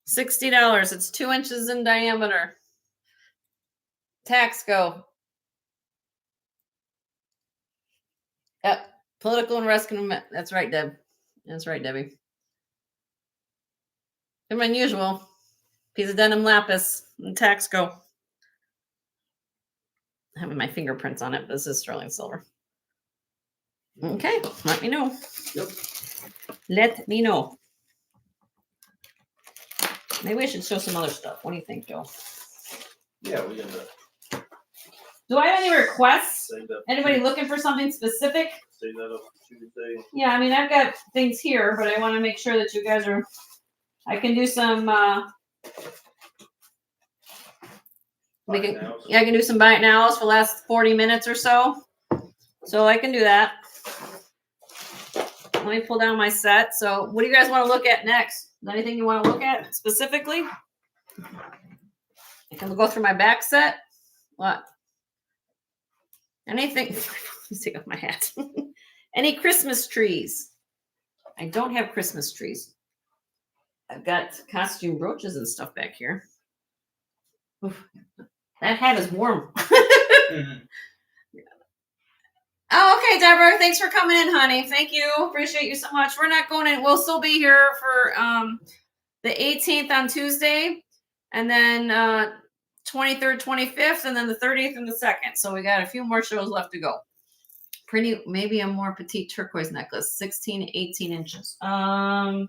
$60. It's 2 inches in diameter. Taxco. Yep. Political and rescue. That's right, Deb. That's right, Debbie. Some unusual piece of denim lapis and Taxco. Having my fingerprints on it. This is sterling silver. Okay, let me know. Yep. Let me know. Maybe I should show some other stuff. What do you think, Joe? Yeah, we can. Do I have any requests? Anybody looking for something specific? Say that up Tuesday. Yeah, I mean, I've got things here, but I want to make sure that you guys are. I can do some. I can do some buy it nows for the last 40 minutes or so. So I can do that. Let me pull down my set. So, what do you guys want to look at next? Is there anything you want to look at specifically? I can go through my back set. What? Anything? Let's take off my hat. Any Christmas trees? I don't have Christmas trees. I've got costume brooches and stuff back here. Oof. That hat is warm. Mm-hmm. Oh, okay, Deborah. Thanks for coming in, honey. Thank you. Appreciate you so much. We're not going in. We'll still be here for the 18th on Tuesday. And then 23rd, 25th, and then the 30th and the 2nd. So we got a few more shows left to go. Pretty, maybe a more petite turquoise necklace, 16 to 18 inches. I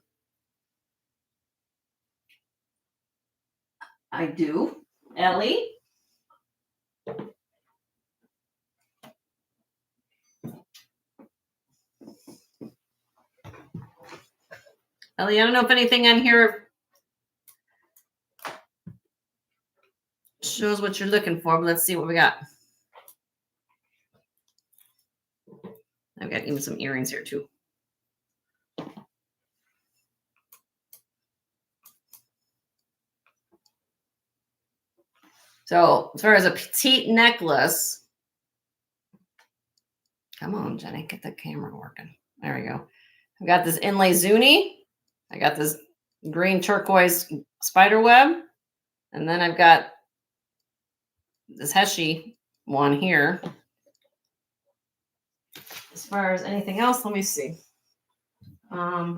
do. Ellie? Ellie, I don't know if anything on here shows what you're looking for, but let's see what we got. I've got even some earrings here too. So as far as a petite necklace, come on, Jenny, get the camera working. There we go. I've got this inlay zuni. I got this green turquoise spider web. And then I've got this Heshi one here. As far as anything else, let me see. I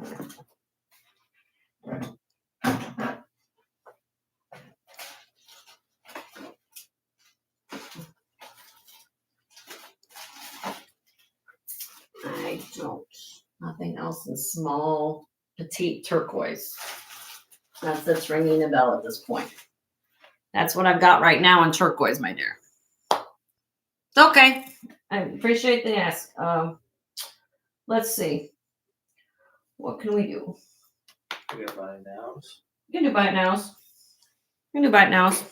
don't. Nothing else in small, petite turquoise. That's ringing a bell at this point. That's what I've got right now in turquoise, my dear. Okay. I appreciate the ask. Let's see. What can we do? We got buy nows. You can do buy it nows. You can do buy it nows.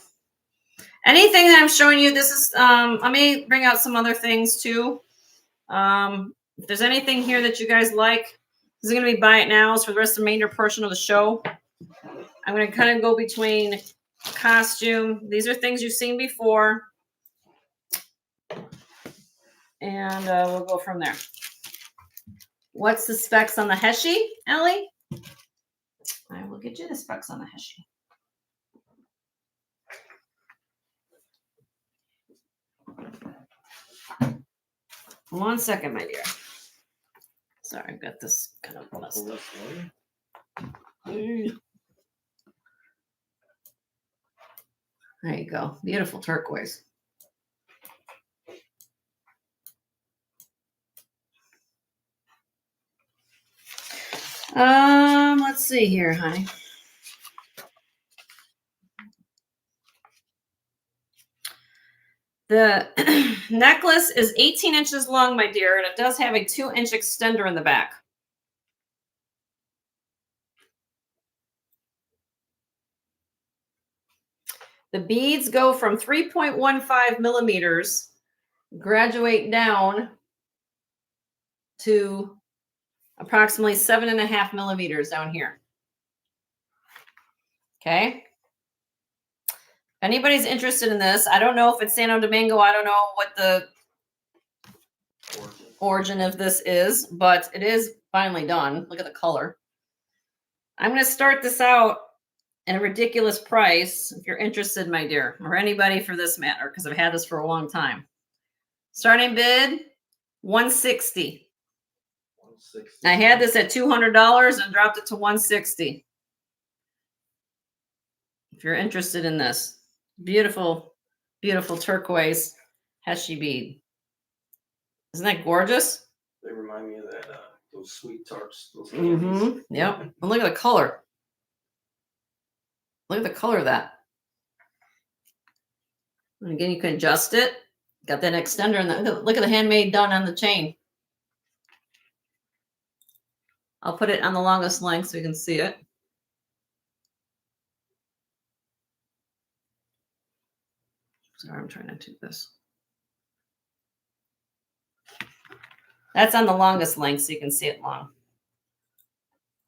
Anything that I'm showing you, this is, I may bring out some other things too. If there's anything here that you guys like, this is going to be buy it nows for the rest of the remainder portion of the show. I'm going to kind of go between costume. These are things you've seen before. And we'll go from there. What's the specs on the Heshi, Ellie? I will get you the specs on the Heshi. 1 second, my dear. Sorry, I've got this kind of messed up. There you go. Beautiful turquoise. Let's see here, honey. The necklace is 18 inches long, my dear, and it does have a 2-inch extender in the back. The beads go from 3.15 millimeters, graduate down to approximately 7.5 millimeters down here. Okay. If anybody's interested in this, I don't know if it's Santo Domingo. I don't know what the origin of this is, but it is finally done. Look at the color. I'm going to start this out at a ridiculous price if you're interested, my dear, or anybody for this matter, because I've had this for a long time. Starting bid, $160. I had this at $200 and dropped it to $160. If you're interested in this. Beautiful, beautiful turquoise Heshi bead. Isn't that gorgeous? They remind me of that, those sweet tarts. Those Mm-hmm. Yep. And look at the color. Look at the color of that. And again, you can adjust it. Got that extender and look at the handmade done on the chain. I'll put it on the longest length so you can see it. Sorry, I'm trying to do this. That's on the longest length so you can see it long.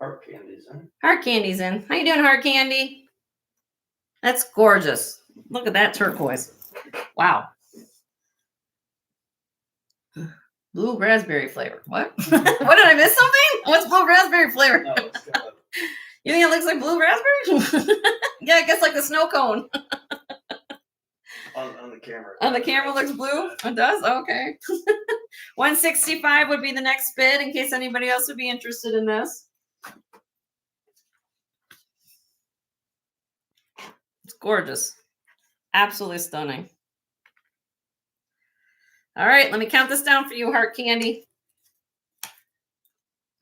Heart candies, huh? Heart candy's in. How you doing, Heart Candy? That's gorgeous. Look at that turquoise. Wow. Blue raspberry flavor. What? What, did I miss something? What's blue raspberry flavor? No, it's got a, You think it looks like blue raspberry? Yeah, I guess like the snow cone. on the camera. On the camera looks blue? It does? Okay. 165 would be the next bid in case anybody else would be interested in this. It's gorgeous. Absolutely stunning. All right, let me count this down for you, Heart Candy.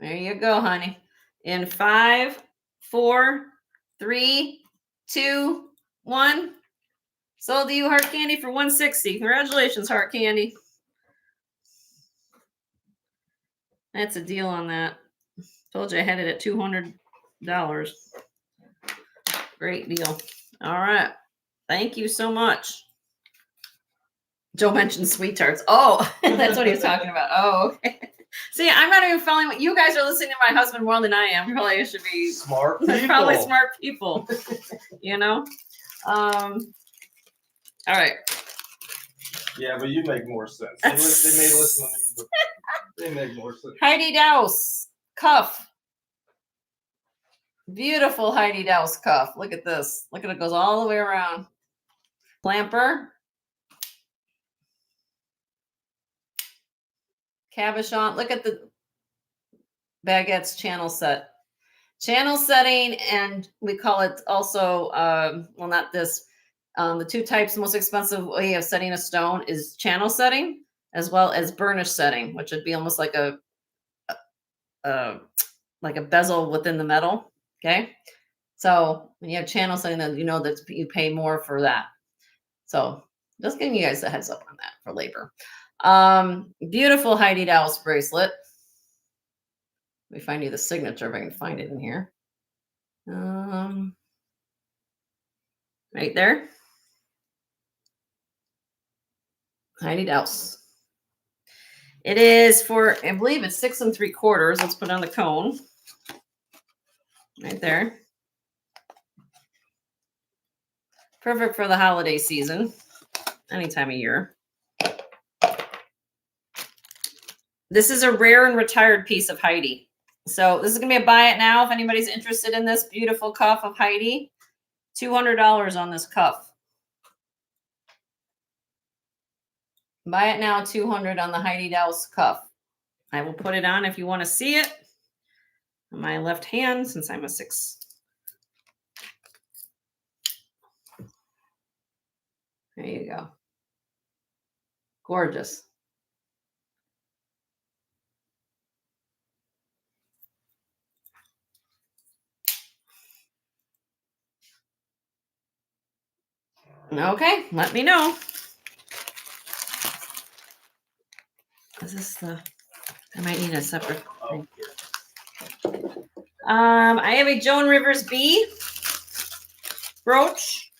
There you go, honey. In 5, 4, 3, 2, 1. Sold to you, Heart Candy, for $160. Congratulations, Heart Candy. That's a deal on that. Told you I had it at $200. Great deal. All right. Thank you so much. Joe mentioned sweet tarts. Oh, that's what he was talking about. Oh, okay. See, I'm not even following what you guys are listening to my husband more than I am. Probably should be Smart people. probably smart people. You know? All right. Yeah, but you make more sense. They may listen to me, but they make more sense. Heidi Douse cuff. Beautiful Heidi Douse cuff. Look at this. Look at it. Goes all the way around. Clamper. Cabochon. Look at the baguettes channel set. Channel setting, and we call it also, well, not this. The two types, most expensive way of setting a stone is channel setting, as well as burnish setting, which would be almost like a bezel within the metal. Okay, so when you have channel setting, then you know that you pay more for that. So just giving you guys a heads up on that for labor. Beautiful Heidi Douse bracelet. Let me find you the signature if I can find it in here. Right there. Heidi Douse. It is for, I believe it's 6 3/4. Let's put on the cone. Right there. Perfect for the holiday season. Any time of year. This is a rare and retired piece of Heidi. So this is going to be a buy it now if anybody's interested in this beautiful cuff of Heidi. $200 on this cuff. Buy it now, $200 on the Heidi Douse cuff. I will put it on if you want to see it. On my left hand, since I'm a 6. There you go. Gorgeous. Okay, let me know. Is this the? I might need a separate thing. I have a Joan Rivers B brooch.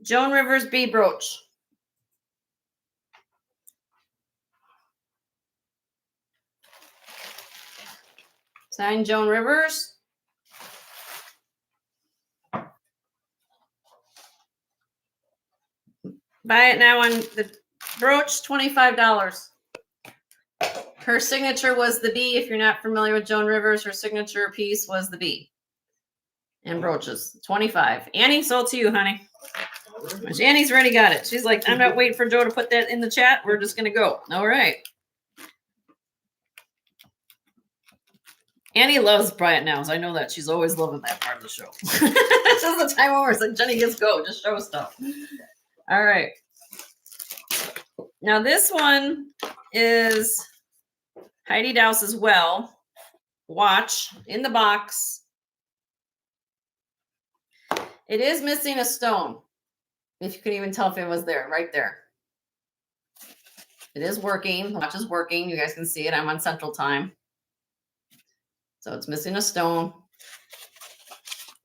Joan Rivers B brooch. Signed Joan Rivers. Buy it now on the brooch, $25. Her signature was the B. If you're not familiar with Joan Rivers, her signature piece was the B. And brooches, $25. Annie, sold to you, honey. Annie's already got it. She's like, I'm not waiting for Joe to put that in the chat. We're just going to go. All right. Annie loves Buy It Nows. I know that. She's always loving that part of the show. This is the time when we're like, Jenny, just go. Just show stuff. All right. Now this one is Heidi Douse as well. Watch in the box. It is missing a stone. If you can even tell if it was there, right there. It is working. Watch is working. You guys can see it. I'm on Central Time. So it's missing a stone.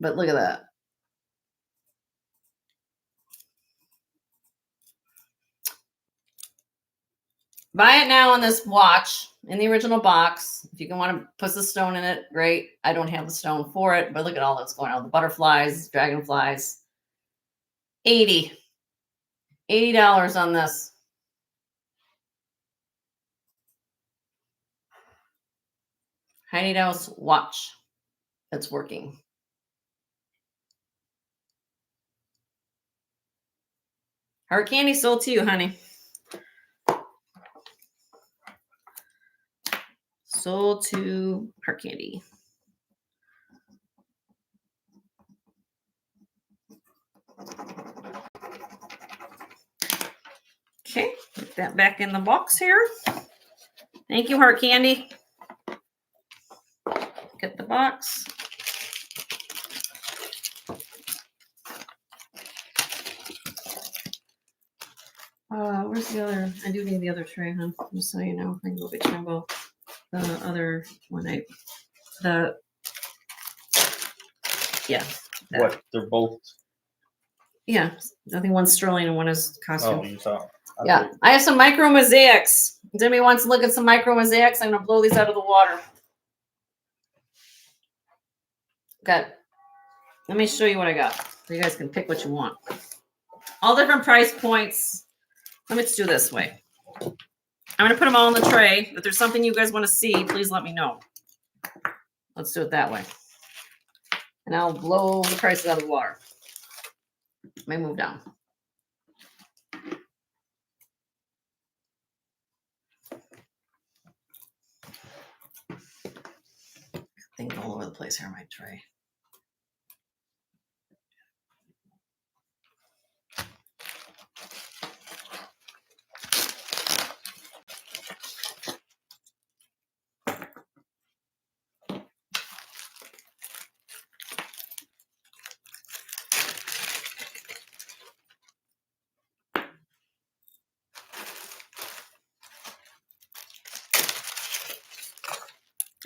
But look at that. Buy it now on this watch in the original box. If you can want to put the stone in it, great. I don't have the stone for it, but look at all that's going on. The butterflies, dragonflies. $80 on this. Heidi Douse watch that's working. Heart Candy sold to you, honey. Sold to Heart Candy. that back in the box here. Thank you, Heart Candy. Get the box. Where's the other? I do need the other tray, huh? Just so you know, I can go get Jumbo. The other one, yeah. That. What? They're both. Yeah, I think one's sterling and one is costume. Oh, you saw. Yeah, I have some micro mosaics. If anybody wants to look at some micro mosaics, I'm gonna blow these out of the water. Okay, let me show you what I got. So you guys can pick what you want. All different price points. Let me just do this way. I'm gonna put them all on the tray. If there's something you guys want to see, please let me know. Let's do it that way. And I'll blow the prices out of the water. Let me move down. Things all over the place here on my tray.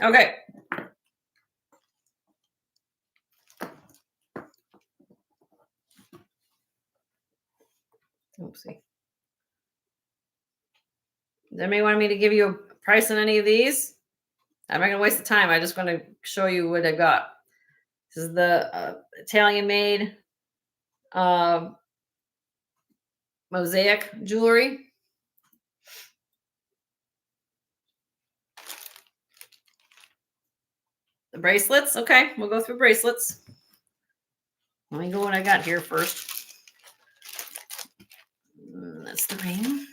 Okay. Oopsie. Does anybody want me to give you a price on any of these? I'm not going to waste the time. I'm just going to show you what I got. This is the Italian made mosaic jewelry. The bracelets. Okay, we'll go through bracelets. Let me go what I got here first. That's the ring.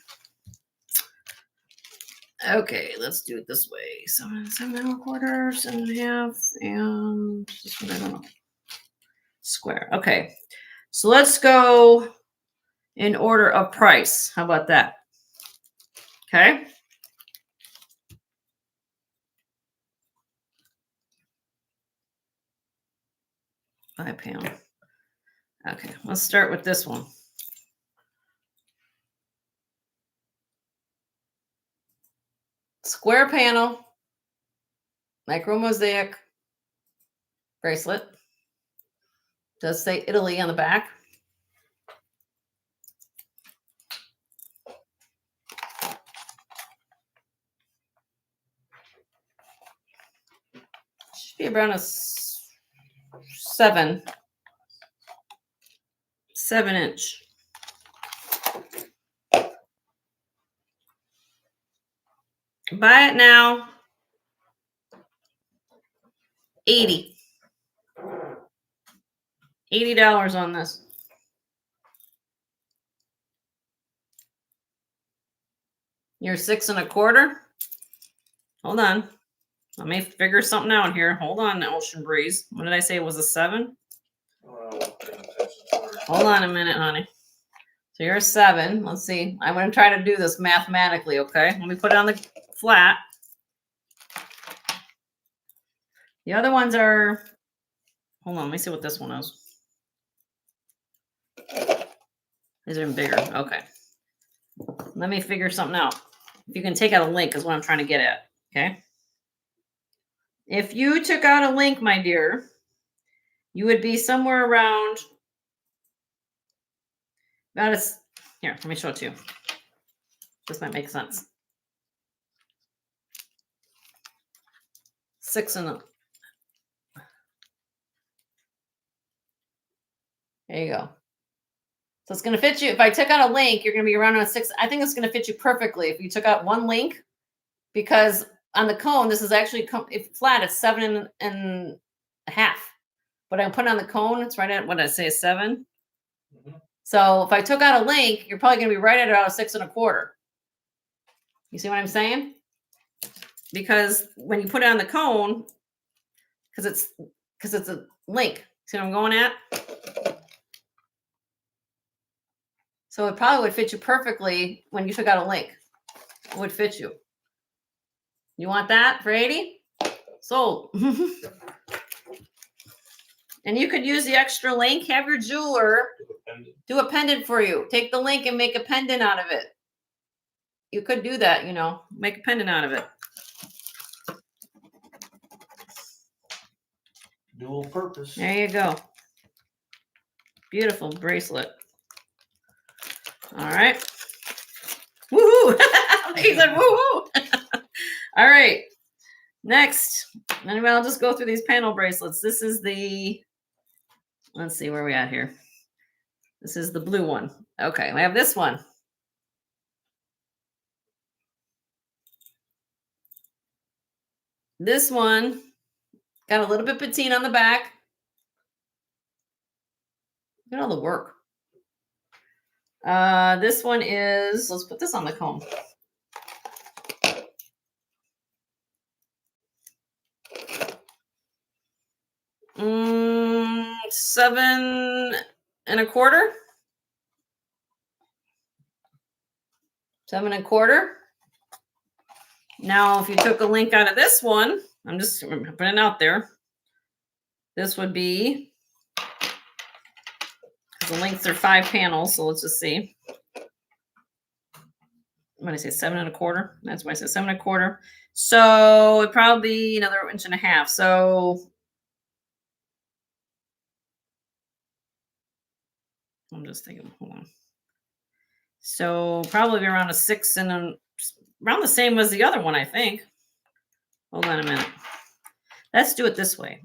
Okay, let's do it this way. 7.25, 7.5, and this one I don't know. Square. Okay, so let's go in order of price. How about that? Okay. £5. Okay, let's start with this one. Square panel, micro mosaic bracelet. Does say Italy on the back. Should be around a 7 inch. Buy it now. $80 on this. You're 6.25. Hold on. Let me figure something out here. Hold on, Ocean Breeze. What did I say? It was a 7? Hold on a minute, honey. So you're a 7. Let's see. I'm going to try to do this mathematically, okay? Let me put it on the flat. The other ones are, hold on, let me see what this one is. These are bigger. Okay. Let me figure something out. If you can take out a link is what I'm trying to get at, okay? If you took out a link, my dear, you would be somewhere around, about a, here, let me show it to you. This might make sense. 6 and a, there you go. So it's going to fit you. If I took out a link, you're going to be around a 6. I think it's going to fit you perfectly if you took out one link, because on the cone, this is actually flat. It's 7.5. But I put it on the cone. It's right at, what did I say, 7? Mm-hmm. So if I took out a link, you're probably going to be right at about a 6.25. You see what I'm saying? Because when you put it on the cone, because it's a link. See what I'm going at? So it probably would fit you perfectly when you took out a link. It would fit you. You want that for 80? Sold. And you could use the extra link, have your jeweler do a pendant for you. Take the link and make a pendant out of it. You could do that, you know, make a pendant out of it. Dual purpose. There you go. Beautiful bracelet. All right. Woohoo! He said woohoo! All right. Next, and I'll just go through these panel bracelets. This is the, let's see where we at here. This is the blue one. Okay, we have this one. This one got a little bit patina on the back. Look at all the work. This one is, let's put this on the comb. $7 1/4. 7 1/4. Now, if you took a link out of this one, I'm just putting it out there. This would be, the links are 5 panels, so let's just see. What did I say, 7 1/4? That's why I said 7 1/4. So it'd probably be another 1.5 inches. So I'm just thinking, hold on. So probably around a 6 and around the same as the other one, I think. Hold on a minute. Let's do it this way.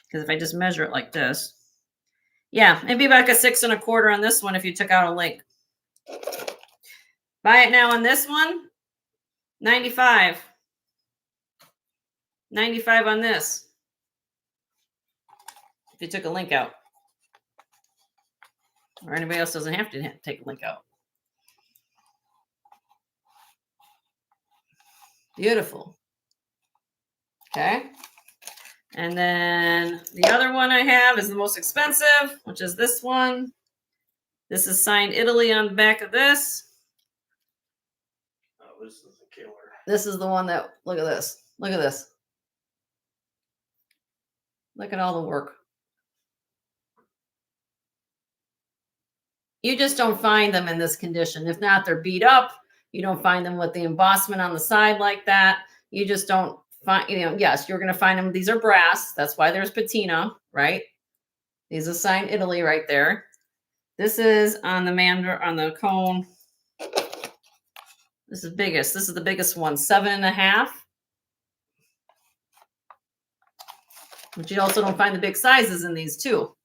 Because if I just measure it like this, yeah, it'd be like a 6 1/4 on this one if you took out a link. Buy it now on this one, 95. 95 on this. If you took a link out. Or anybody else doesn't have to take a link out. Beautiful. Okay. And then the other one I have is the most expensive, which is this one. This is signed Italy on the back of this. Oh, this is a killer. This is the one that, look at this. Look at this. Look at all the work. You just don't find them in this condition. If not, they're beat up. You don't find them with the embossment on the side like that. You just don't find, you know, yes, you're going to find them. These are brass. That's why there's patina, right? These are signed Italy right there. This is on the on the cone. This is biggest. This is the biggest one, 7 1/2. But you also don't find the big sizes in these too.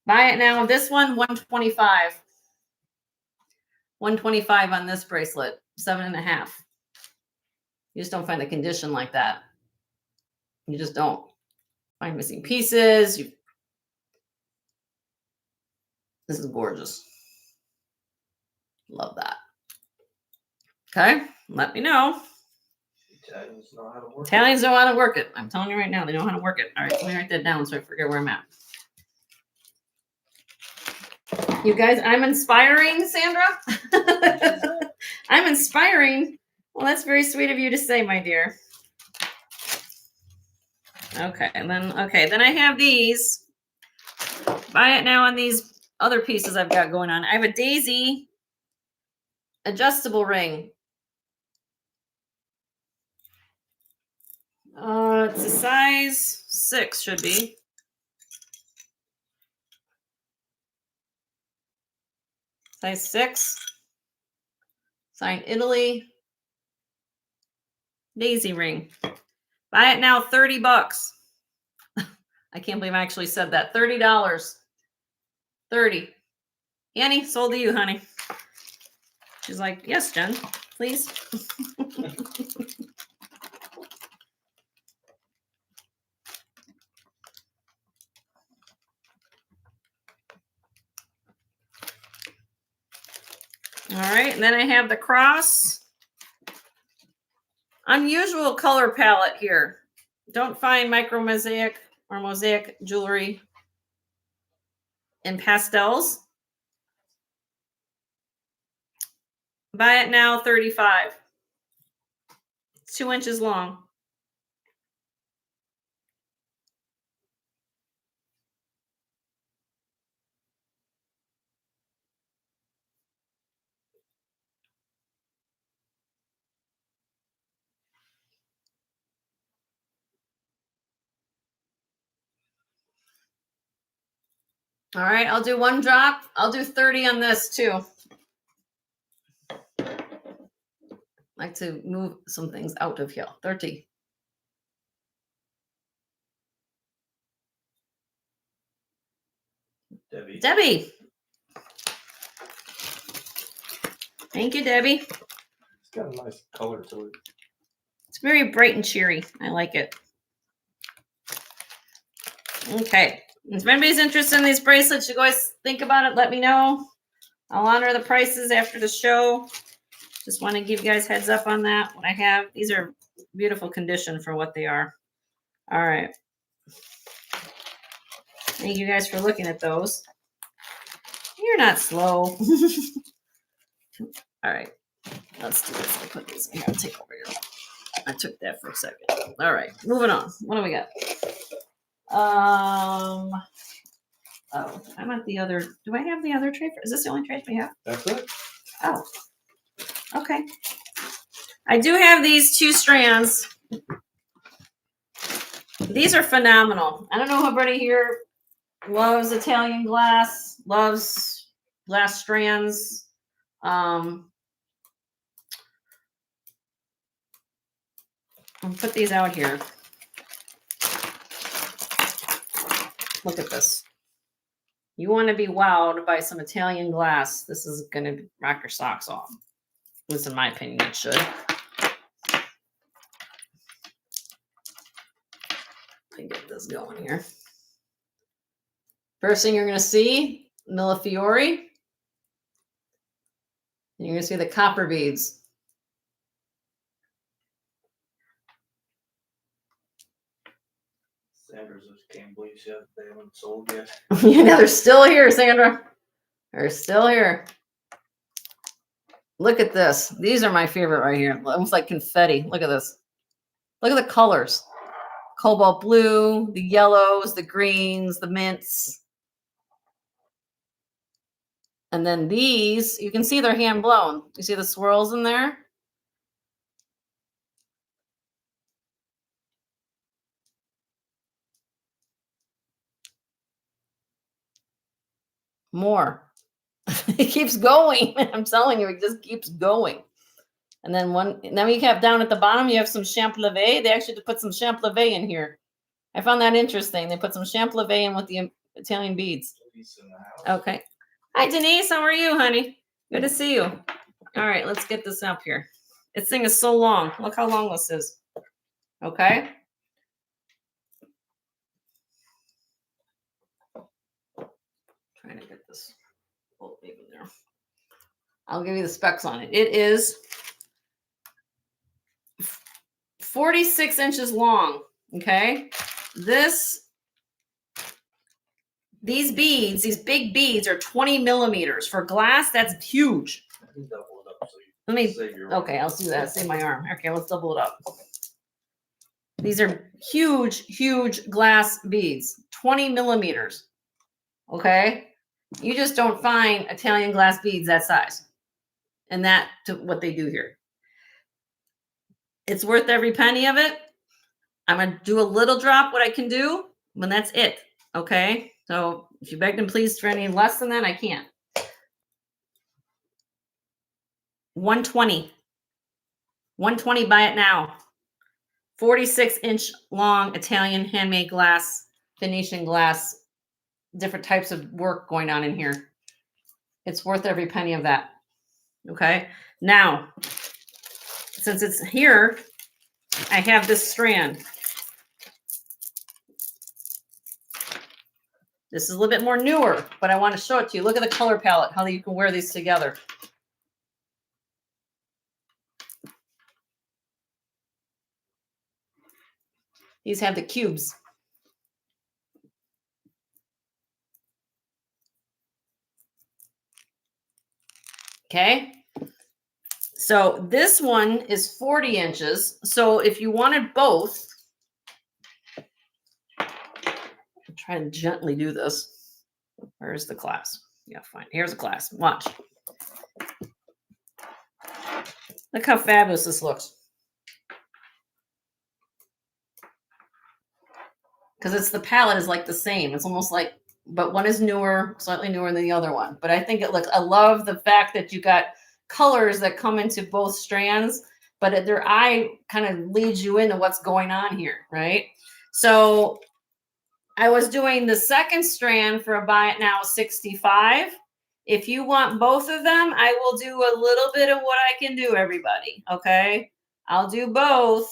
Buy it now. This one, 125. 125 on this bracelet, 7 1/2. You just don't find the condition like that. You just don't find missing pieces. This is gorgeous. Love that. Okay, let me know. Italians know how to work. Italians know how to work it. I'm telling you right now, they know how to work it. All right, let me write that down so I forget where I'm at. You guys, I'm inspiring, Sandra. I'm inspiring. Well, that's very sweet of you to say, my dear. Okay, and then I have these. Buy it now on these other pieces I've got going on. I have a daisy adjustable ring. It's a size 6, should be. Size 6. Signed Italy. Daisy ring. Buy it now, $30. I can't believe I actually said that. $30. 30. Annie, sold to you, honey. She's like, yes, Jen, please. All right, and then I have the cross. Unusual color palette here. Don't find micro mosaic or mosaic jewelry in pastels. Buy it now, 35. It's 2 inches long. All right, I'll do one drop. I'll do 30 on this too. Like to move some things out of here. 30. Debbie. Debbie. Thank you, Debbie. It's got a nice color to it. It's very bright and cheery. I like it. Okay. If anybody's interested in these bracelets, you guys think about it, let me know. I'll honor the prices after the show. Just want to give you guys heads up on that. What I have, these are beautiful condition for what they are. All right. Thank you guys for looking at those. You're not slow. All right. Let's do this. I'll put these in here. I'll take over here. I took that for a second. All right. Moving on. What do we got? Oh, I'm at the other. Do I have the other tray? Is this the only tray we have? That's it. Oh, okay. I do have these 2 strands. These are phenomenal. I don't know if everybody here loves Italian glass, loves glass strands. I'll put these out here. Look at this. You want to be wowed by some Italian glass. This is going to rock your socks off. At least in my opinion, it should. Let me get this going here. First thing you're going to see, Millefiori. You're going to see the copper beads. Sanders just can't believe they haven't sold yet. Yeah, they're still here, Sandra. They're still here. Look at this. These are my favorite right here. Almost like confetti. Look at this. Look at the colors. Cobalt blue, the yellows, the greens, the mints. And then these, you can see they're hand blown. You see the swirls in there? More. It keeps going. I'm telling you, it just keeps going. And then then we have down at the bottom, you have some Champlevé. They actually put some Champlevé in here. I found that interesting. They put some Champlevé in with the Italian beads. Okay. Hi, Denise. How are you, honey? Good to see you. All right, let's get this up here. This thing is so long. Look how long this is. Okay. Trying to get this even there. I'll give you the specs on it. It is 46 inches long. Okay. These beads, these big beads are 20 millimeters. For glass, that's huge. Okay, I'll do that. Save my arm. Okay, let's double it up. These are huge, huge glass beads. 20 millimeters. Okay. You just don't find Italian glass beads that size. And that to what they do here. It's worth every penny of it. I'm going to do a little drop what I can do, and that's it. Okay. So if you begged and pleased for any less than that, I can't. 120. 120, buy it now. 46-inch long Italian handmade glass, Venetian glass, different types of work going on in here. It's worth every penny of that. Okay. Now, since it's here, I have this strand. This is a little bit more newer, but I want to show it to you. Look at the color palette, how you can wear these together. These have the cubes. Okay. So this one is 40 inches. So if you wanted both, I'll try to gently do this. Where's the class? Yeah, fine. Here's a class. Watch. Look how fabulous this looks. Because it's the palette is like the same. It's almost like, but one is newer, slightly newer than the other one. But I think it looks, I love the fact that you got colors that come into both strands, but their eye kind of leads you into what's going on here, right? So I was doing the second strand for a buy it now 65. If you want both of them, I will do a little bit of what I can do, everybody. Okay. I'll do both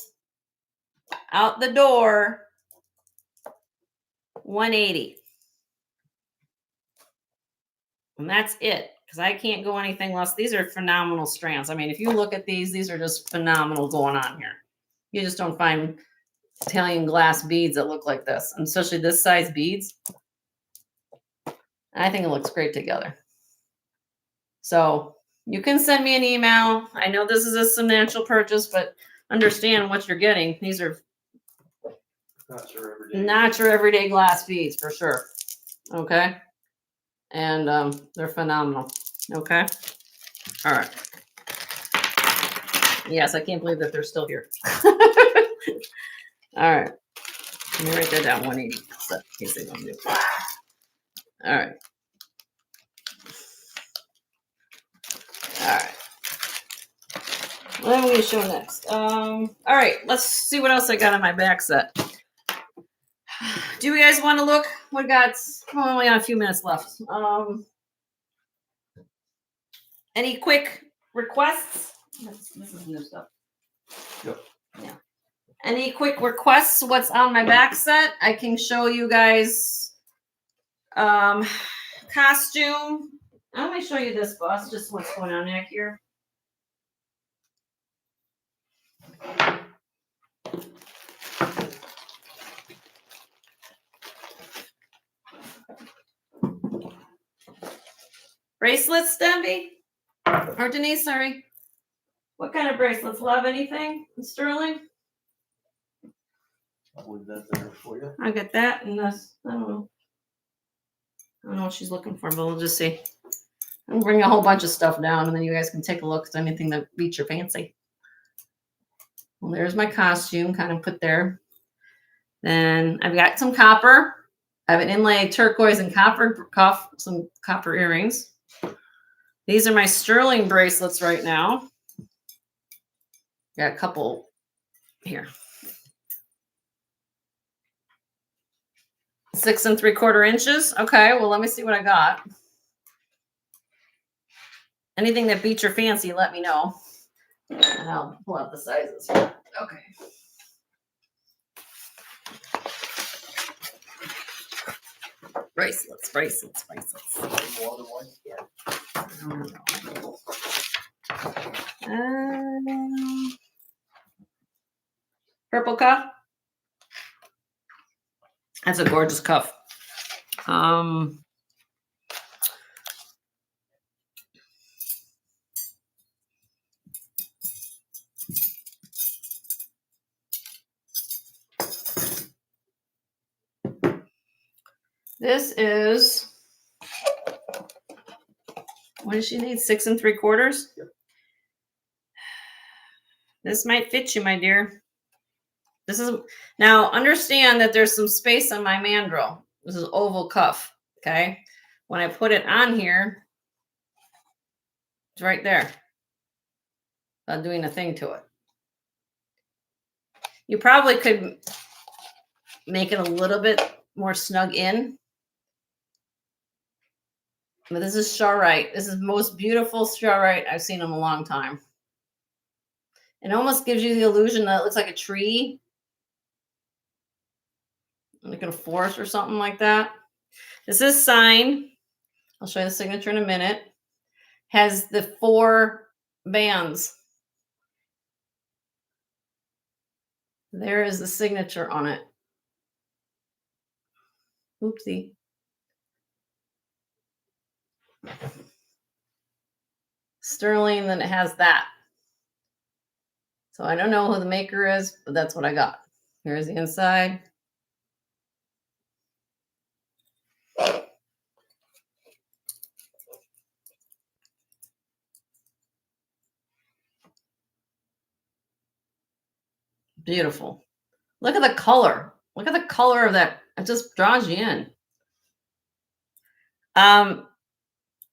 out the door, 180. And that's it. Because I can't go anything less. These are phenomenal strands. I mean, if you look at these are just phenomenal going on here. You just don't find Italian glass beads that look like this, and especially this size beads. I think it looks great together. So you can send me an email. I know this is a substantial purchase, but understand what you're getting. These are not your everyday glass beads for sure. Okay. And they're phenomenal. Okay. All right. Yes, I can't believe that they're still here. All right. Let me write that down, 180. So, in case they don't do it. All right. All right. What am I going to show next? All right. Let's see what else I got on my back set. Do you guys want to look? We got only got a few minutes left. Any quick requests? This is new stuff. Yep. Yeah. Any quick requests? What's on my back set? I can show you guys costume. I'm going to show you this, boss. Just what's going on back here. Bracelets, Debbie? Or Denise, sorry. What kind of bracelets? Love anything? Sterling? I'll leave that there for you. I got that and this. I don't know. I don't know what she's looking for, but we'll just see. I'll bring a whole bunch of stuff down and then you guys can take a look at anything that beats your fancy. Well, there's my costume kind of put there. Then I've got some copper. I have an inlay turquoise and copper cuff, some copper earrings. These are my sterling bracelets right now. Got a couple here. 6 3/4 inches. Okay, well, let me see what I got. Anything that beats your fancy, let me know. And I'll pull out the sizes. Okay. Bracelets. Purple cuff. That's a gorgeous cuff. This is, what does she need? 6 3/4? Yep. This might fit you, my dear. This is, now understand that there's some space on my mandrel. This is oval cuff, okay? When I put it on here, it's right there. Not doing a thing to it. You probably could make it a little bit more snug in. But this is Charite. This is the most beautiful Charite I've seen in a long time. It almost gives you the illusion that it looks like a tree. Like in a forest or something like that. This is signed. I'll show you the signature in a minute. Has the 4 bands. There is the signature on it. Oopsie. sterling, then it has that. So I don't know who the maker is, but that's what I got. Here's the inside. Beautiful. Look at the color. Look at the color of that. It just draws you in.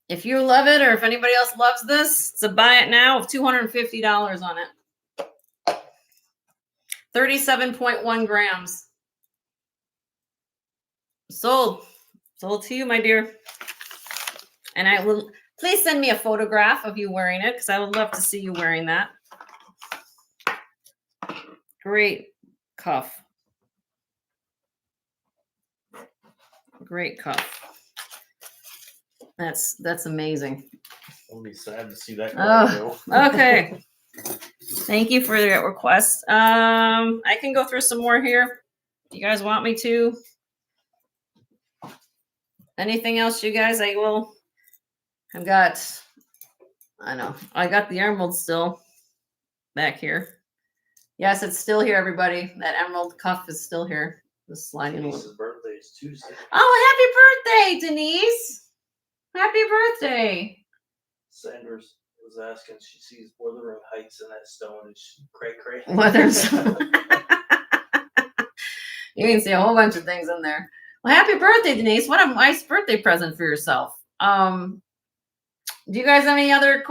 If you love it or if anybody else loves this, it's a buy it now of $250 on it. 37.1 grams. Sold. Sold to you, my dear. And I will please send me a photograph of you wearing it because I would love to see you wearing that. Great cuff. Great cuff. That's amazing. I'll be sad to see that. Oh, okay. Thank you for that request. I can go through some more here. You guys want me to? Anything else, you guys? I got the emerald still back here. Yes, it's still here, everybody. That emerald cuff is still here. Just sliding. Denise's birthday is Tuesday. Oh, happy birthday, Denise! Happy birthday! Sanders was asking. She sees Wuthering Heights in that stone, and she cray. You can see a whole bunch of things in there. Well, happy birthday, Denise! What a nice birthday present for yourself. Do you guys have any other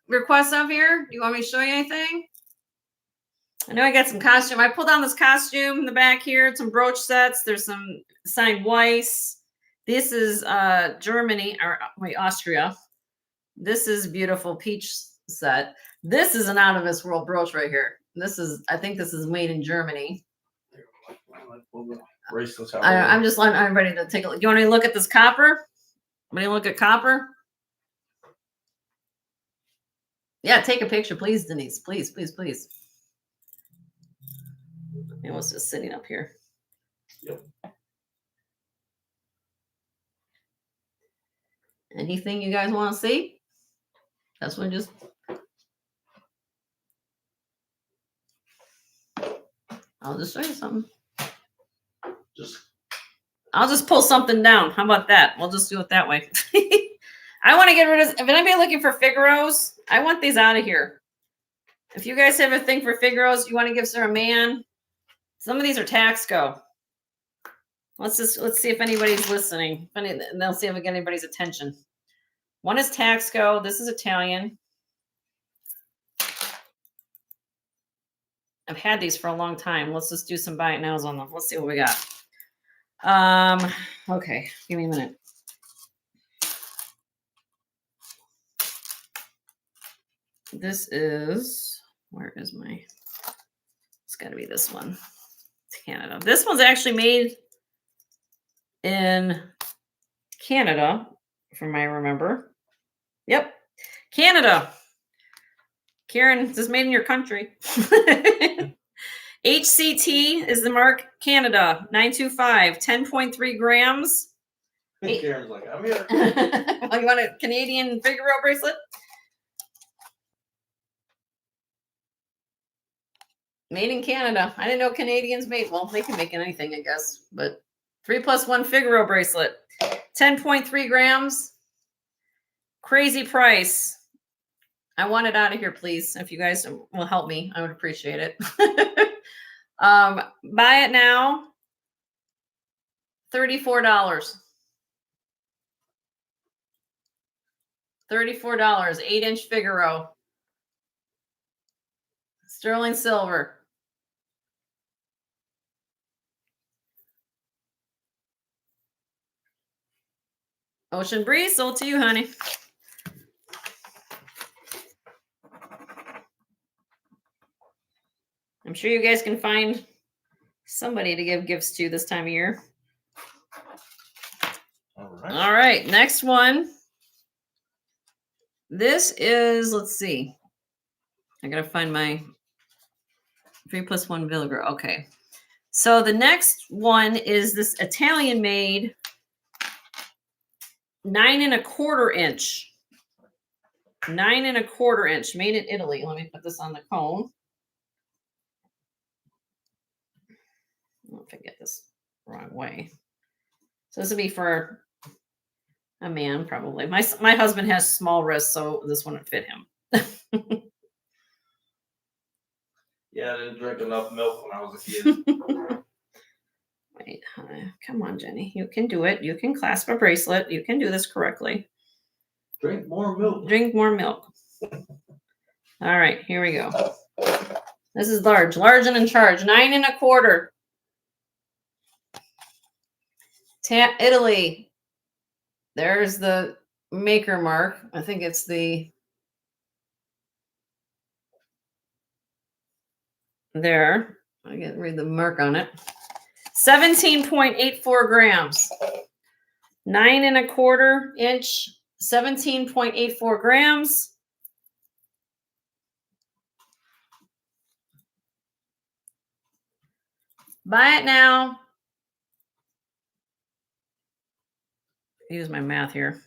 requests up here? Do you want me to show you anything? I know I got some costume. I pulled down this costume in the back here. Some brooch sets. There's some signed Weiss. This is Germany or wait, Austria. This is beautiful peach set. This is an out of this world brooch right here. I think this is made in Germany. I'm ready to take a look. You want to look at this copper? Want to look at copper? Yeah, take a picture, please, Denise. Please, please, please. It was just sitting up here. Yep. Anything you guys want to see? That's one just. I'll just show you something. I'll just pull something down. How about that? We'll just do it that way. I want to get rid of. If anybody looking for Figaros, I want these out of here. If you guys have a thing for Figaros, you want to give Sarah a man. Some of these are Taxco. Let's see if anybody's listening. And they'll see if I get anybody's attention. One is Taxco. This is Italian. I've had these for a long time. Let's just do some buy it nows on them. Let's see what we got. Okay, give me a minute. This is, where is my, it's got to be this one. It's Canada. This one's actually made in Canada, from I remember. Yep, Canada. Karen, this is made in your country. HCT is the mark, Canada, 925, 10.3 grams. Karen's like, I'm here. You want a Canadian Figaro bracelet? Made in Canada. I didn't know Canadians made. Well, they can make anything, I guess. But 3+1 Figaro bracelet. 10.3 grams. Crazy price. I want it out of here, please. If you guys will help me, I would appreciate it. Buy it now. $34. $34. 8-inch Figaro. Sterling silver. Ocean Breeze, sold to you, honey. I'm sure you guys can find somebody to give gifts to this time of year. All right, next one. This is, let's see. I gotta find my 3+1 Villigro. Okay. So the next one is this Italian made 9 1/4 inch. 9 1/4 inch, made in Italy. Let me put this on the cone. I'll get this wrong way. So this would be for a man, probably. My husband has small wrists, so this wouldn't fit him. Yeah, I didn't drink enough milk when I was a kid. Wait, come on, Jenny. You can do it. You can clasp a bracelet. You can do this correctly. Drink more milk. Drink more milk. All right, here we go. This is large and in charge. 9 1/4. Italy. There's the maker mark. I think it's the there. I can read the mark on it. 17.84 grams. 9 1/4 inch. 17.84 grams. Buy it now. Use my math here.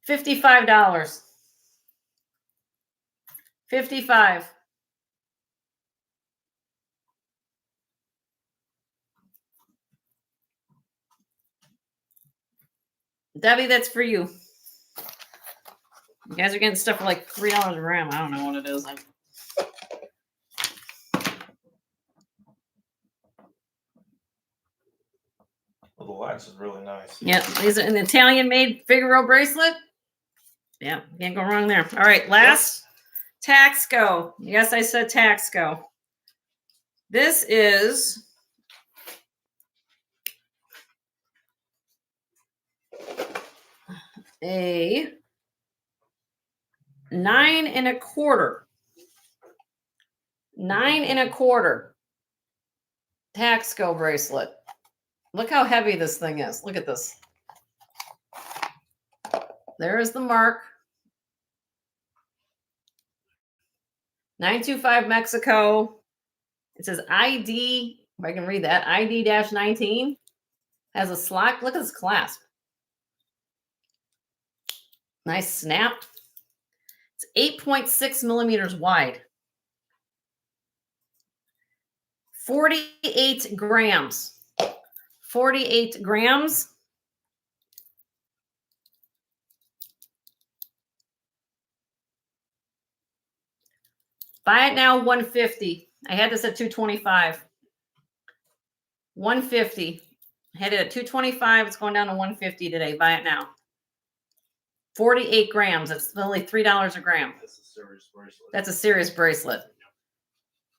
$55. 55. Debbie, that's for you. You guys are getting stuff for like $3 a gram. I don't know what it is. Well, the wax is really nice. Yeah, these are an Italian-made Figaro bracelet. Yeah, can't go wrong there. All right, last Taxco. Yes, I said Taxco. This is a 9 1/4. 9 1/4 Taxco bracelet. Look how heavy this thing is. Look at this. There is the mark. 925 Mexico. It says ID, if I can read that, ID-19. Has a slot. Look at this clasp. Nice snap. It's 8.6 millimeters wide. 48 grams. 48 grams. Buy it now, $150. I had this at $225. $150. I had it at $225. It's going down to $150 today. Buy it now. 48 grams. It's only $3 a gram. That's a serious bracelet. That's a serious bracelet.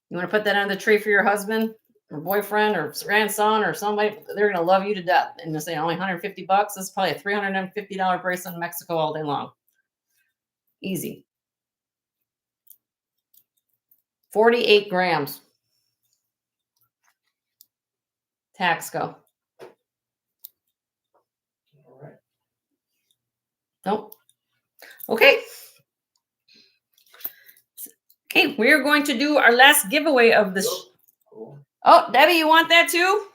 You want to put that on the tree for your husband or boyfriend or grandson or somebody? They're going to love you to death. And they'll say only $150. This is probably a $350 bracelet in Mexico all day long. Easy. 48 grams. Taxco. All right. Nope. Okay. Okay, we're going to do our last giveaway of this. Cool. Oh, Debbie, you want that too?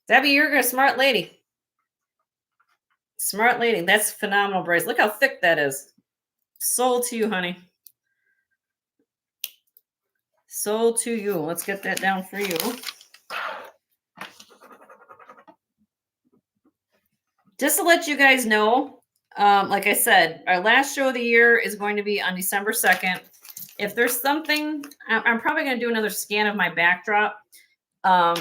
Debbie, you're a smart lady. Smart lady. That's a phenomenal bracelet. Look how thick that is. Sold to you, honey. Sold to you. Let's get that down for you. Just to let you guys know, like I said, our last show of the year is going to be on December 2nd. If there's something, I'm probably going to do another scan of my backdrop. I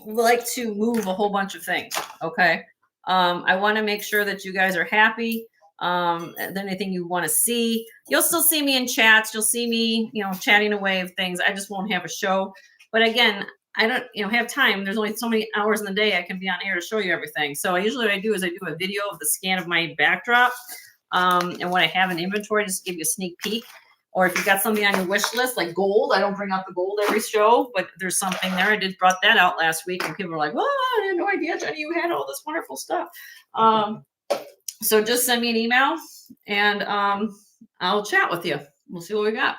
like to move a whole bunch of things. Okay. I want to make sure that you guys are happy. Anything you want to see, you'll still see me in chats. You'll see me, chatting away of things. I just won't have a show. But again, I don't, have time. There's only so many hours in the day I can be on air to show you everything. So usually what I do is I do a video of the scan of my backdrop. And what I have in inventory, just to give you a sneak peek. Or if you've got something on your wish list, like gold, I don't bring out the gold every show, but there's something there. I brought that out last week, and people were like, "Well, I had no idea, Jenny, you had all this wonderful stuff." So just send me an email, and I'll chat with you. We'll see what we got.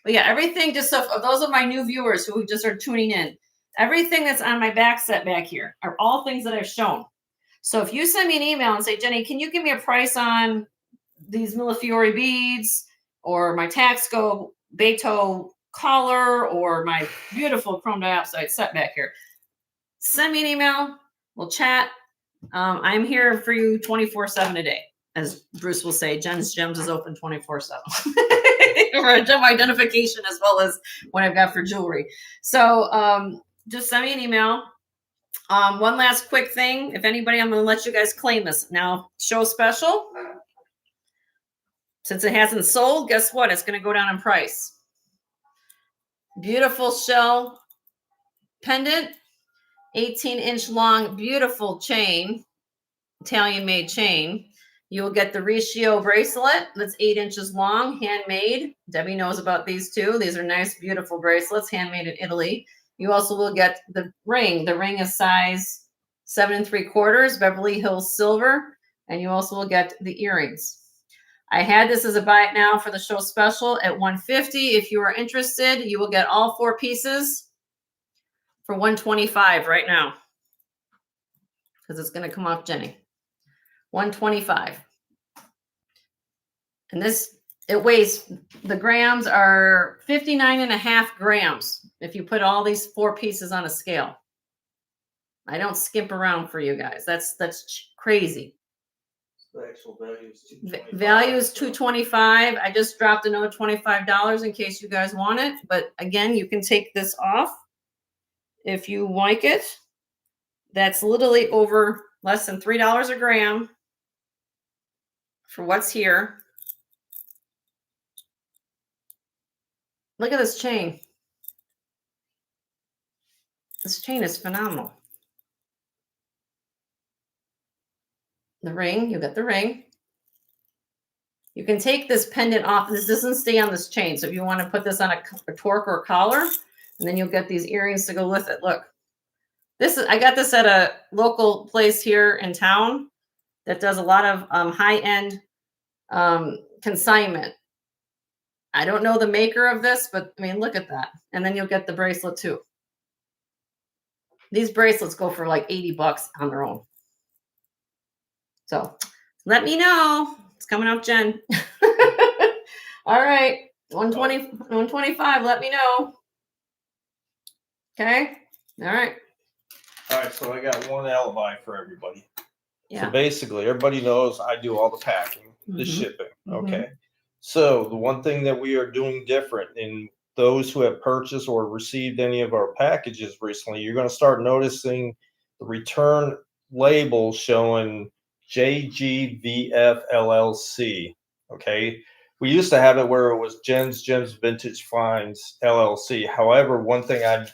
But yeah, everything. Just so those of my new viewers who just are tuning in, Everything that's on my back set back here are all things that I've shown. So if you send me an email and say, Jenny, can you give me a price on these Millefiori beads or my Taxco Beto collar or my beautiful chrome dioxide set back here, send me an email. We'll chat. I'm here for you 24/7 a day. As Bruce will say, Jen's Gems is open 24/7 for gem identification as well as what I've got for jewelry. So just send me an email. One last quick thing. If anybody, I'm going to let you guys claim this. Now, show special. Since it hasn't sold, guess what? It's going to go down in price. Beautiful shell pendant, 18-inch long, beautiful chain, Italian-made chain. You will get the Riccio bracelet that's 8 inches long, handmade. Debbie knows about these too. These are nice, beautiful bracelets, handmade in Italy. You also will get the ring. The ring is size 7 3/4, Beverly Hills silver. And you also will get the earrings. I had this as a buy it now for the show special at $150. If you are interested, you will get all 4 pieces for $125 right now. Because it's going to come off Jenny. $125. And this, it weighs, the grams are 59.5 grams if you put all these 4 pieces on a scale. I don't skimp around for you guys. That's crazy. The actual value is $225. Value is $225. I just dropped another $25 in case you guys want it. But again, you can take this off if you like it. That's literally over less than $3 a gram for what's here. Look at this chain. This chain is phenomenal. The ring, you got the ring. You can take this pendant off. This doesn't stay on this chain. So if you want to put this on a torque or a collar, and then you'll get these earrings to go with it. Look, this is, I got this at a local place here in town that does a lot of high-end consignment. I don't know the maker of this, but I mean, look at that. And then you'll get the bracelet too. These bracelets go for like $80 on their own. So let me know. It's coming up, Jen. All right. 120, 125. Let me know. Okay. All right. All right, so I got one alibi for everybody. Yeah. So basically, everybody knows I do all the packing, the shipping. Okay. So the one thing that we are doing different in those who have purchased or received any of our packages recently, you're going to start noticing the return label showing JGVF LLC. Okay. We used to have it where it was Jen's Gems Vintage Finds LLC. However, one thing I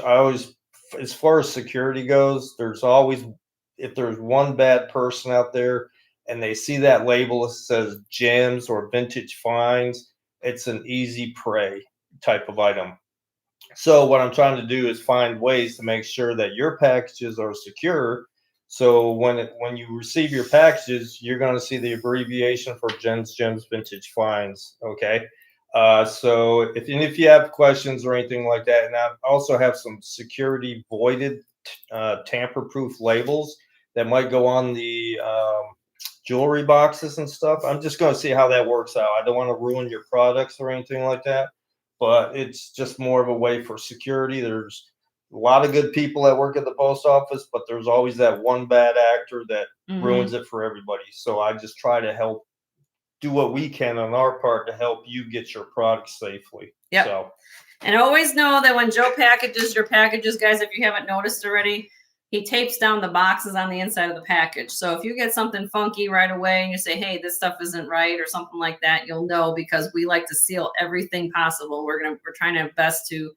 always, as far as security goes, there's always, if there's one bad person out there and they see that label that says gems or vintage finds, it's an easy prey type of item. So what I'm trying to do is find ways to make sure that your packages are secure. So when you receive your packages, you're going to see the abbreviation for Jen's Gems Vintage Finds. Okay. So if you have questions or anything like that, and I also have some security voided tamper-proof labels that might go on the jewelry boxes and stuff. I'm just going to see how that works out. I don't want to ruin your products or anything like that, but it's just more of a way for security. There's a lot of good people that work at the post office, but there's always that one bad actor that ruins it for everybody. So I just try to help do what we can on our part to help you get your product safely. Yep. So, and always know that when Joe packages your packages, guys, if you haven't noticed already, he tapes down the boxes on the inside of the package. So if you get something funky right away and you say, hey, this stuff isn't right or something like that, you'll know, because we like to seal everything possible. We're trying our best to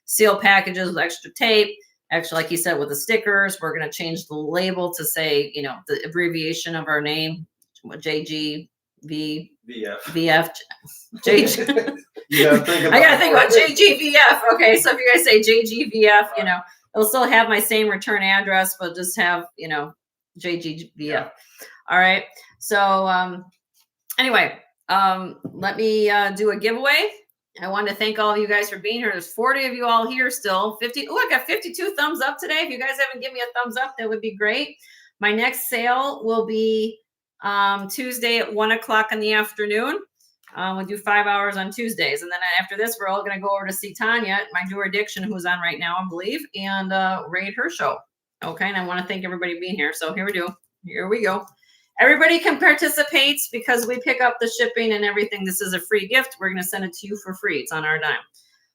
seal packages with extra tape. Actually, like you said, with the stickers, we're going to change the label to say, you know, the abbreviation of our name, JG. VF. JG. I gotta think about JGVF. Okay, so if you guys say JGVF, you know, it'll still have my same return address, but just have, you know, JGVF. Yeah. All right. So anyway, let me do a giveaway. I want to thank all of you guys for being here. There's 40 of you all here still. 50. Oh, I got 52 thumbs up today. If you guys haven't given me a thumbs up, that would be great. My next sale will be Tuesday at 1 o'clock in the afternoon. We'll do 5 hours on Tuesdays. And then after this, we're all going to go over to see Tanya at My Jurisdiction, who's on right now, I believe, and rate her show. Okay. And I want to thank everybody being here. So here we do. Here we go. Everybody can participate because we pick up the shipping and everything. This is a free gift. We're going to send it to you for free. It's on our dime.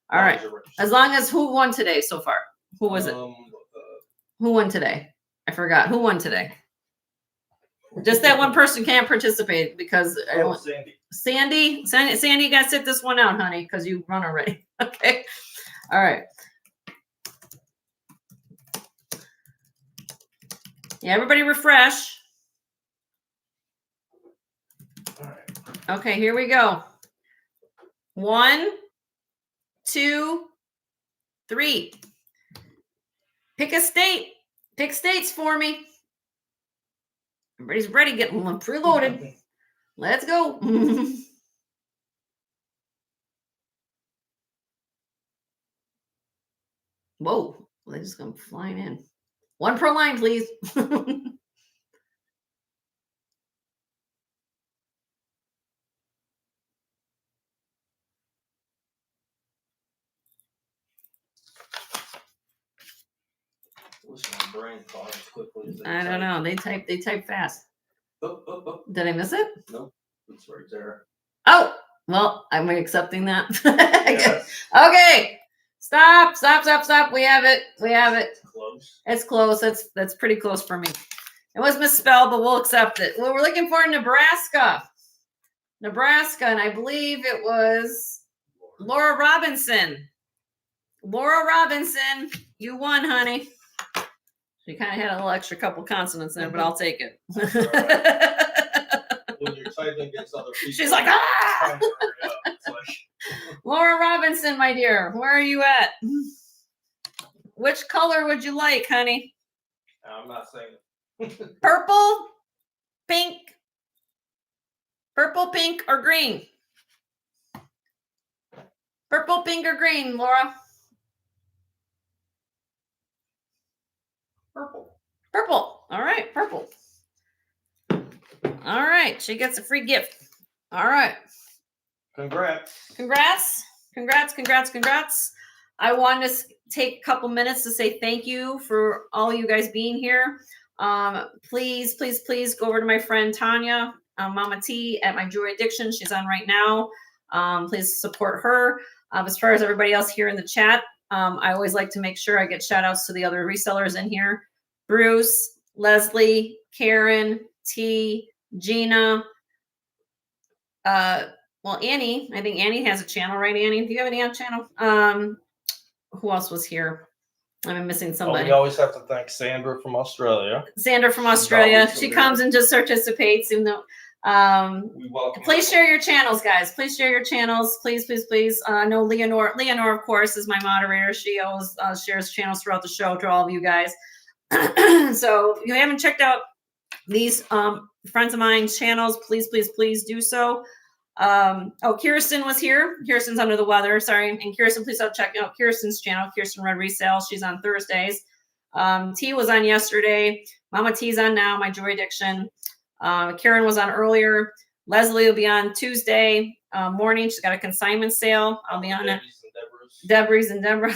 All right. As long as who won today so far? Who was it? Who won today? I forgot. Who won today? Just that one person can't participate because Sandy, you got to sit this one out, honey, because you run already. Okay. All right. Yeah, everybody refresh. Okay, here we go. 1, 2, 3. Pick a state. Pick states for me. Everybody's ready, getting preloaded. Let's go. Whoa, they just come flying in. 1 per line, please. I don't know. They type fast. Did I miss it? Nope. It's right there. Oh, well, I'm accepting that. Yes. Okay. Stop. We have it. Close. It's close. That's pretty close for me. It was misspelled, but we'll accept it. Well, we're looking for Nebraska, and I believe it was Laura Robinson. Laura Robinson, you won, honey. She kind of had a little extra couple consonants there, but I'll take it. When you're typing against other people, She's like, ah! Laura Robinson, my dear, where are you at? Which color would you like, honey? I'm not saying it. Purple, pink, or green? Purple, pink, or green, Laura? Purple. All right, purple. All right, she gets a free gift. All right. Congrats. I want to take a couple minutes to say thank you for all you guys being here. Please go over to my friend Tanya, Mama T at My Jewelry Addiction. She's on right now. Please support her. As far as everybody else here in the chat, I always like to make sure I get shout outs to the other resellers in here. Bruce, Leslie, Karen, T, Gina, Annie. I think Annie has a channel, right, Annie? Do you have any on channel? Who else was here? I'm missing somebody. We always have to thank Sandra from Australia. She comes and just participates, even though. Please share your channels, guys. Please share your channels. Please. No, Leonore, of course, is my moderator. She always shares channels throughout the show to all of you guys. So if you haven't checked out these friends of mine's channels, please do so. Kirsten was here. Kirsten's under the weather, sorry. And Kirsten, please check out Kirsten's channel, Kirsten Red Resale. She's on Thursdays. T was on yesterday. Mama T's on now, My Jewelry Addiction. Karen was on earlier. Leslie will be on Tuesday morning. She's got a consignment sale. I'll be on it. Deborah's and Deborah.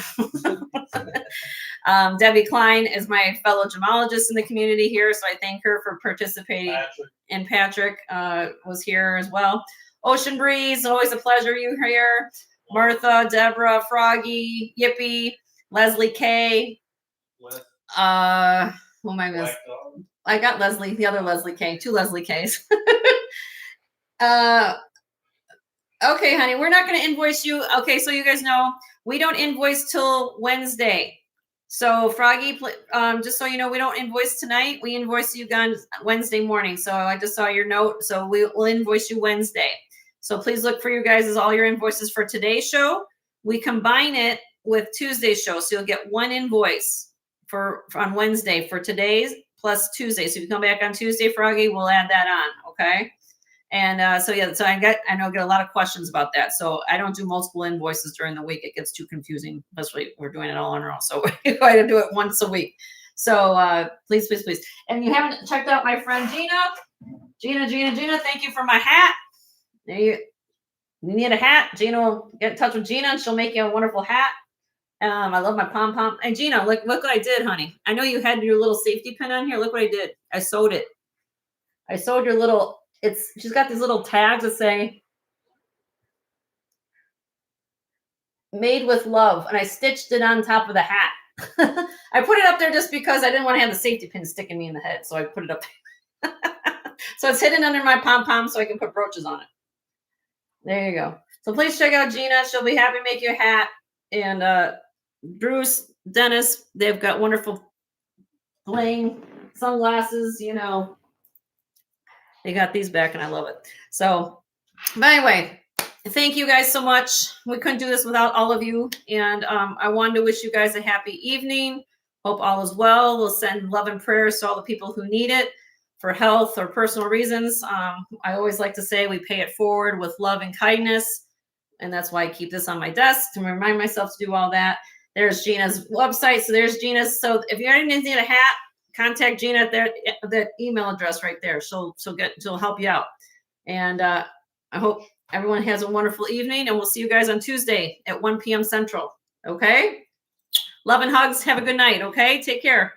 Debbie Klein is my fellow gemologist in the community here, so I thank her for participating. And Patrick was here as well. Ocean Breeze, always a pleasure you here. Martha, Deborah, Froggy, Yippee, Leslie K. Who am I missing? I got Leslie, the other Leslie K, 2 Leslie Ks. Okay, honey, we're not going to invoice you. Okay, so you guys know we don't invoice till Wednesday. So Froggy, just so you know, we don't invoice tonight. We invoice you guys Wednesday morning. So I just saw your note. So we'll invoice you Wednesday. So please look for you guys as all your invoices for today's show. We combine it with Tuesday's show. So you'll get 1 invoice on Wednesday for today's plus Tuesday. So if you come back on Tuesday, Froggy, we'll add that on. Okay. And so yeah, so I know I get a lot of questions about that. So I don't do multiple invoices during the week. It gets too confusing, especially we're doing it all on our own. So we try to do it once a week. So please, please, please. And you haven't checked out my friend Gina. Gina, thank you for my hat. There you need a hat. Gina will get in touch with Gina and she'll make you a wonderful hat. I love my pom-pom. And Gina, look what I did, honey. I know you had your little safety pin on here. Look what I did. I sewed it. I sewed your little, she's got these little tags that say made with love. And I stitched it on top of the hat. I put it up there just because I didn't want to have the safety pin sticking me in the head. So I put it up there. So it's hidden under my pom-pom so I can put brooches on it. There you go. So please check out Gina. She'll be happy to make you a hat. And Bruce, Dennis, they've got wonderful bling sunglasses, you know. They got these back and I love it. So, but anyway, thank you guys so much. We couldn't do this without all of you. And I wanted to wish you guys a happy evening. Hope all is well. We'll send love and prayers to all the people who need it for health or personal reasons. I always like to say we pay it forward with love and kindness. And that's why I keep this on my desk to remind myself to do all that. There's Gina's website. So there's Gina's. So if you already need a hat, contact Gina at that email address right there. She'll help you out. And I hope everyone has a wonderful evening. And we'll see you guys on Tuesday at 1 p.m. Central. Okay? Love and hugs. Have a good night. Okay? Take care.